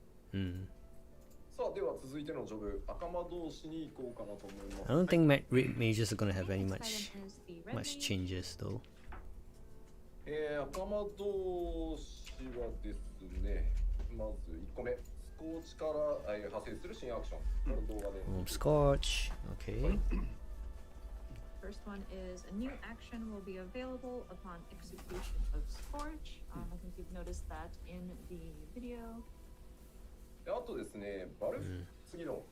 さあでは続いてのジョブ、赤間同士に行こうかなと思います。 I don't think Red Mages are gonna have any Next much item is the Red much Mage. changes though. 赤間同士はですね、まず1個目、スコーチから派生する新アクション。この動画で。Scorch. Okay. First one is a new action will be available upon execution of Scorch. I think you've noticed that in the video. あとですね、バルフ、次の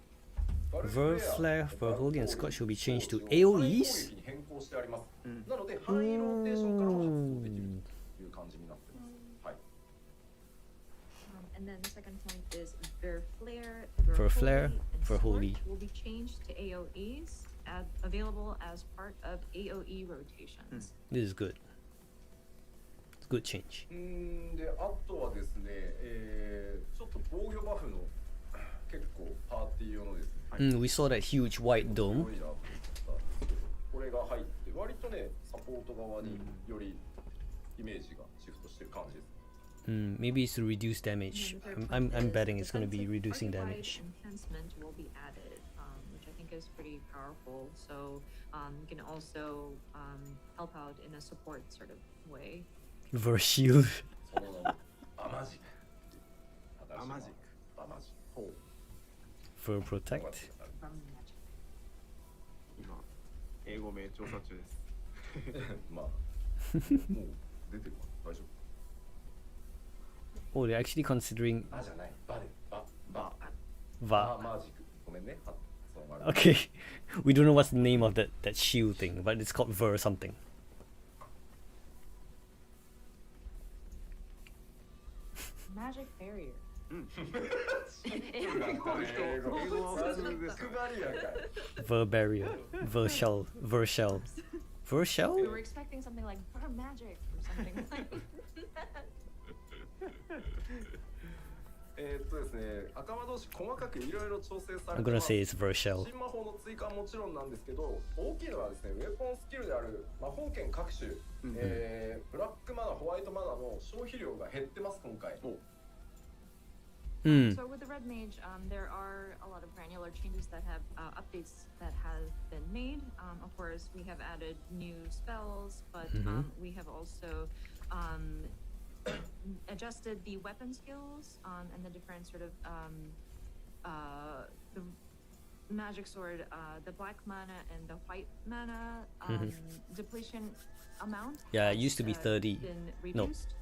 Verve Flare, Verhogi, and Scorch will be changed to AoEs? に変更してあります。なので範囲ローテーションからも発動できるという感じになってます。はい。And then the second point is Ver Flare, Ver Flare, and Verhogi. Scorch will be changed to AoEs, available as part of AoE rotations. This is good. It's a good change. で、あとはですね、ちょっと防御バフの結構パーティー用のですね。 We saw that huge white dome. これが入って割とねサポート側によりイメージがシフトしてる感じです。Maybe it's to reduce damage. I'm betting it's going to be reducing Artified damage. Enhancement will be added, which I think is pretty powerful. So you can also help out in a support sort of way. Ver shield. その名もアマジック。アマジック。アマジック。ほう。 Ver protect. From magic. 今英語名調査中です。まあもう出てるわ。大丈夫。 Oh, they're actually considering あじゃない。バでバ Va. マジック。ごめんね。そうまあ Okay. We don't know what's the name of that shield thing, but it's called Ver something. Magic barrier. 英語は普通です。配りやかい。 Ver barrier. Ver shell. Ver shell. Ver We shell? were expecting something like Ver magic or something like that. ですね、赤間同士細かくいろいろ調整さ I'm れて gonna ます。 say it's Ver shell. 新魔法の追加はもちろんなんですけど、大きいのはですね、ウェポンスキルである魔法剣各種、ブラックマナ、ホワイトマナの消費量が減ってます、今回。 Mm. So with the Red Mage, there are a lot of granular changes that have updates that have been made. Of course, we have added new spells, but we have also adjusted the weapon skills and the different sort of the magic sword, the black mana and the white mana depletion amount. Yeah, it used to be has, 30. Been No. reduced.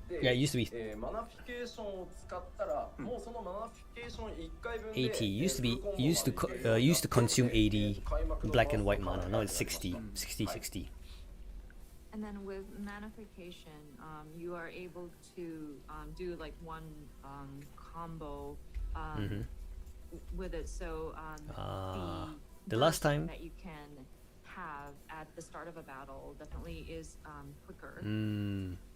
で Yeah, it used to be マナフィケーションを使ったら、もうそのマナフィケーション1回分で80. Used to be used to consume 80 black and white mana. Now it's 60, 60, 60. And then with manification, you are able to do like one combo with it. So The last burst time- that you can have at the start of a battle definitely is quicker.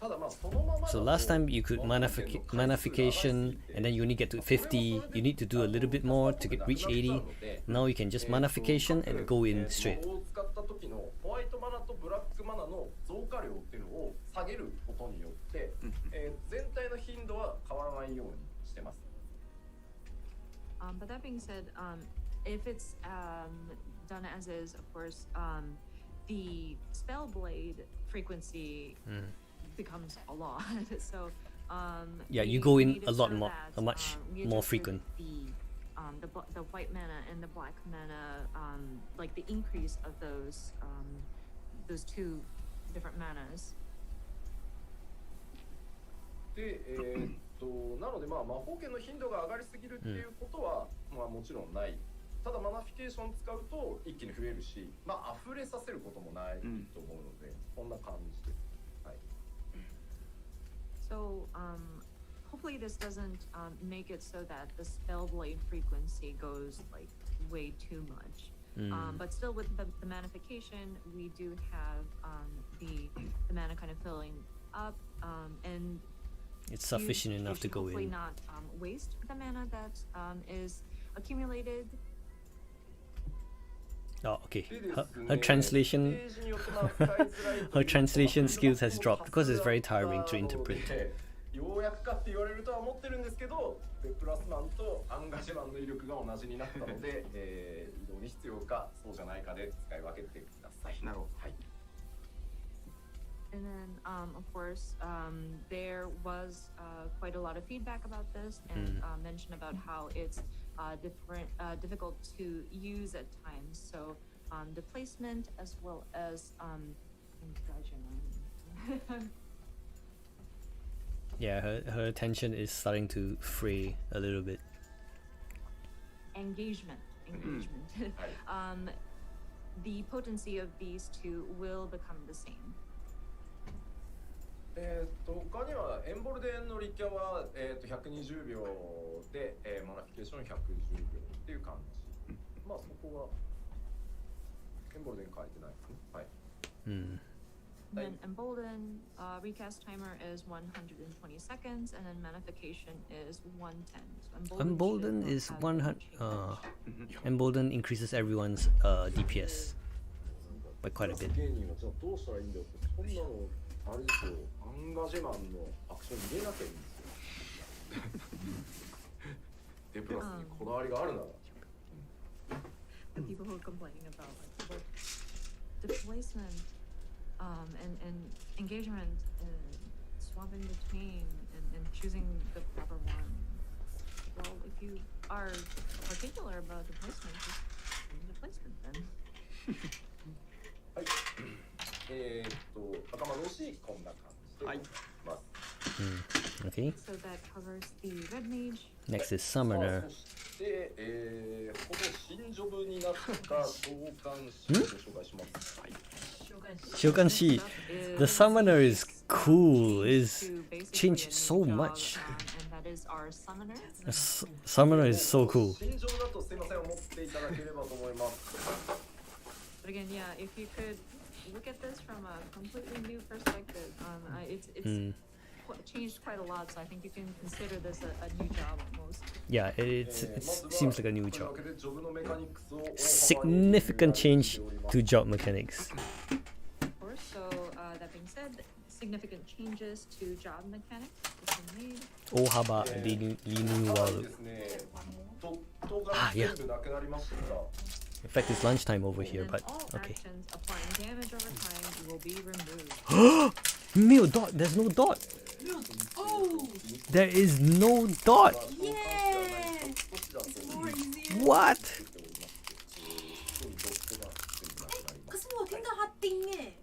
ただまあそのままだ So と last time you could 魔法剣の回数が長 manification すぎて and then you only get to 50. You need to do a little bit more to reach 80. Now you can just manification and go in straight. 魔法を使った時のホワイトマナとブラックマナの増加量っていうのを下げることによって、全体の頻度は変わらないようにしてます。But that being said, if it's done as is, of course, the spell blade frequency becomes a lot. So Yeah, you we go in made a it lot so more, that, a much we more adjusted frequent. the white mana and the black mana, like the increase of those two different manas. で、なのでまあ魔法剣の頻度が上がりすぎるっていうことは、まあもちろんない。ただマナフィケーション使うと一気に増えるし、まあ溢れさせることもないと思うので、こんな感じです。はい。So hopefully this doesn't make it so that the spell blade frequency goes like way too much. But still with the manification, we do have the mana kind of filling up, and It's sufficient enough to go hopefully in. not waste the mana that is accumulated. Oh, okay. Her translation, her translation skills has dropped because it's very tiring to interpret. ようやくかって言われるとは思ってるんですけど、プラスマンとアンガジマンの威力が同じになったので、移動に必要かそうじゃないかで使い分けてください。なるほど。はい。And then, of course, there was quite a lot of feedback about this and mention about how it's difficult to use at times. So the placement as well as Yeah, her attention is starting to fray a little bit. engagement. The potency of these two will become the same. 他にはエンボルデンのリキャは、120秒で、マナフィケーション110秒っていう感じ。まあそこはエンボルデン変えてないですね。はい。Then Embolden recast timer is 120 seconds, and then manification is 110. So Embolden should is not have 100. any change. Embolden increases everyone's DPS by quite a bit. 芸人はじゃあどうしたらいいんだよって、そんなのあれですよ、アンガジェマンのアクション入れなきゃいいんですよ。でプラスにこだわりがあるなら。The people who are complaining about like displacement, and engagement, swapping between and choosing the proper one. Well, if you are particular about the placement, just choose the placement then. はい。頭のしこんな感じでいきます。Okay. So that covers the red mage. Next is Summoner. そして、この新ジョブになった召喚師を紹介します。はい。 Shogunshi, the Summoner is cool. Is changed so much. And that is our summoner. Summoner is so cool. 新ジョブだとすいません思っていただければと思います。 But again, yeah, if you could look at this from a completely new perspective, it's changed quite a lot. So I think you can consider this a new job almost. Yeah, it seems like a new というわ job. けでジョブのメカニクスを大幅に Significant change to job mechanics. Of course. So that being said, significant changes to job mechanics have been made. Ohaba renewal. ですね。ドットが全部なくなりました。 In fact, it's lunchtime over And here, then but all okay. actions applying damage over time will be removed. Mio dot. There's no dot. Oh! There is no dot. Yeah! It's more easier. What? 可是我听到他叮耶。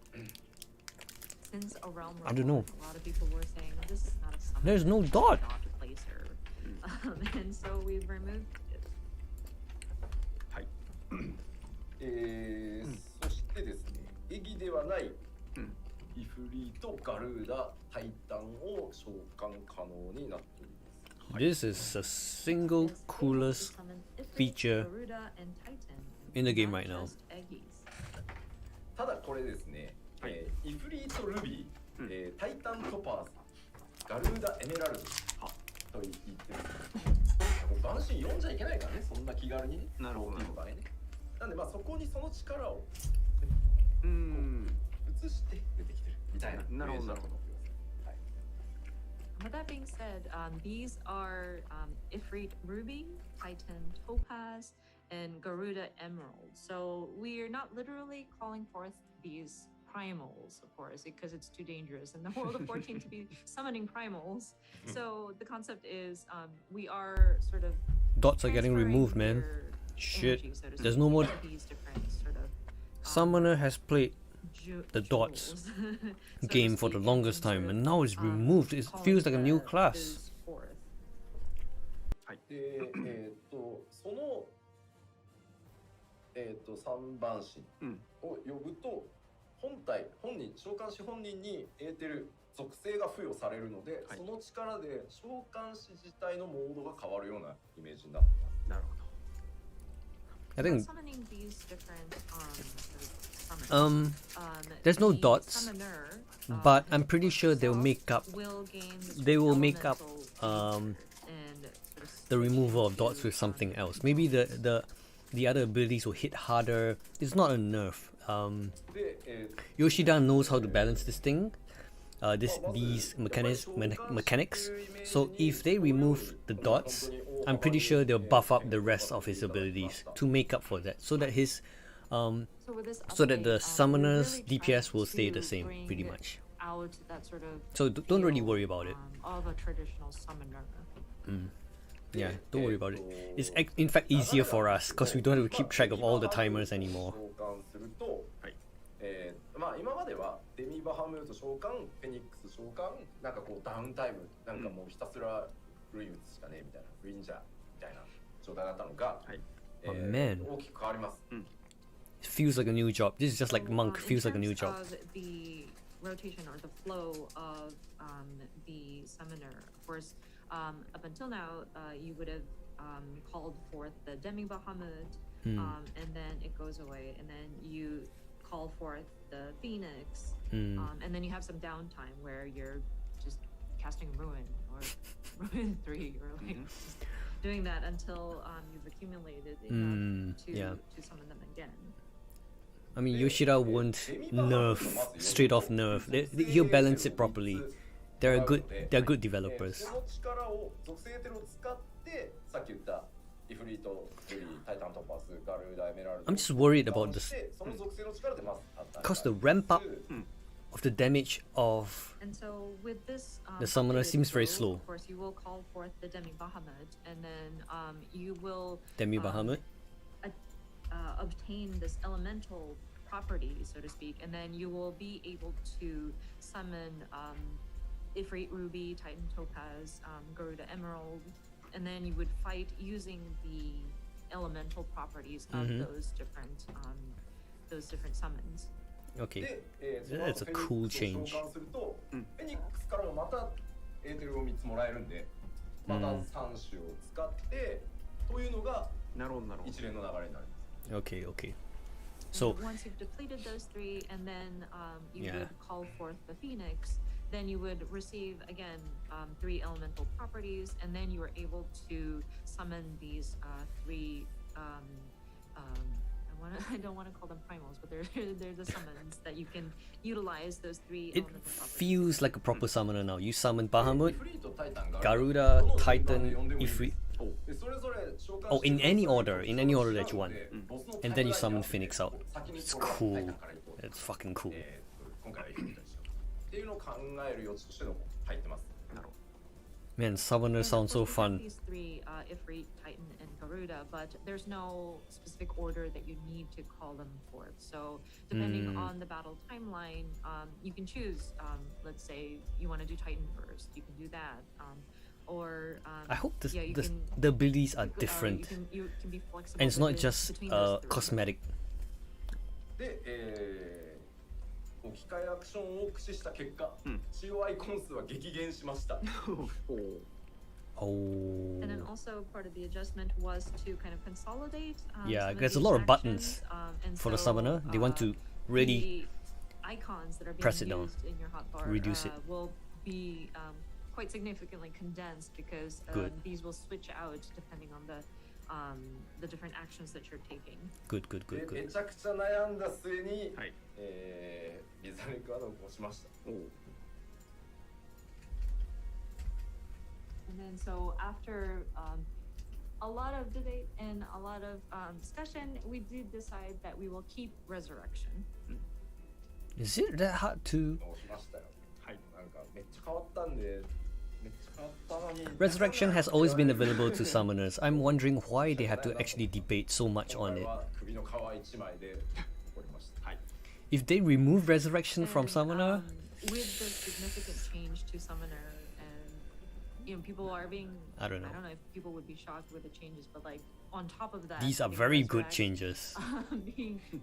Since a realm I don't know. a lot of people were saying this is not a summon. There's no dot. Dot placer. And so we've removed it. はい。そしてですね、エギではないイフリート、ガルーダ、タイタンを召喚可能になっております。 This is a single It's able to coolest summon Ifrit, feature Garuda, and Titan, in the game not right now. just Aegis. ただこれですね、イフリートルビー、タイタントパーズ、ガルーダエメラルドと言ってます。斬新読んじゃいけないからね、そんな気軽にね。なるほどいい場合ね。なんでまあそこにその力を移して出てきてるみたいな。なるほどなるほど。はい。With that being said, these are Ifrit Ruby, Titan Topaz, and Garuda Emerald. So we are not literally calling forth these primals, of course, because it's too dangerous in the world of 14 to be summoning primals. So the concept is we are sort of Dots are getting transferring removed, man. your Shit. energy, so to There's speak, no more. into these different sort of Summoner has played the dots jewels, so to game for the speak, longest sort time, of, and now it's removed. It calling feels like a new the- class. those forth. でその三番神を呼ぶと本人召喚師本人にエーテル属性が付与されるので、その力で召喚師自体のモードが変わるようなイメージになってます。なるほど。 I think Summoning these different summons, there's no the dots, summoner, but I'm pretty sure they'll make up will gain this they will make up, elemental nature and sort of the removal of switch dots into, with something else. Maybe the other abilities will hit harder. It's not a nerf. で、Yoshida knows how to balance this thing. These mechanics. So if they remove the dots, I'm pretty sure they'll buff up the rest of his abilities to make up for that, so that his So with this so that the update, summoner's we're really DPS will trying stay the to same, bring pretty much. Out that sort of So don't really feel, worry about it. Of a traditional summoner. Yeah, don't worry about it. It's in fact easier for us because we don't have to keep track of all the timers anymore. 召喚すると、まあ今まではデミバハムート召喚、フェニックス召喚、なんかこうダウンタイム、なんかもうひたすらルイ打つしかねえみたいな、フリンジャーみたいな状態だったのが、Oh man, 大きく変わります。 it feels like a new job. This is just like Monk. In Feels like a new terms job. Of the rotation or the flow of the summoner, of course, up until now, you would have called forth the Demi Bahamut, and then it goes away, and then you call forth the Phoenix, and then you have some downtime where you're just casting Ruin or Ruin 3 or like just doing that until you've accumulated enough to summon them again. I mean, Yoshida won't nerf straight off nerf. He'll balance it properly. They're good developers. その力を属性エーテルを使ってさっき言ったイフリート、ルリー、タイタントパス、ガルダエメラルド。 I'm just worried about this その属性の力でまず because the ramp up of the damage of And so with this, The summoner updated seems very flow, slow. Of course, you will call forth the Demi Bahamut, and then you will Demi Bahamut. Obtain this elemental property, so to speak, and then you will be able to summon Ifrit Ruby, Titan Topaz, Garuda Emerald, and then you would fight using the elemental properties of those different summons. Okay, で、 that's a cool change. 召喚すると、フェニックスからもまたエーテルを3つもらえるんで、また3種を使ってというのがなるほどなるほど。一連の流れになります。 Okay. And So once you've depleted those three, and then you Yeah. would call forth the Phoenix, then you would receive again 3 elemental properties, and then you are able to summon these 3. I don't want to call them primals, but they're the summons that you can utilize those 3 it elemental properties. feels like a proper summoner now. You summon Bahamut, イフリート、タイタン、 Garuda, どの順番で Titan, 呼んでもいいです Ifrit. でそれぞれ召喚 Oh, in して any ください order, in any order that you want. ボスの And then you タイムライ summon ン Phoenix out. 先に It's それを cool. タイタンから行こう It's fucking cool. 今回はイフリートにしようっていうのを考える余地としてのも入ってます。なるほど。 Man, summoner And of sounds so course, we have fun. These 3 Ifrit, Titan, and Garuda, but there's no specific order that you need to call them forth. So depending on the battle timeline, you can choose. Let's say you want to do Titan first, you can do that. Or I hope you can, the abilities are you different, can be flexible and it's not with it just between those 3. cosmetic. で、置き換えアクションを駆使した結果、使用アイコン数は激減しました。 Oh. And then also part of the adjustment was to kind of consolidate. Yeah, some of there's a these lot of actions, buttons and for the so, summoner. They want to really the icons that are being press it down, used in your hotbar reduce it. will be quite significantly condensed because Good. these will switch out depending on the different actions that you're taking. Good. で、めちゃくちゃ悩んだ末に、はい。リザレクアドを押しました。And so after a lot of debate and a lot of discussion, we did decide that we will keep Resurrection. Is it that hard to? しましたよ。はい。なんかめっちゃ変わったんで、めっちゃ変わったのに。 Resurrection has always been available to summoners. I'm wondering why they had to actually debate so much on it. 首の皮一枚で怒りました。はい。 If they remove Resurrection from And, Summoner, with the significant change to Summoner, and people are being, I don't know. I don't know if people would be shocked with the changes, but like on top of that, these are having very good Resurrect- changes.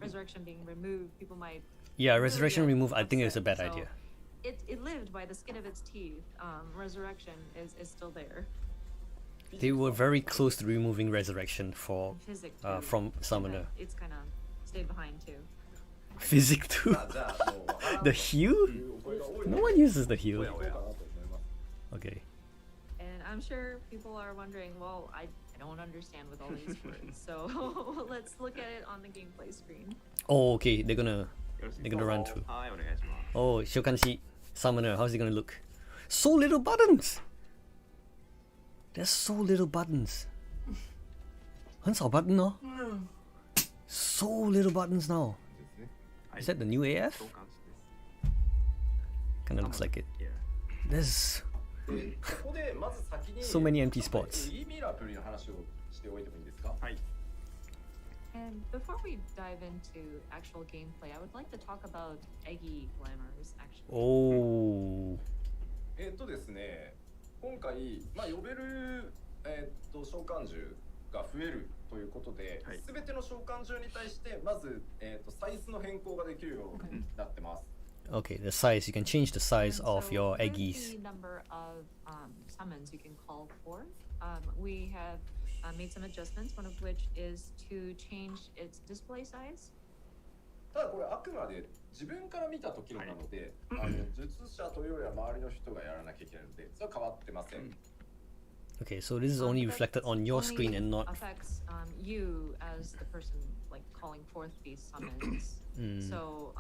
Resurrection being removed, people might Yeah, really Resurrection get remove, I think it's a bad upset. So idea. It lived by the skin of its teeth. Resurrection is still there. They were very close to removing Resurrection for Physic from Summoner. It's kind of stayed behind too. Physic too. じゃあもう The heal? お声が多い No の one uses the heal. どうかなと思います。 Okay. And I'm sure people are wondering, well, I don't understand with all these words. So let's look at it on the gameplay screen. Oh, okay. They're gonna よろしい they're gonna run through. はい、お願いします。 Oh, Shokanshi Summoner. How's it gonna look? So little buttons. There's so little buttons. 很少 button 哦 So little buttons now. ですね。 Is that the new AF? 召喚師です。 Kinda looks like it. Yeah. There's でここでまず先に so many empty spots. エギミラプリの話をしておいてもいいですか。はい。 And before we dive into actual gameplay, I would like to talk about Eggy glamours, actually. Oh. ですね、今回、呼べる、召喚獣が増えるということで、はいすべての召喚獣に対してまず、サイズの変更ができるようになってます。 Okay, the size. You can change the size And of so your with eggies. the number of summons you can call forth, we have made some adjustments, one of which is to change its display size. ただこれあくまで自分から見た時のなので、術者というよりは周りの人がやらなきゃいけないので、それは変わってません。 Okay, so this is only But reflected on your only screen and not. affects you as the person like calling forth these summons. So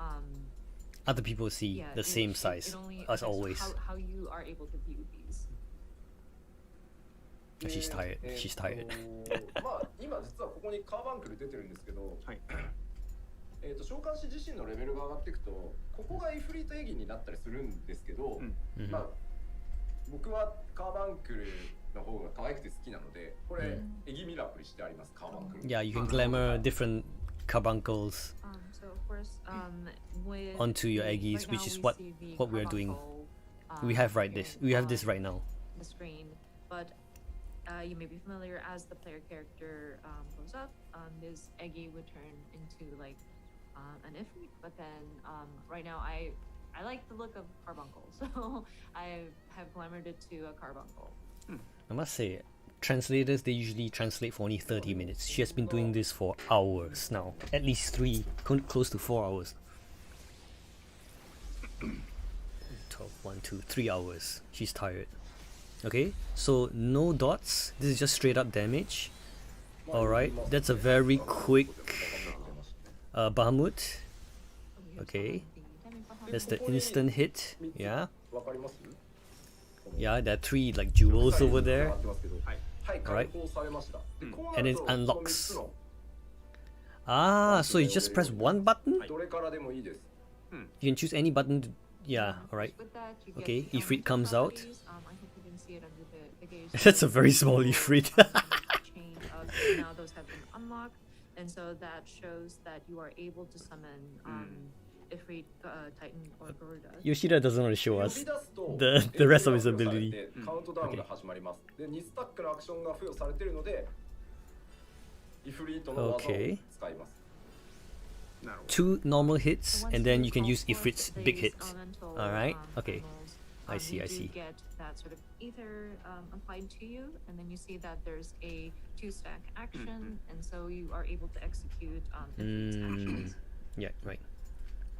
Other people see yeah, the same size it only as affects always. how you are able to view these. She's tired. She's tired. 今実はここにカーバンクル出てるんですけど、はい。召喚師自身のレベルが上がっていくと、ここがイフリートエギになったりするんですけど、僕はカーバンクルの方が可愛くて好きなので、これ、エギミラプリしてあります、カーバンクル。 Yeah, you can glamour different carbuncles So of course, with onto your the- eggies, right which now is we what see the what we are doing. carbuncle, We have here we have this on right now. the screen, but you may be familiar as the player character goes up, this eggy would turn into like an ifrit, but then right now I like the look of carbuncle, so I have glamored it to a carbuncle. I must say, translators, they usually translate for only 30 minutes. She has been doing this for hours now. At least 3, close to 4 hours. 12, 1, 2, 3 hours. She's tired. Okay, so no dots. This is just straight up damage. Alright, that's a very quick Bahamut. We have Okay. some of the damage behind That's it. the instant hit. Yeah. わかります？ Yeah, there are 3 like jewels over there. はい、解放されました。でこうな And る it と unlocks. この Ah, so you just press one button? 3つのどれからでもいいです。 You can choose any button to, yeah, alright. With that, you get Okay, the Ifrit comes out. properties. I hope you can see it under the gauge. That's a very small Ifrit. Chain of now those have been unlocked, and so that shows that you are able to summon Ifrit, Titan, or Garuda. Yoshida doesn't want to show 呼 us び出すと the rest of his エンジンが付与され ability. てカウントダウンが始まります。で、2スタックのアクションが付与されているので、イフリートの技を使います。なるほど。 2 normal hits, So once and then you you can call use forth Ifrit's these big hits. elemental, Alright, okay. animals, I see, you I do see. get that sort of ether applied to you, and then you see that there's a 2-stack action, and so you are able to execute Ifrit's actions. Yeah, right.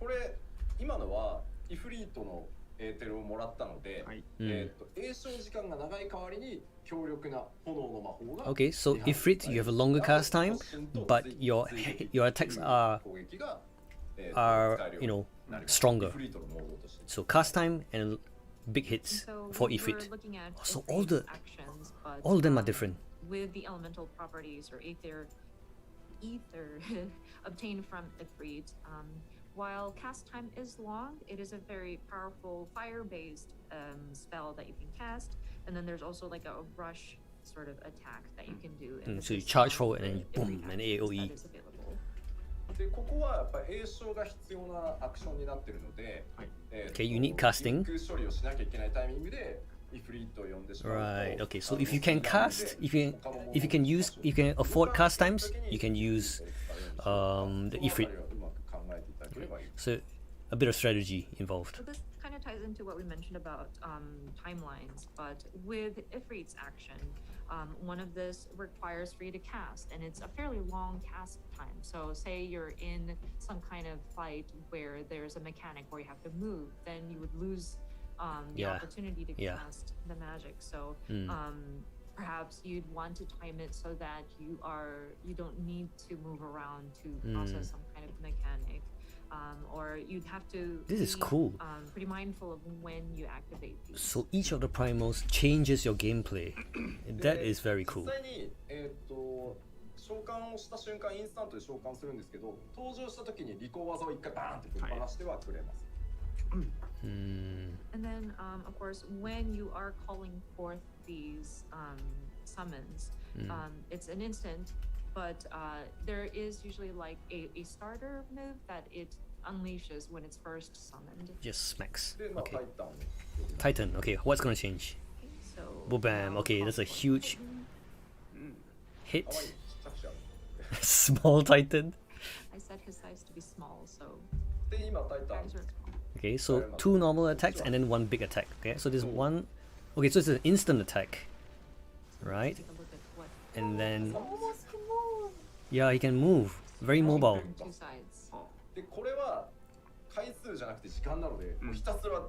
これ今のはイフリートのエーテルをもらったので、はい栄唱時間が長い代わりに強力な炎の魔法が Okay, so Ifrit, you have a longer cast time, but your attacks are, 攻撃が、you know, stronger. イフリートのモードとして So cast time and big And hits so for when we're Ifrit. looking at So all the Ifrit's actions, but All of them are different. with the elemental properties or ether obtained from Ifrit. While cast time is long, it is a very powerful fire-based spell that you can cast, and then there's also like a rush sort of attack that you can do. And So you this is charge one forward of and the then boom, Ifrit an actions AoE. that is available. でここはやっぱり栄唱が必要なアクションになってるので、Okay, you need casting. リンク処理をしなきゃいけないタイミングでイフリートを呼んでしまうと Right. Okay. So if you can cast, if you can afford cast times, you can use the Ifrit. うまく考えていただければいい。 So a bit of strategy involved. So this kind of ties into what we mentioned about timelines, but with Ifrit's action, one of this requires for you to cast, and it's a fairly long cast time. So say you're in some kind of fight where there's a mechanic where you have to move, then you would lose the Yeah. opportunity to Yeah. cast the magic. So perhaps you'd want to time it so that you don't need to move around to process some kind of mechanic. Or you'd have to This is be, cool. Pretty mindful of when you activate these. So each of the primals changes your gameplay. That is very 実 cool. 際に、召喚をした瞬間インスタントで召喚するんですけど、登場した時に離行技を一回バーンってぶっ放してはくれます。And then, of course, when you are calling forth these summons, it's an instant, but there is usually like a starter move that it unleashes when it's first summoned. Just smacks. で、まあ、 Okay. タイタンを Titan. Okay. What's gonna change? Okay, so Boom. Okay. That's a huge 可愛い hit. ちっちゃくしてある。 Small Titan. I set his size to be small, so で、今タイタン guys are small. Okay. So 2 normal attacks and then 1 big attack. Okay. So there's one. Okay. So it's an instant attack, right? Take a look at what And then Almost can move. yeah, he can move. Very mobile. from two sides. で、これは回数じゃなくて時間なので、もうひたすら打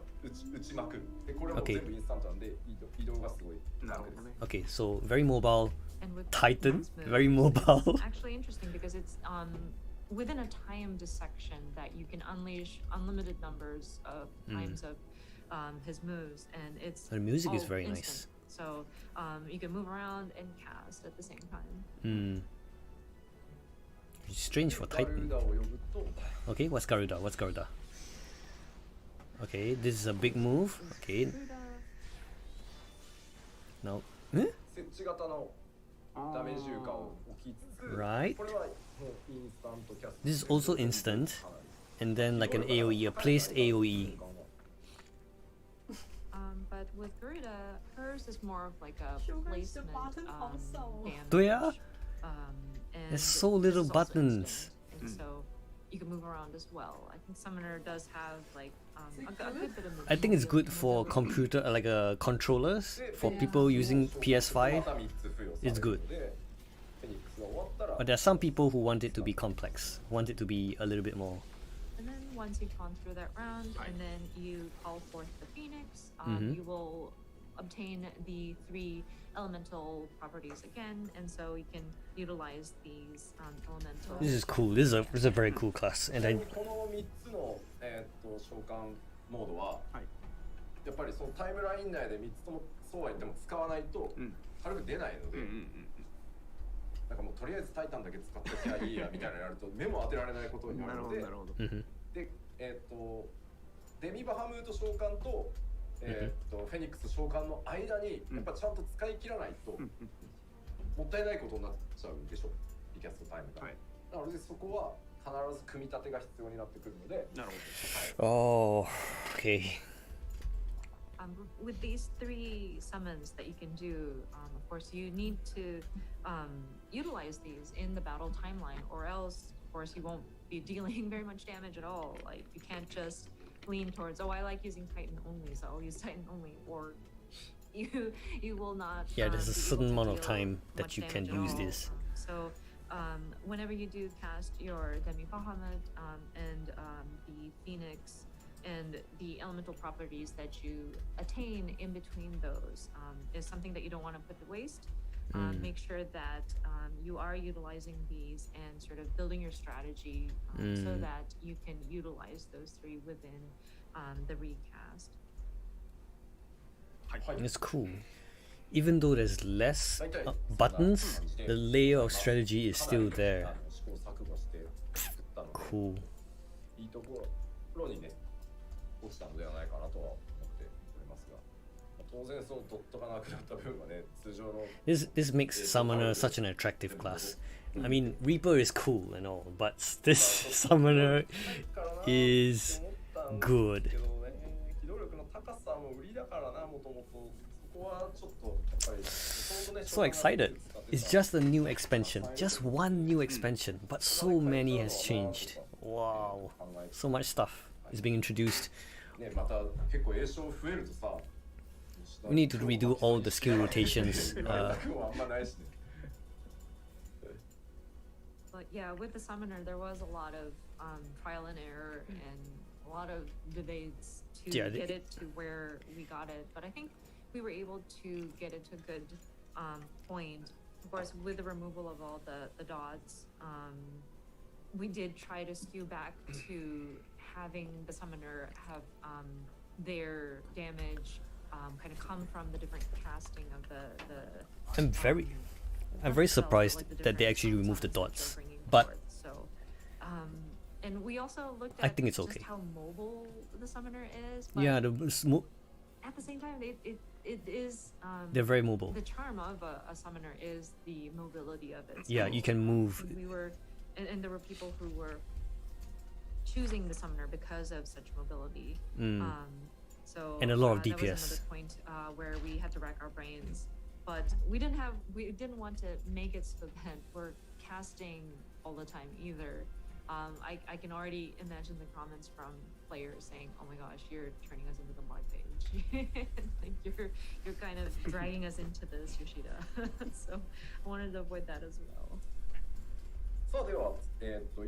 ちまくる。で、これも Okay. 全部インスタントなんで、移動がすごい楽です。 Okay. So very mobile. And with Titan. Titan's move, Very mobile. it's actually interesting because it's within a timed section that you can unleash unlimited numbers of times of his moves, and it's The music is all very instant. nice. So you can move around and cast at the same time. Strange for ガル Titan. ーダを呼ぶと、 Okay, what's Garuda? What's Garuda? Okay, this is a big move. Okay, now. Eh? 設置型のダメージ重化を置きつつ、 Right. これはもうインスタントキャスト。 This is also instant. And then like an AoE, a placed AoE. But with Garuda, hers is more of like a Sugar's the placement button also. damage. Yeah. And There's so this little is also buttons. instant, and so you can move around as well. I think Summoner does have like a good bit of movement. I think it's good for computer, like controllers, for people using PS5. It's good. But there are some people who want it to be complex, want it to be a little bit more. And then once you've gone through that round, and then you call forth the Phoenix, you will obtain the 3 elemental properties again, and so you can utilize these elemental. This is cool. This is a very cool class. And then この3つの、召喚モードは、やっぱりそのタイムライン内で3つともそうは言っても使わないと軽く出ないので、なんかもうとりあえずタイタンだけ使ってきゃいいやみたいなのやると目も当てられないことになるので、で、デミバハムート召喚と、フェニックス召喚の間にやっぱちゃんと使い切らないと、もったいないことになっちゃうでしょ、リキャストタイムが。なのでそこは必ず組み立てが必要になってくるので、なるほど。oh, okay. With these 3 summons that you can do, of course, you need to utilize these in the battle timeline, or else, of course, you won't be dealing very much damage at all. Like, you can't just lean towards, oh, I like using Titan only, so I'll use Titan only, or you will not. Yeah, there's a be able certain to amount of deal time that much you can damage at use all. this. So, whenever you do cast your Demi Bahamut and the Phoenix and the elemental properties that you attain in between those is something that you don't want to put to waste. Make sure that you are utilizing these and sort of building your strategy so that you can utilize those 3 within the recast. It's cool. even though there's less buttons, the layer of strategy is still there. 試行錯誤して作ったので Cool. いいところにね落ちたのではないかなとは思っておりますが、当然そのドットがなくなった分はね通常の This makes Summoner such an attractive class. I mean, Reaper is cool and all, but this Summoner is good. けどね機動力の高さも売りだからなもともとそこはちょっとやっぱり So excited. It's just a new expansion. Just one new expansion, but so many has changed. Wow. So much stuff is being introduced. ねまた結構栄翔増えるとさ We need to redo all the skill rotations. あんまないしね But yeah, with the summoner, there was a lot of trial and error and a lot of debates to Yeah, get it to where we got it. But I think we were able to get it to a good point. Of course, with the removal of all the dots, we did try to skew back to having the summoner have their damage kind of come from the different casting of the I'm very surprised that they actually removed the dots. But and we also looked I at think it's just okay. how mobile the summoner is. But yeah, at the same time, it is they're very mobile. the charm of a summoner is the mobility of it. Yeah, So you can move. we were, and there were people who were choosing the summoner because of such mobility. So And a lot of that was DPS. another point where we had to rack our brains, but we didn't want to make it so that we're casting all the time either. I can already imagine the comments from players saying, "Oh my gosh, you're turning us into the mod page. Like you're kind of dragging us into this, Yoshida." So I wanted to avoid that as well. さあでは、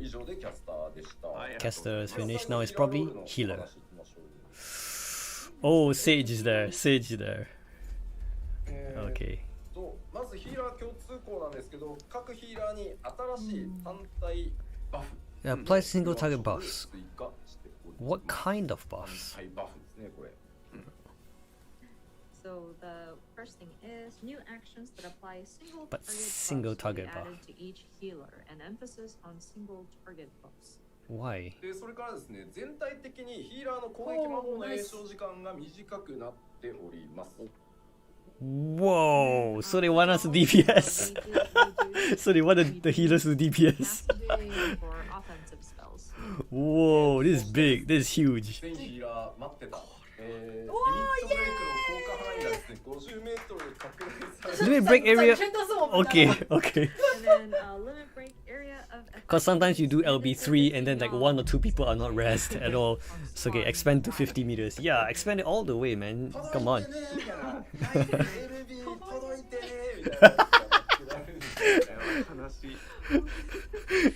以上でキャスターでした。 Caster is finished. Now it's probably お healer. 話いきましょう Oh, Sage is there. Sage is there. え Okay. まずヒーラー共通項なんですけど、各ヒーラーに新しい単体バフ Yeah, apply single target buffs. 追加しております What kind of buffs? 単体バフですね、これ。 So the first thing is new actions that apply single But target single buffs will be target buff. added to each healer, and emphasis on single target buffs. Why? でそれからですね、全体的にヒーラーの攻撃魔法の詠唱時間が短くなっております。 Whoa! So they want us to DPS. So they wanted the healers to DPS. For offensive spells. Whoa! This is big. This is huge. 全ヒーラー待ってた。リミットブレイクの効果範囲がですね、50メートル拡大され Limit break area. 全都是我们的 Okay, okay. And then limit break area of Because sometimes you do LB3 and then like one or two people are not rest at all. So okay, expand to 50 meters. Yeah, expand it all the way, man. Come on. 届いてねみたいな。LB 届いてねみたいな。悲しい。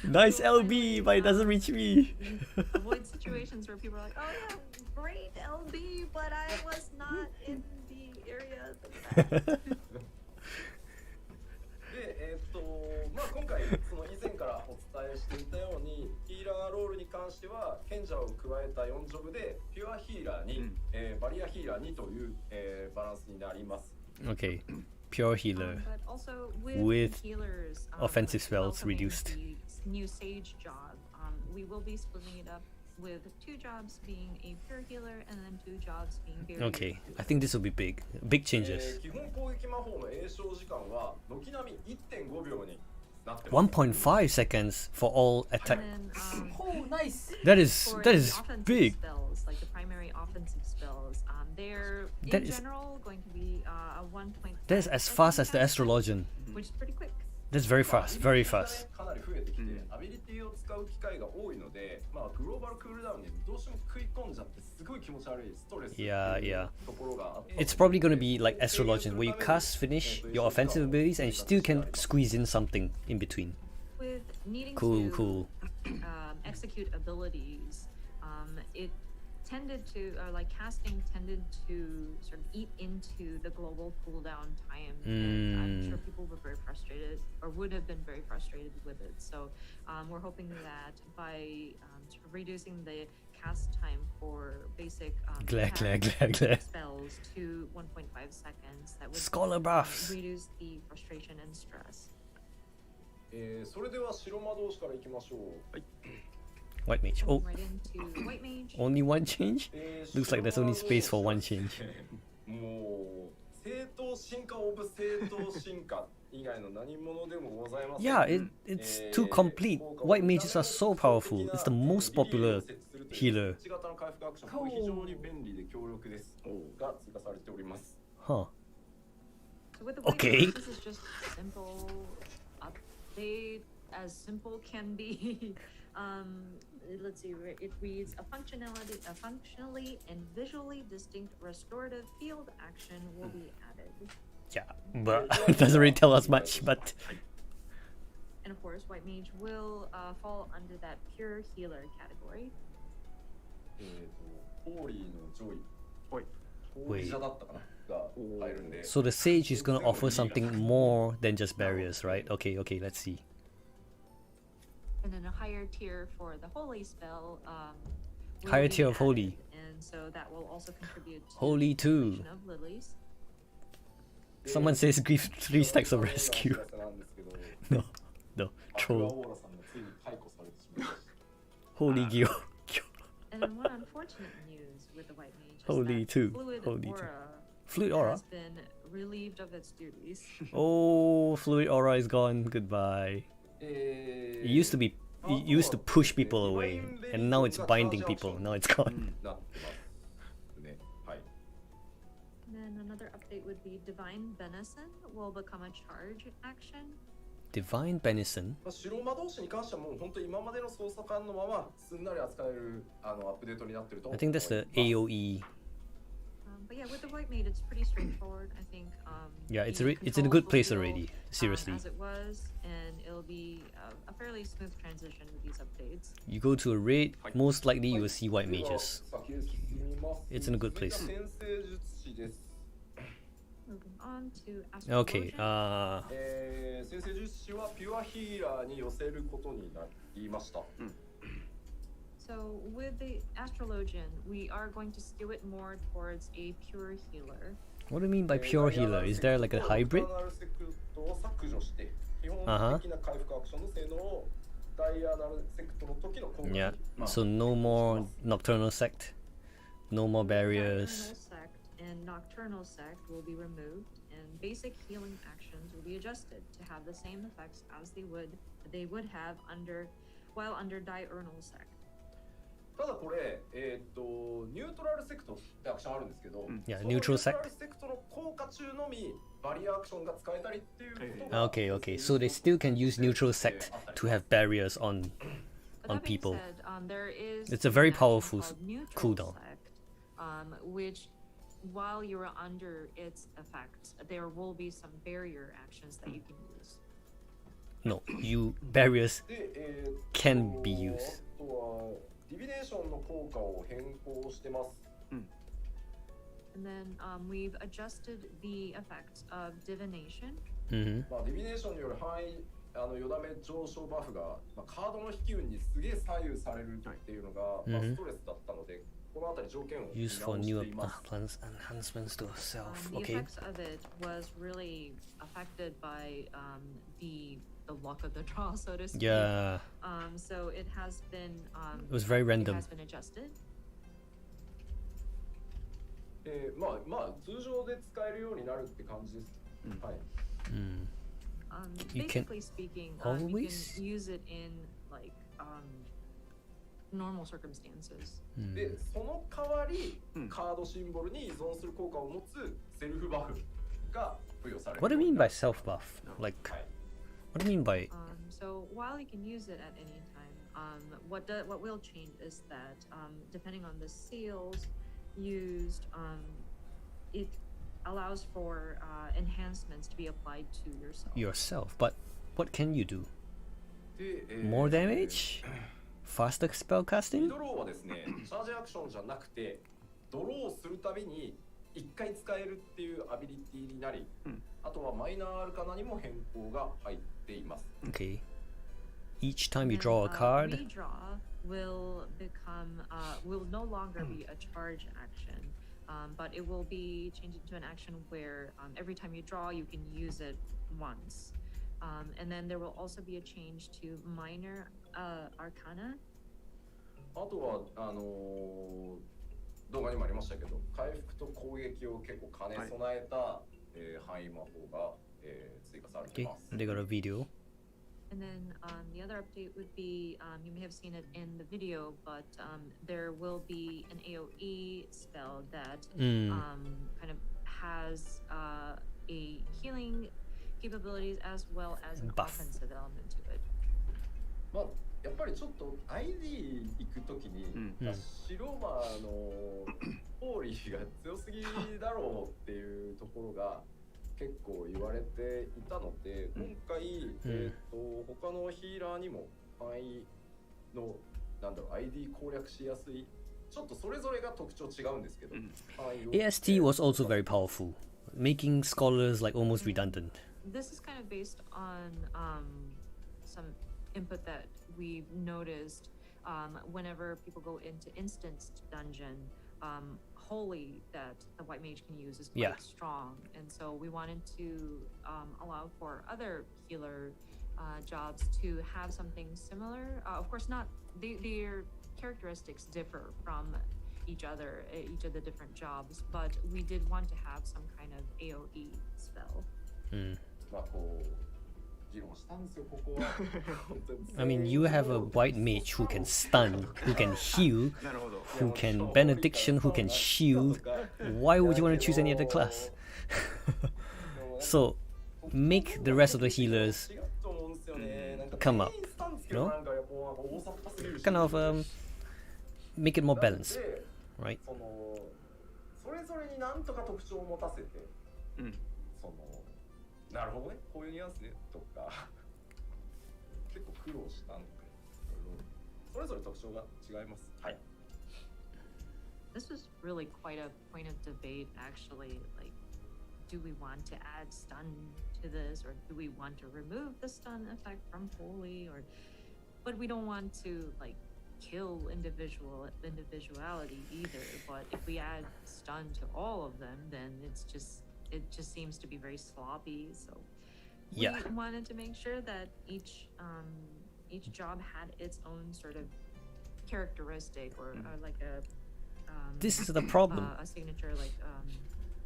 Nice LB, but it doesn't reach me. avoid situations where people are like, "Oh yeah, great LB, but I was not in the area." で、まあ今回その以前からお伝えしていたようにヒーラーロールに関しては賢者を加えた4ジョブでピュアヒーラーに、バリアヒーラーにという、バランスになります。 Okay, pure healer. But also With healers, offensive spells welcoming reduced. the new Sage job. We will be splitting it up with 2 jobs being a pure healer and then 2 jobs being barrier. Okay, I think this will be big. Big changes. 基本攻撃魔法の詠唱時間は軒並み 1.5 秒になってます。 1.5 seconds for all attack. And then Oh, nice. That is for that the is offensive big. spells, like the primary offensive spells, they're That in is- general going to be a 1.5 That's as fast as the Astrologian. which is pretty quick. That's very fast, very fast. かなり増えてきて、アビリティを使う機会が多いので、まあグローバルクールダウンにどうしても食い込んじゃってすごい気持ち悪いストレス Yeah, yeah. ところがあったので It's probably going to be like Astrologian, where you cast, finish your offensive abilities, and you still can squeeze in something in between. With needing Cool, to cool. Execute abilities, it tended to, or like casting tended to sort of eat into the global cooldown time, and I'm sure people were very frustrated, or would have been very frustrated with it. So we're hoping that by sort of reducing the cast time for basic glad. spells to 1.5 seconds, that would Scholar buffs. reduce the frustration and stress. それでは白魔導士からいきましょう。 White mage. Oh, Right into White Mage. only one change? Looks like there's only space for one change. もう正当進化オブ正当進化以外の何者でもございません。 Yeah, it's too complete. White mages are so powerful. It's the most popular healer. 1型の回復アクション、これ非常に便利で強力ですが追加されております。 Huh. So with the White Okay. Mage, this is just a simple update, as simple can be. Let's see, it reads a functionally and visually distinct restorative field action will be added. Yeah, but it doesn't really tell us much, but... And of course, White Mage will fall under that pure healer category. ホーリーのジョイ、はい。ホーリージャだったかなが入るんで。 So the sage is gonna offer something more than just barriers, right? Okay, let's see. And then a higher tier for the holy spell. Will Higher be tier of holy. added, and so that will also contribute to Holy the too. creation of lilies. Someone says grief 3 stacks of rescue. なんですけど No, アクア troll. オーラさんがついに解雇されてしまいました。 Holy Gyo. And then one unfortunate news with the White Mage is Holy that too. Fluid Holy too. Aura Fluid Aura? has been relieved of its duties. Oh, fluid aura is gone. Goodbye. It used to be. It used to push people away, and now it's binding people. Now it's gone. なってますね。はい。 And then another update would be Divine Benison will become a charge action. Divine Benison. 白魔導士に関してはもう本当に今までの操作感のまますんなり扱えるアップデートになってると I think that's the AOE. But yeah, with the White Mage, it's pretty straightforward. I think. Yeah, it's the it's in a good controls place will already. feel, Seriously, as it was, and it'll be a fairly smooth transition with these updates. you go to a raid, most likely you will see white mages. 先へ進みます It's in a good place. 続いては先生術師です。 Moving on to Astral Okay. Illusion. 先生術師はピュアヒーラーに寄せることになりました。 So with the Astrologian, we are going to skew it more towards a pure healer. What do you mean by pure healer? Is there like a hybrid? ダイアナルセクトを削除して基本的な回復アクションの性能をダイアナルセクトの時の効果に Yeah. So no more nocturnal sect, no more barriers. Diurnal Sect and Nocturnal Sect will be removed, and basic healing actions will be adjusted to have the same effects as they would have while under Diurnal Sect. ただこれ、ニュートラルセクトってアクションあるんですけど、Yeah, その neutral sect. ニュートラルセクトの効果中のみバリアアクションが使えたりっていうことが Okay. So they still can use neutral sect to have barriers on But on that being people. said, there is It's a very an action powerful called Neutral cooldown. Sect, which, while you're under its effects, there will be some barrier actions that you can use. No, barriers で、can be used. あとはディビネーションの効果を変更してます。 And then we've adjusted the effects of divination. Mm-hmm. まあディビネーションによる範囲よだめ上昇バフが、カードの引き運にすげえ左右されるっていうのが、ストレスだったので、このあたり条件を見直 Used for し new ています。 enhancements to self. The Okay. effects of it was really affected by the luck of the draw, so to speak. Yeah, So it has been it was very it random. has been adjusted. まあ通常で使えるようになるって感じです。はい。Mm. You can Basically speaking, you always? can use it in like normal circumstances. で、その代わり、カードシンボルに依存する効果を持つセルフバフが付与される。 What do you mean by self buff? Like, はい。 what do you mean by? So while you can use it at any time, what will change is that depending on the seals used, it allows for enhancements to be applied to yourself. Yourself, but what can you do? で、More damage? Faster spell リ casting? ドローはですね、チャージアクションじゃなくて、ドローするたびに1回使えるっていうアビリティになり、あとはマイナーアルカナにも変更が入っています。Okay. Each time you And, draw a card. Redraw will become will no longer be a charge action, but it will be changed into an action where every time you draw, you can use it once. And then there will also be a change to minor arcana. あとは動画にもありましたけど、回復と攻撃を結構兼ね備えた、範囲魔法が、追加されてい Okay, ます。 they got a video. And then the other update would be you may have seen it in the video, but there will be an AoE spell that kind of has a healing capabilities as well as an Buff. offensive element to it. まあやっぱりちょっと ID 行くときに、白馬のポーリーが強すぎだろうっていうところが結構言われていたので、今回、他のヒーラーにも範囲のID 攻略しやすい、ちょっとそれぞれが特徴違うんですけど、AST was also very powerful, making scholars like almost redundant. This is kind of based on some input that we've noticed whenever people go into instanced dungeon. Holy that the white mage can use is quite strong, and so we wanted to allow for other healer jobs to have something similar. Of course, not their characteristics differ from each other, each of the different jobs, but we did want to have some kind of AoE spell. まあこう議論したんですよ、ここは。I mean, you have a white mage who can stun, who can heal, who can benediction, who can shield. Why would you want to choose any other class? So, make the rest of the healers come up, you know? Kind of make it more balanced, right? それぞれになんとか特徴を持たせて、なるほどね、こういうニュアンスねとか結構苦労したので、それぞれ特徴が違います。はい。This was really quite a point of debate, actually. Like, do we want to add stun to this, or do we want to remove the stun effect from Holy, or? But we don't want to like kill individuality either. But if we add stun to all of them, then it just seems to be very sloppy. So we wanted to make sure that each job had its own sort of characteristic or like a this is the problem. A signature like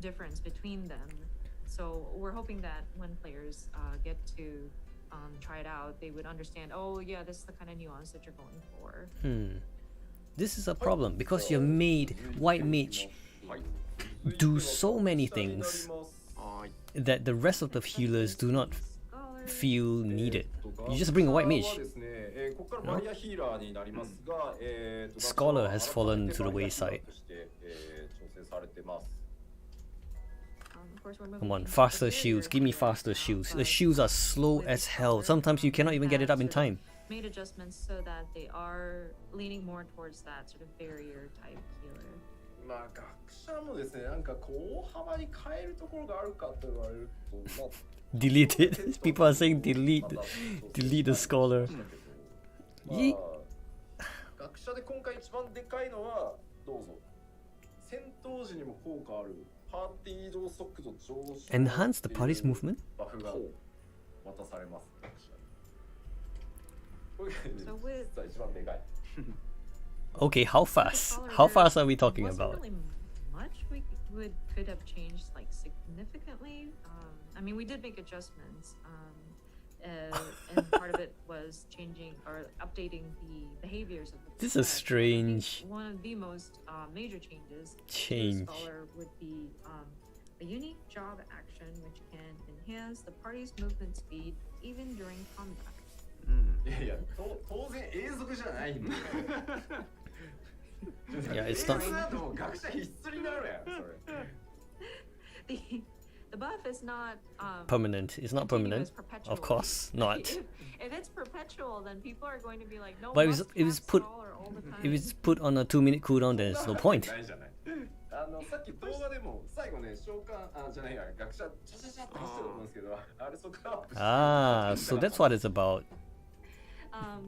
difference between them. So we're hoping that when players get to try it out, they would understand, oh yeah, this is the kind of nuance that you're going for. This is a problem because you made white mage do so many things that the rest of the healers do not feel needed. You just bring a white mage. No? Scholar has fallen to the wayside. Come on, faster shields. Give me faster shields. The shields are slow as hell. Sometimes you cannot even get it up in time. Made adjustments so that they are leaning more towards that sort of barrier type healer. まあ学者もですね、なんかこう大幅に変えるところがあるかと言われると、まあ Delete it. People are saying delete the scholar. まあ学者で今回一番でかいのはどうぞ。戦闘時にも効果あるパーティー移動速度上昇。Enhance the party's movement? バフが渡されます。学者。これが実は一番でかい。Okay, how fast? How fast are we talking about? Wasn't really much we could have changed like significantly. I mean, we did make adjustments, and part of it was changing or updating the behaviors of the. This is strange. One of the most major changes. Change. To the scholar would be a unique job action which can enhance the party's movement speed even during combat. いやいや、当然永続じゃないんだよ。Yeah, it's not. the buff is not Permanent. It's not permanent. continuous, perpetual. Of course not. If it's perpetual, then people are going to be like, no. But if it's must put have Scholar all the time. if it's put on a 2-minute cooldown, then there's no point. ないじゃないさっき動画でも最後ね召喚じゃないや学者チャチャチャって走ってると思うんですけどあれそこからアップして Ah, so that's what it's about.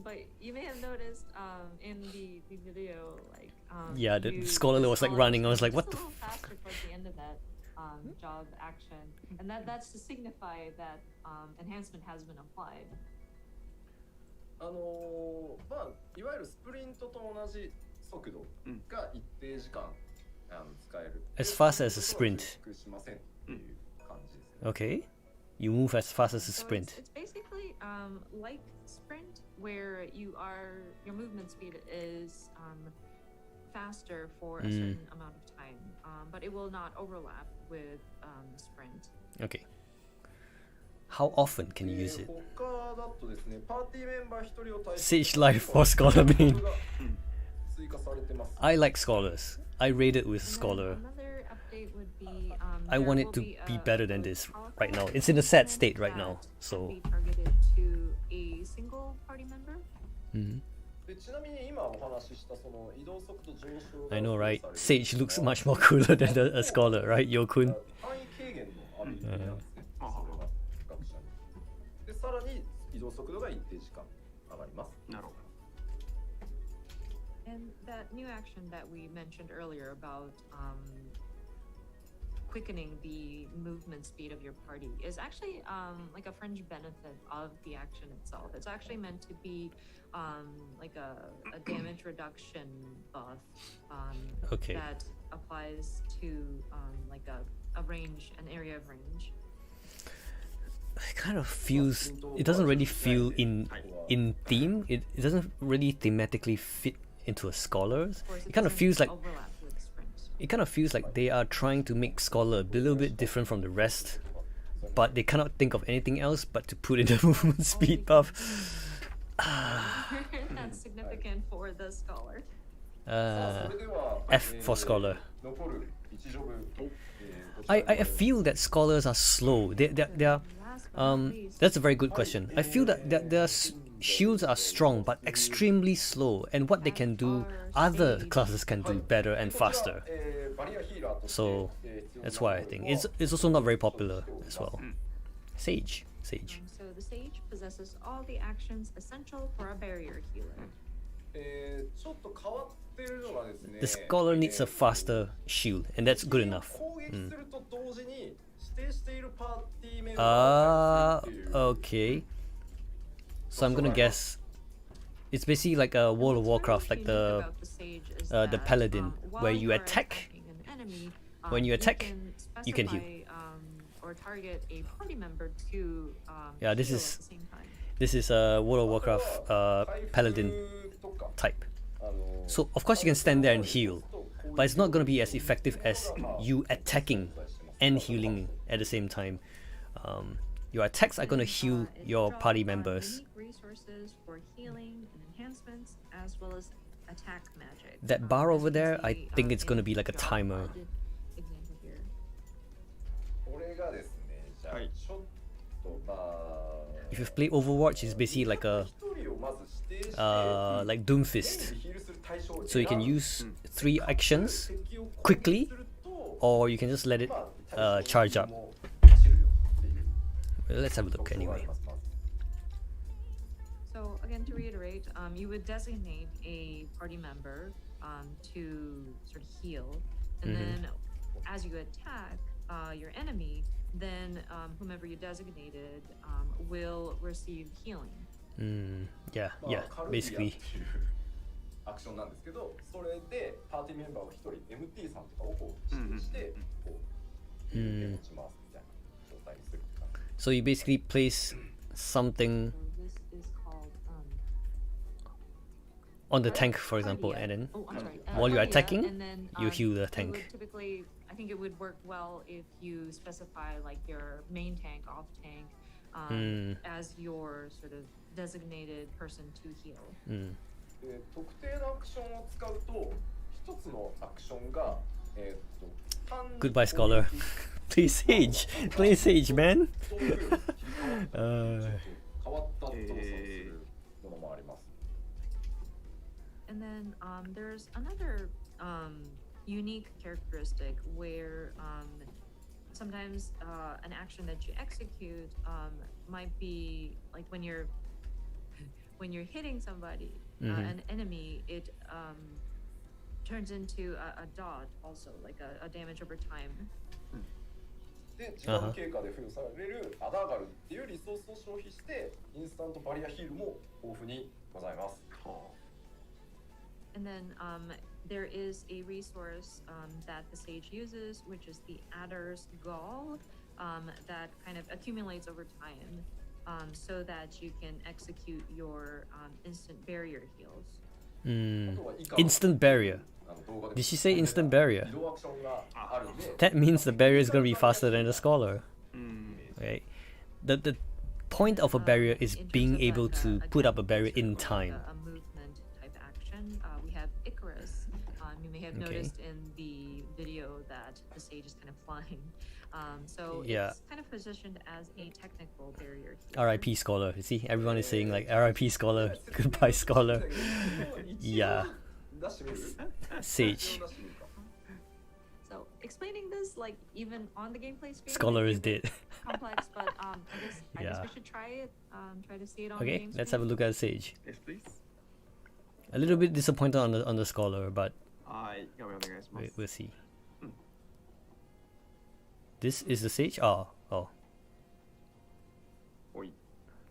But you may have noticed in the video, like Yeah, the you- scholar was like running. I was like, what just the a little faster towards the end of that job action, and that's to signify that enhancement has been applied. まあいわゆるスプリントと同じ速度が一定時間使える As fast as a sprint. しませんっていう感じですね Okay. You move as fast as a So sprint. it's basically like sprint, where your movement speed is faster for a certain amount of time, but it will not overlap with sprint. Okay. How often can you use it? 他だとですねパーティーメンバー一人を対象 Sage Life for Scholar Main. 追加されてます I like scholars. I rated with And then scholar. another update would be I there want it will to be be a better than this power right now. card It's in a sad that state right now. can So be targeted to a single party member. mhm. でちなみに今お話ししたその移動速度上昇が I know, right? 予想される Sage looks much more cooler than a scholar, right, Yokun? 範囲軽減のアビリティなんですね、それが学者にでさらに移動速度が一定時間上がりますなるほ And that new action that we mentioned earlier about quickening the movement speed of your party is actually like a fringe benefit of the action itself. It's actually meant to be like a damage reduction buff Okay. that applies to like a range, an area of range. It kind of feels. It doesn't really feel in theme. It doesn't really thematically fit into a scholar. Of course, It kind of doesn't feels like overlap with sprint. it kind of feels like they are trying to make scholar a little bit different from the rest, but they cannot think of anything else but to put in the movement speed buff. That's significant for the scholar. さあそれでは F for scholar. 残る1ジョブ I feel that scholars are slow. They are. Last but not least, That's a very good question. I feel that their shields are strong but extremely slow, and what they can do, other classes can do better and faster. So that's why I think it's also not very popular as well. Sage. so the sage possesses all the actions essential for a barrier healer. ちょっと変わってるのがですね The scholar needs a faster shield, and that's good enough. 攻撃すると同時に指定しているパーティーメンバーを Ah, アタックするっていう okay. So I'm gonna guess it's basically like a World of Warcraft, like the the paladin, where you attack. When you attack, you can heal. Or target a party member to Yeah, this heal is- at the same time. This is a World of Warcraft paladin type. So of course you can stand there and heal, but it's not gonna be as effective as you attacking and healing at the same time. Your attacks are gonna heal It your draws party on members. unique resources for healing and enhancements, as well as attack magic. That bar as over you can there, I see, think it's in gonna be like a the timer. example here. これがですねじゃあはいちょっとまあ If you play Overwatch, it's basically like a 一人をまず指定して like Doomfist. ヒールする対象を So you can 選ぶ use 3 actions, 敵を攻撃 quickly, すると or you can just let it まあ charge up. も走るよっていう Let's have a look 特徴があ anyway. りますまず So again, to reiterate, you would designate a party member to sort of heal, and then as you attack your enemy, then whomever you designated will receive healing. Yeah, まあ yeah, カルビアって basically. いうアクションなんですけどそれでパーティーメンバーを一人 MT さんとかをこう指定してこう持ちますみたいな状態にするって感じ So you basically place something So this is called on the tank, for example, cardia. and then Oh, I'm sorry. while you're Cardia, attacking, and then, you heal the it tank. would typically, I think it would work well if you specify like your main tank, off tank, as your sort of designated person to heal. で特定のアクションを使うと一つのアクションが Goodbye, scholar. Play Sage. Play Sage, man. 変わった動作をするものもあります。 And then there's another unique characteristic where sometimes an action that you execute might be like when you're hitting somebody, an enemy, it turns into a dot also, like a damage over time. で、時間経過で付与されるアダーガルっていうリソースを消費してインスタントバリアヒールも豊富にございます。 And then there is a resource that the sage uses, which is the Adder's Gall, that kind of accumulates over time, so that you can execute your instant barrier heals. Instant barrier. Did she say instant barrier? That means the barrier is going to be faster than the scholar. Okay. The point of a barrier is In being terms of able to put up a barrier sort in of like time. a movement type action. We have Icarus. You may have noticed in the video that the sage is kind of flying. So it's kind of positioned as a technical barrier healer. RIP scholar. You see, everyone is saying like RIP scholar, goodbye scholar. Yeah. Sage. So explaining this, like even on the gameplay screen, Scholar might is be a bit dead. complex, but I guess we should try it. Try to see it on the Okay, game let's screen. have a look at Sage. Yes, please. A little bit disappointed on the scholar, but はい、画面お願いします。 we'll see. This is the Sage? Oh. おい。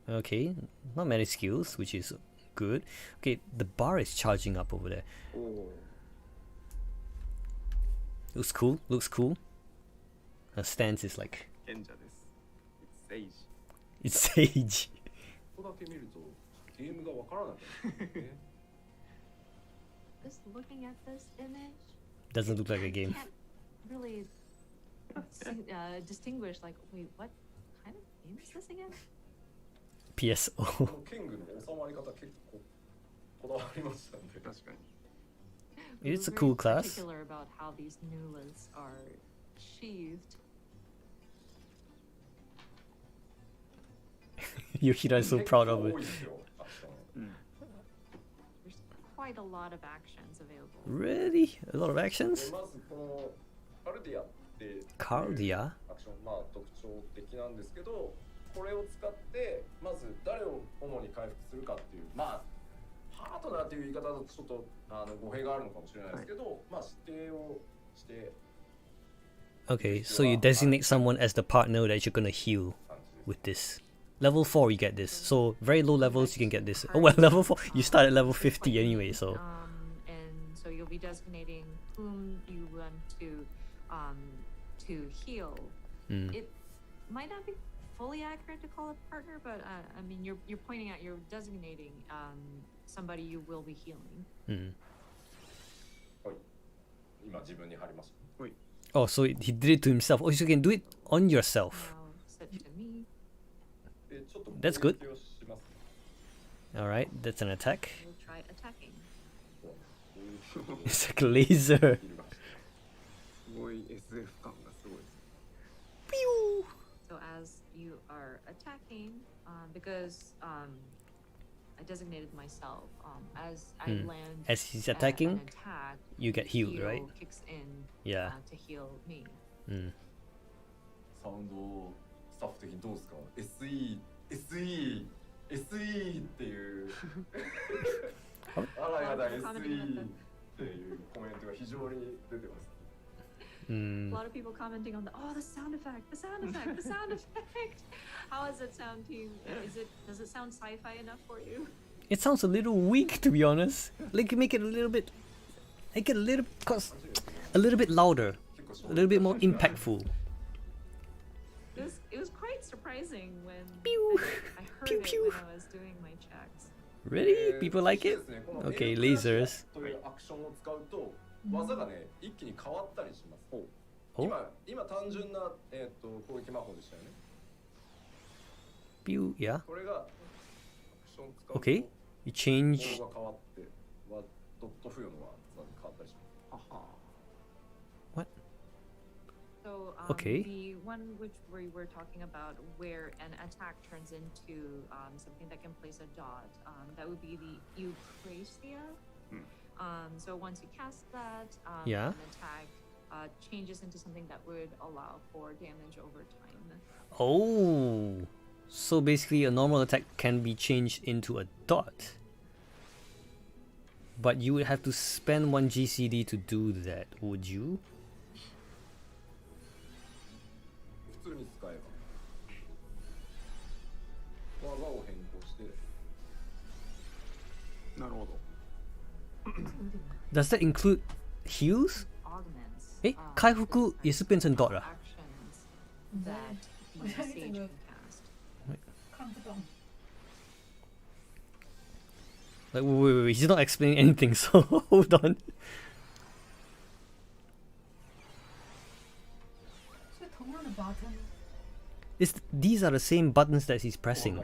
Okay, not many skills, which is good. Okay, the bar is charging up over there. おお。 Looks cool. Her stance is like, 賢者です。It's Sage. it's Sage. ここだけ見るとゲームがわからなくなるね。 Just looking at this image, Doesn't look like a game. can't really distinguish. Like, wait, what kind of game is this again? こ PSO. のキングの収まり方結構こだわりましたんで。確かに。 It's a We're cool very class. particular about how these newlets are sheathed. Yoshida is so proud of 結構 it. 多いですよアクション。 There's quite a lot of actions available. Really? A lot of で actions? まずこのカルディアっていう Cardia? アクション特徴的なんですけど、これを使ってまず誰を主に回復するかっていうパートナーっていう言い方だとちょっと語弊があるのかもしれないですけど、指定をして Okay, so you designate someone as the partner that you're gonna heal 感じです。 with this. Level 4 you get this. So very low levels you can get this. Oh well, level 4 you start at level 50 anyway, so And so you'll be designating whom you want to heal. It might not be fully accurate to call it partner, but I mean you're pointing out, you're designating somebody you will be healing. はい。今自分に貼りました。 Oh, so he did it to himself. Oh, so you can do it on yourself. Now switch to me. でちょっと That's good. 攻撃をします Alright, that's an attack. We'll try attacking. It's like a laser. すごい SF 感がすごいです。 Pew! So as you are attacking, because I designated myself, as I land As he's an attacking, attack, you get healed, heal right? kicks in Yeah. to heal me. サウンドスタッフ的にどうですか？ SE っていうあらやだ SE っていうコメントが非常に出てます。 A lot of people commenting on the sound effect, the sound effect, the sound effect. How does it sound to you? Does it sound sci-fi enough for you? It sounds a little weak, to be honest. Like make it a little bit louder, a little bit more impactful. It was quite surprising when Pew. I heard Pew, it pew. when I was doing my checks. Really? People like it? そしてですね、この Okay, エルクラッシュ lasers. というアクションを使うと技がね一気に変わったりします。 Oh, 今単純な攻撃魔法でしたよね。 pew, yeah. これがアクション使うと Okay, you change. 方が変わってドット付与の技に変わったりします。 はは。So Okay. the one which we were talking about, where an attack turns into something that can place a dot, that would be the Eucrasia. So once you cast that, Yeah. an attack changes into something that would allow for damage over time. Oh, so basically a normal attack can be changed into a dot. But you would have to spend 1 GCD to do that, would you? 普通に使えば技を変更してなるほど。 Does that include heals? Augments. 诶，开服也是变成 dot 啊？ Actions that the sage can cast. 看不懂。 Like, wait, he's not explaining anything, so hold on. 所以同样的 button， These are the same buttons that he's pressing,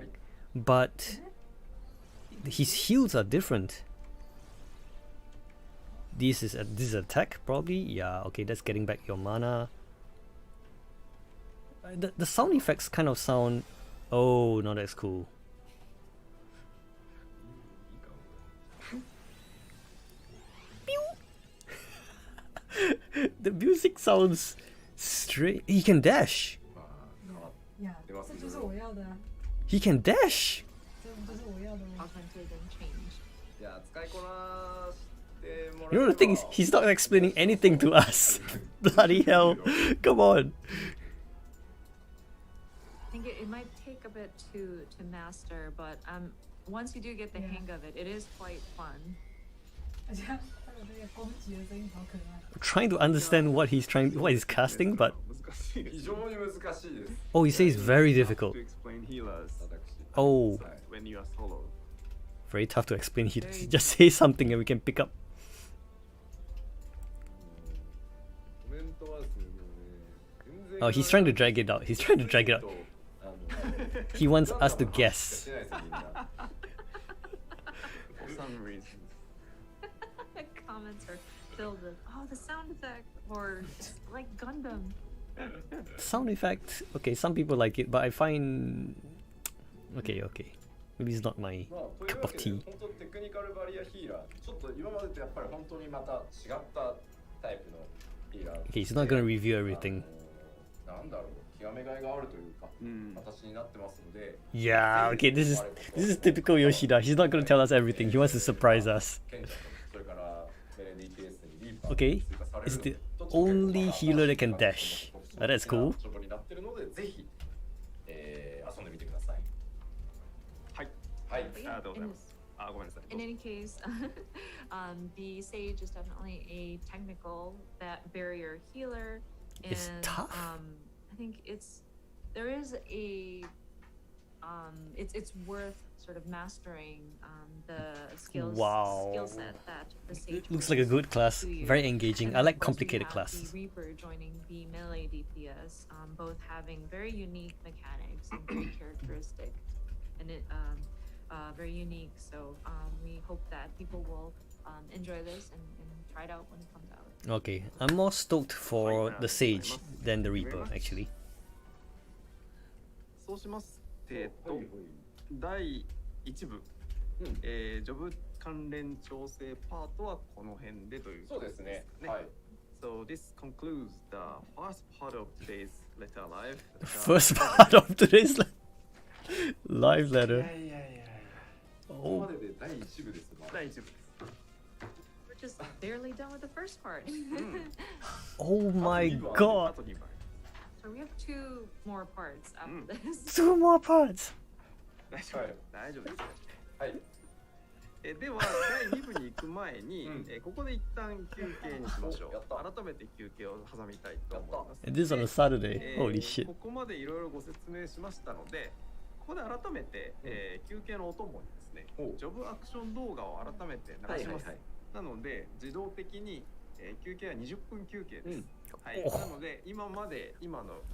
but his heals are different. This is attack probably. Yeah, okay, that's getting back your mana. The sound effects kind of sound. Oh, no, that's cool. The music sounds strange. He can dash. いや，这就是我要的啊， He can dash. 这不就是我要的吗？ Augmented and changed. いや使いこなしてもら You know the thing is, he's not explaining anything to us. Bloody hell! Come on. I think it might take a bit to master, but once you do get the Yeah. hang of it, it is quite fun. 而且它有那个攻击的声音好可爱。 Trying to understand what he's casting, but 難しいです。非常に難しいです oh, he says very difficult. To explain healers 私 Oh, when you are solo. very tough to explain. He just say something and we can pick up. コメントはですね全然 Oh, he's trying to drag it out. He's trying to drag it out. あの He wants us to guess. してないですよみんな For some reason. Comments are filled with, oh, the sound effect, or like Gundam. Sound effect. Okay, some people like it, but I find. Okay. Maybe it's not my まあという cup わ of けで tea. 本当テクニカルバリアヒーラーちょっと今までとやっぱり本当にまた違ったタイプのヒーラー Okay, he's not gonna review everything. なんだろう極めがいがあるというか、うん形になってますので Yeah. Okay, this is typical Yoshida. He's not gonna tell us everything. He wants to surprise us. 賢者とそれからメレン DPS にリーパー Okay, 追加される it's の the で only healer that can dash. Oh, that's cool. 処分になってるのでぜひ、遊んでみてください。はい。はい。 But あり yeah, がとうござい in, ます。あ、ごめんなさい。 in any case, the sage is definitely a technical barrier healer, and It's tough. I think there is a it's worth sort of mastering the skill set that the sage Looks like a good class. to you. Very engaging. And I of like course, we complicated have classes. The Reaper joining the melee DPS, both having very unique mechanics and very characteristic, and very unique. So we hope that people will enjoy this and try it out when it comes out. Okay, I'm more stoked for the Sage than the Reaper, actually. そうします。はいはい第1部、うんジョブ関連調整パートはこの辺でというそうですね。ねはい。 So this concludes the first part of today's letter live. First part of today's live いや letter. いやいやいや。ここま Oh, でで第1部です。第1部です。 We're just barely done with the first part. oh my あ god. と2枚。 So we have 2 more parts after this. 2 more parts. 大丈夫、はい大丈夫です。はい。では第2部に行く前に、うんここで一旦休憩にしましょやったう。改めて休憩を挟みたいと思います。 And this is on a Saturday. で Holy shit. ここまでいろいろご説明しましたので、ここで改めて、休憩のお供にですね、ほうジョブアクション動画を改めて流します。なので自動的に、休憩は20分休憩です。はい。おなので今の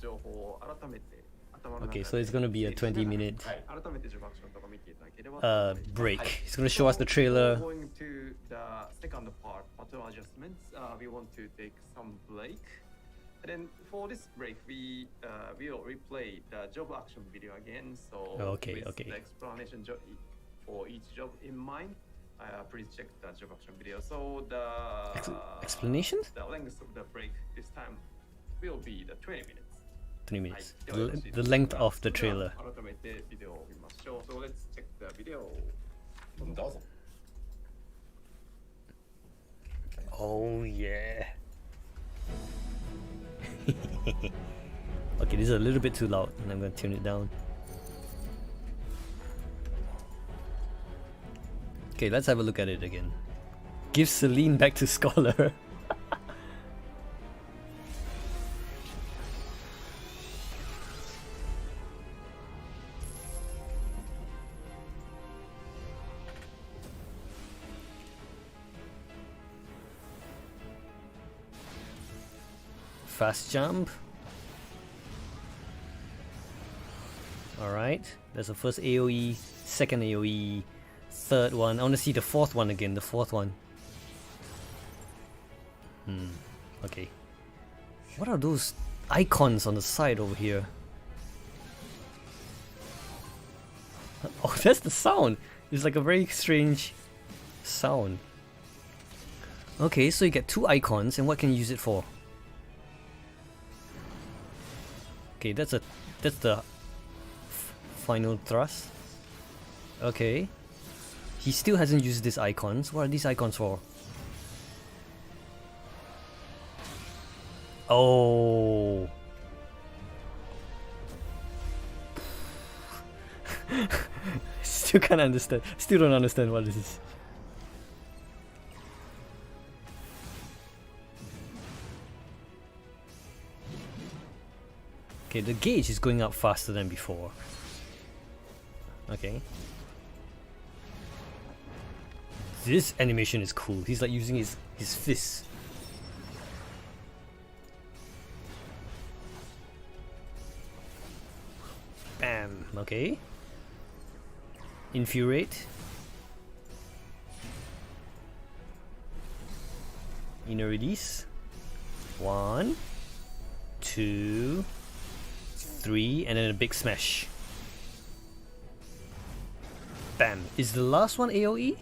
情報を改めて頭の中 Okay, で so it's gonna be a 20-minute はい。改めてジョブアクションとか見ていただければと思います。 break. He's gonna show us the trailer. Going to the second part, patrol adjustments. We want to take some break, And then for this break, we will replay the job action video again. So Okay, with okay. the explanation for each job in mind, please check the job action video. So the explanations? the length of the break this time will be the 20 minutes. 20 minutes. Right. The length of the trailer. 改めてビデオを見ましょう。So let's check the video. どうぞ。 Oh yeah. Okay, this is a little bit too loud, and I'm gonna tune it down. Okay, let's have a look at it again. Give Celine back to Scholar. Fast jump. Alright, there's the first AoE, second AoE, third one. I want to see the fourth one again, the fourth one. Okay. What are those icons on the side over here? Oh, that's the sound! It's like a very strange sound. Okay, so you get two icons, and what can you use it for? Okay, that's the final thrust. Okay. He still hasn't used these icons. What are these icons for? Oh. Still can't understand. Still don't understand what this is. Okay, the gauge is going up faster than before. Okay. This animation is cool. He's like using his fists. Bam. Okay. Infuriate. Inner release. 1, 2, 3, and then a big smash. Bam. Is the last one AoE?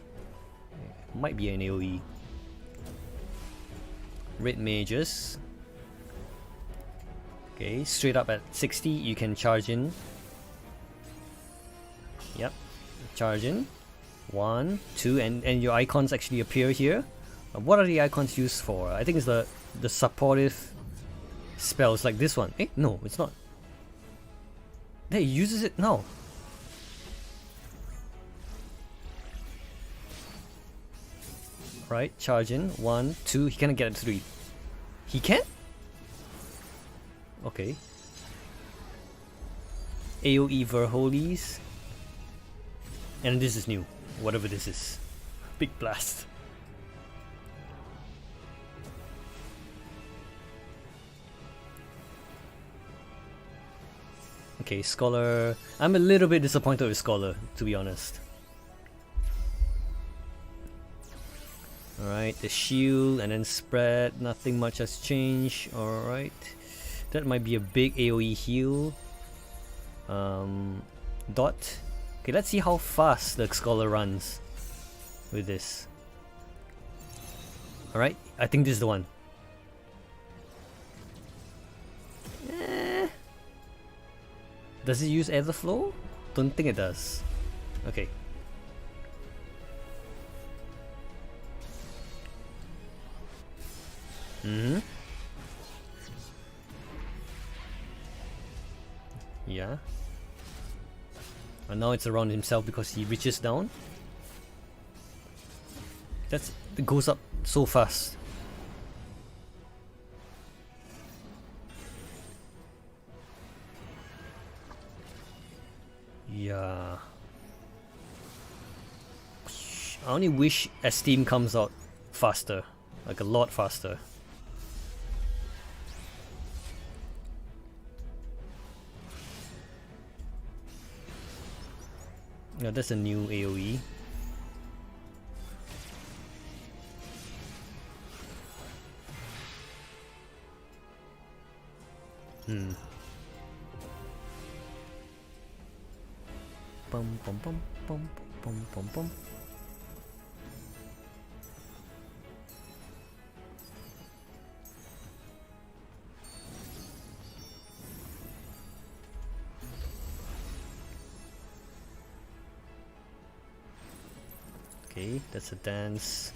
Might be an AoE. Red mages. Okay, straight up at 60, you can charge in. Yep, charge in. 1, 2, and your icons actually appear here. What are the icons used for? I think it's the supportive spells like this one. Eh? No, it's not. There, he uses it now. Right, charge in. 1, 2. He cannot get it 3. He can? Okay. AoE Verholies. And this is new. Whatever this is. Big blast. Okay, Scholar. I'm a little bit disappointed with Scholar, to be honest. Alright, the shield and then spread. Nothing much has changed. Alright. That might be a big AoE heal. Dot. Okay, let's see how fast the Scholar runs with this. Alright, I think this is the one. Does it use Ether Flow? Don't think it does. Okay. Yeah. And now it's around himself because he reaches down. It goes up so fast. Yeah. I only wish Esteem comes out faster. Like a lot faster. Yeah, that's a new AoE. Bum bum bum bum bum bum bum. Okay, that's a dance.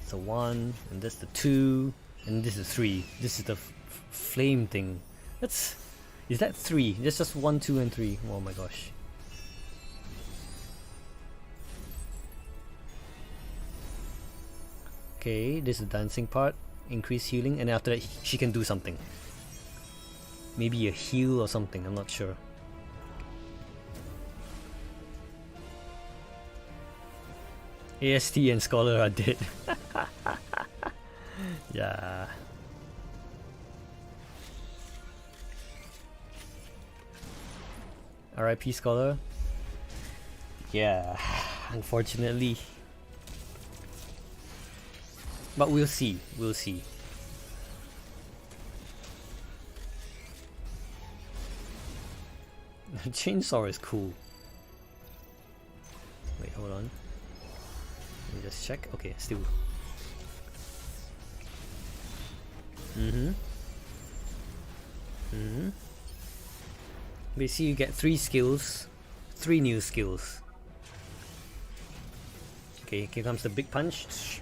It's a 1, and that's the 2, and this is 3. This is the flame thing. That's... Is that 3? That's just 1, 2, and 3. Oh my gosh. Okay, this is the dancing part. Increase healing, and after that she can do something. Maybe a heal or something, I'm not sure. AST and Scholar are dead. Yeah. RIP Scholar. Yeah, unfortunately. But we'll see, we'll see. Chainsaw is cool. Wait, hold on. Let me just check. Okay, still. Basically, you get 3 skills, 3 new skills. Okay, here comes the big punch.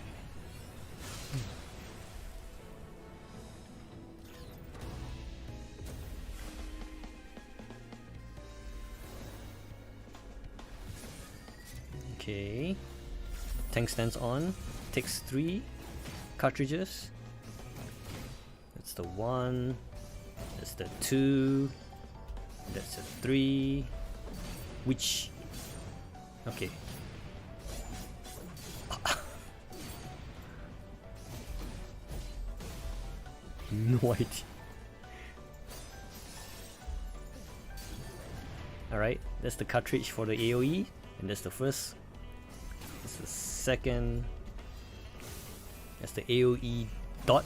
Okay. Tank stands on. Takes 3 cartridges. That's the 1. That's the 2. That's a 3. Which... Okay. No idea. Alright, that's the cartridge for the AoE. And that's the first. That's the second. That's the AoE dot.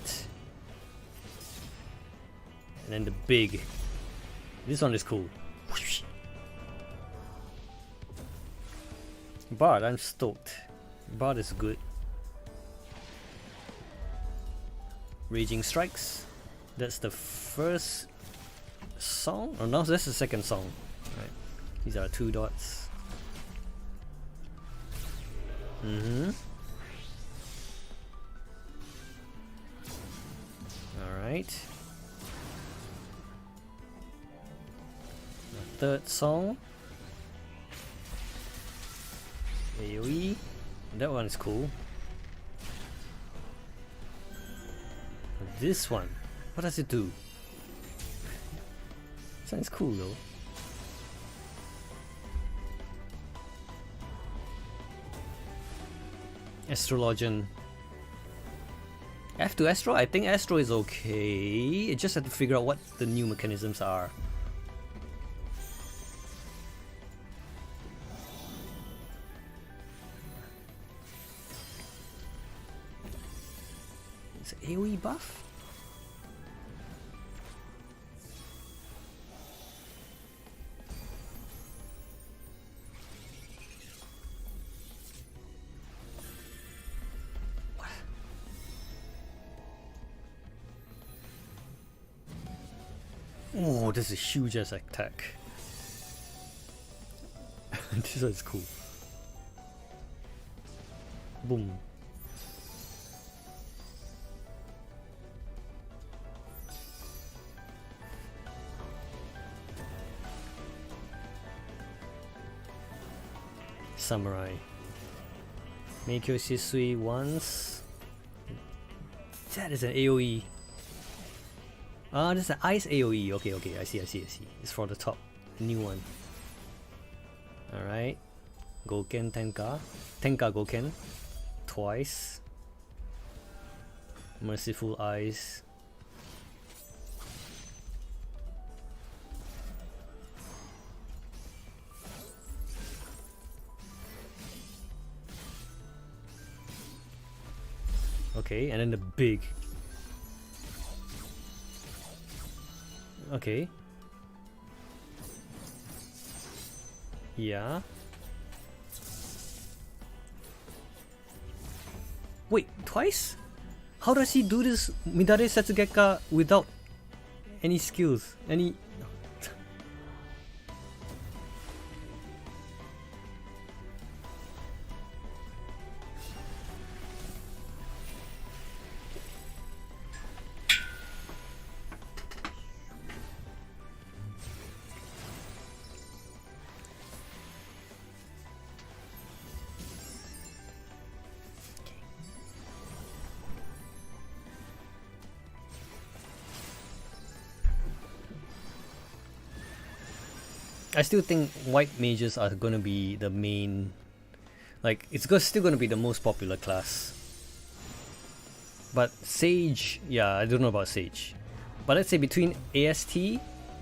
And then the big. This one is cool. Bard, I'm stoked. Bard is good. Raging Strikes. That's the first song? Oh no, that's the second song. Right. These are 2 dots. Alright. The third song. AoE. That one is cool. This one. What does it do? Sounds cool though. Astrologian. F to Astro? I think Astro is okay. I just have to figure out what the new mechanisms are. It's AoE buff? Oh, this is huge as attack. This is cool. Boom. Samurai. Make your Shisui once. That is an AoE. Ah, this is an ice AoE. Okay, okay, I see. It's for the top. New one. Alright. Goken Tenka. Tenka Goken. Twice. Merciful Eyes. Okay, and then the big. Okay. Yeah. Wait, twice? How does he do this Midare Setsugeka without any skills? Any... I still think white mages are gonna be the main, like still gonna be the most popular class. But Sage, yeah, I don't know about Sage. But let's say between AST,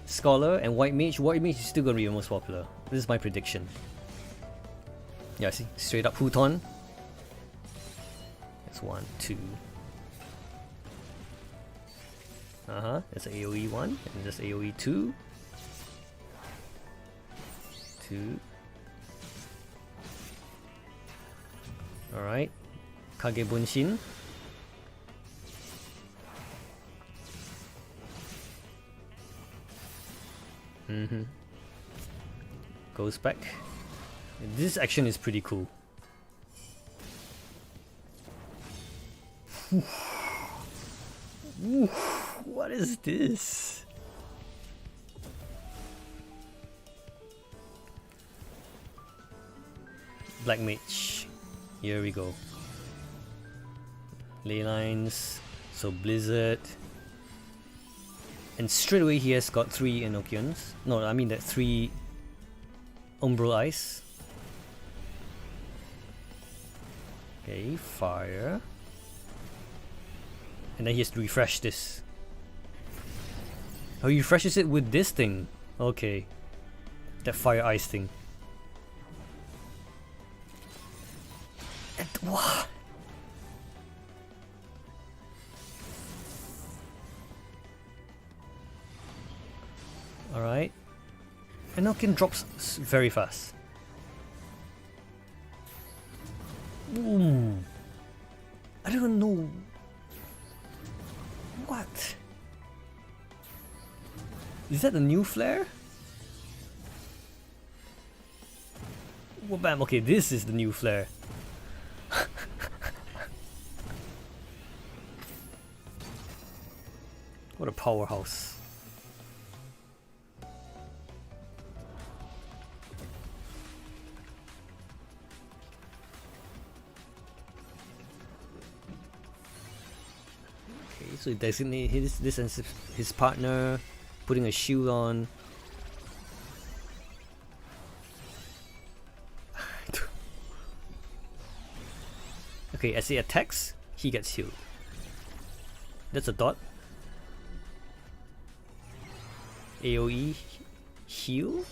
Scholar, and white mage is still gonna be the most popular. This is my prediction. Yeah, see, straight up Huton. That's 1, 2. That's AoE 1, and that's AoE 2. 2. Alright. Kage Bunshin. Goes back. This action is pretty cool. What is this? Black Mage. Here we go. Ley lines. So Blizzard. And straight away he has got 3 Enochians. No, I mean that 3 Umbral Ice. Okay, fire. And then he has to refresh this. Oh, he refreshes it with this thing. Okay. That fire ice thing. And what? Alright. Enochian drops very fast. Ooh. I don't even know. What? Is that the new flare? Well, bam, okay, this is the new flare. What a powerhouse. Okay, so he designates this as his partner, putting a shield on. Okay, as he attacks, he gets healed. That's a dot. AoE heal.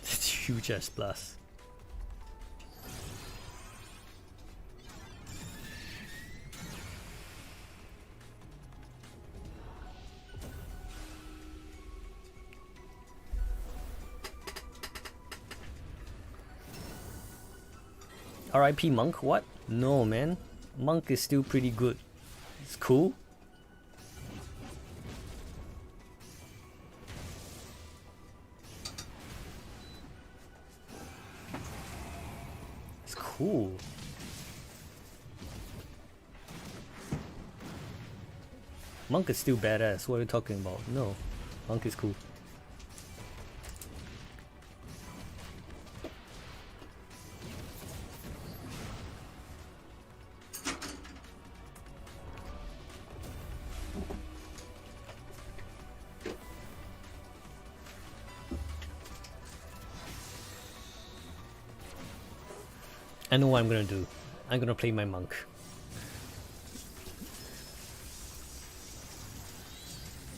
It's huge ass blast. RIP Monk, what? No man, Monk is still pretty good. It's cool. It's cool. Monk is still badass, what are you talking about? No, Monk is cool. I know what I'm gonna do. I'm gonna play my monk.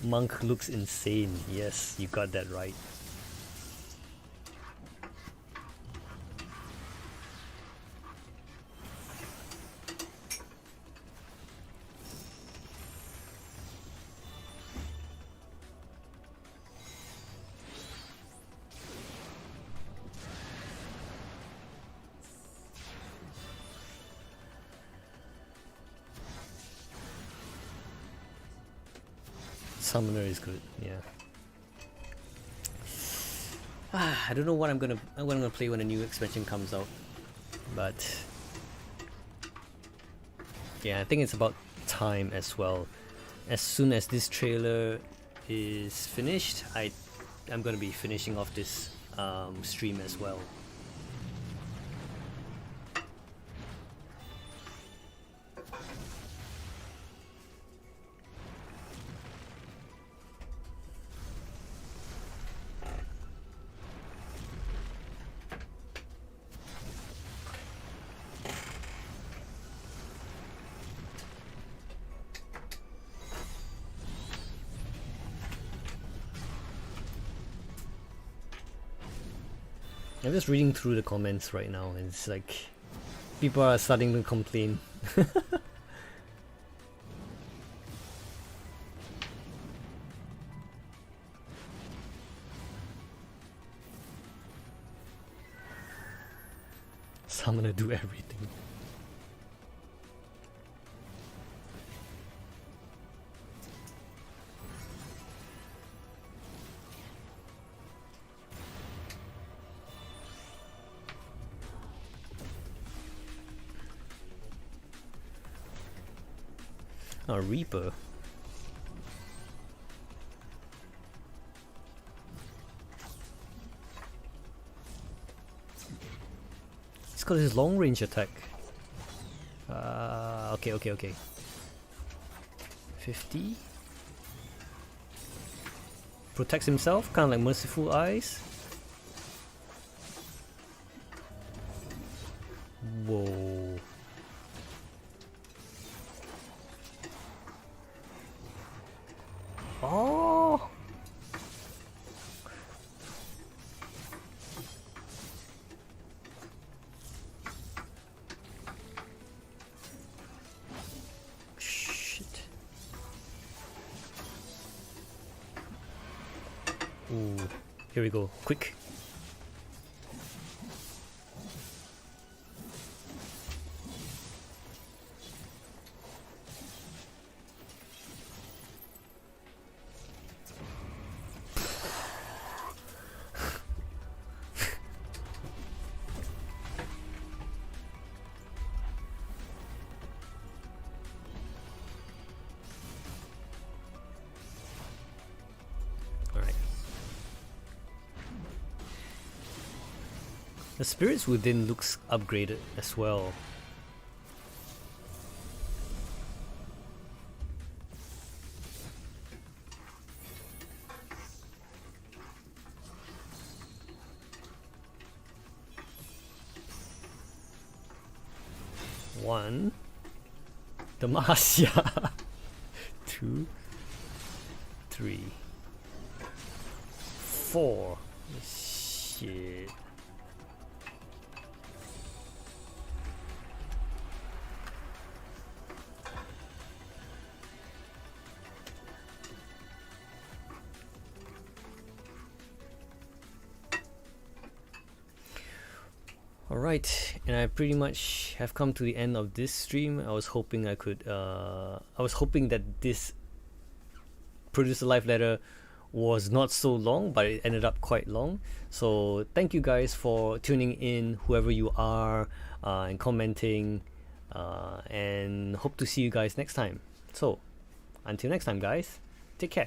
Monk looks insane. Yes, you got that right. Summoner is good, yeah. I don't know what I'm gonna play when a new expansion comes out, but yeah, I think it's about time as well. As soon as this trailer is finished, I'm gonna be finishing off this stream as well. I'm just reading through the comments right now, and it's like people are starting to complain. Summoner do everything. A Reaper. It's got his long range attack. Okay. 50. Protects himself, kind of like Merciful Eyes. Whoa. Oh. Shit. Ooh. Here we go. Quick. The spirits within looks upgraded as well. One. Demacia. 2, 3, 4. Shit. Alright, and I pretty much have come to the end of this stream. I was hoping I could I was hoping that this Producer Life letter was not so long, but it ended up quite long. So thank you guys for tuning in, whoever you are, and commenting, and hope to see you guys next time. So until next time guys, take care.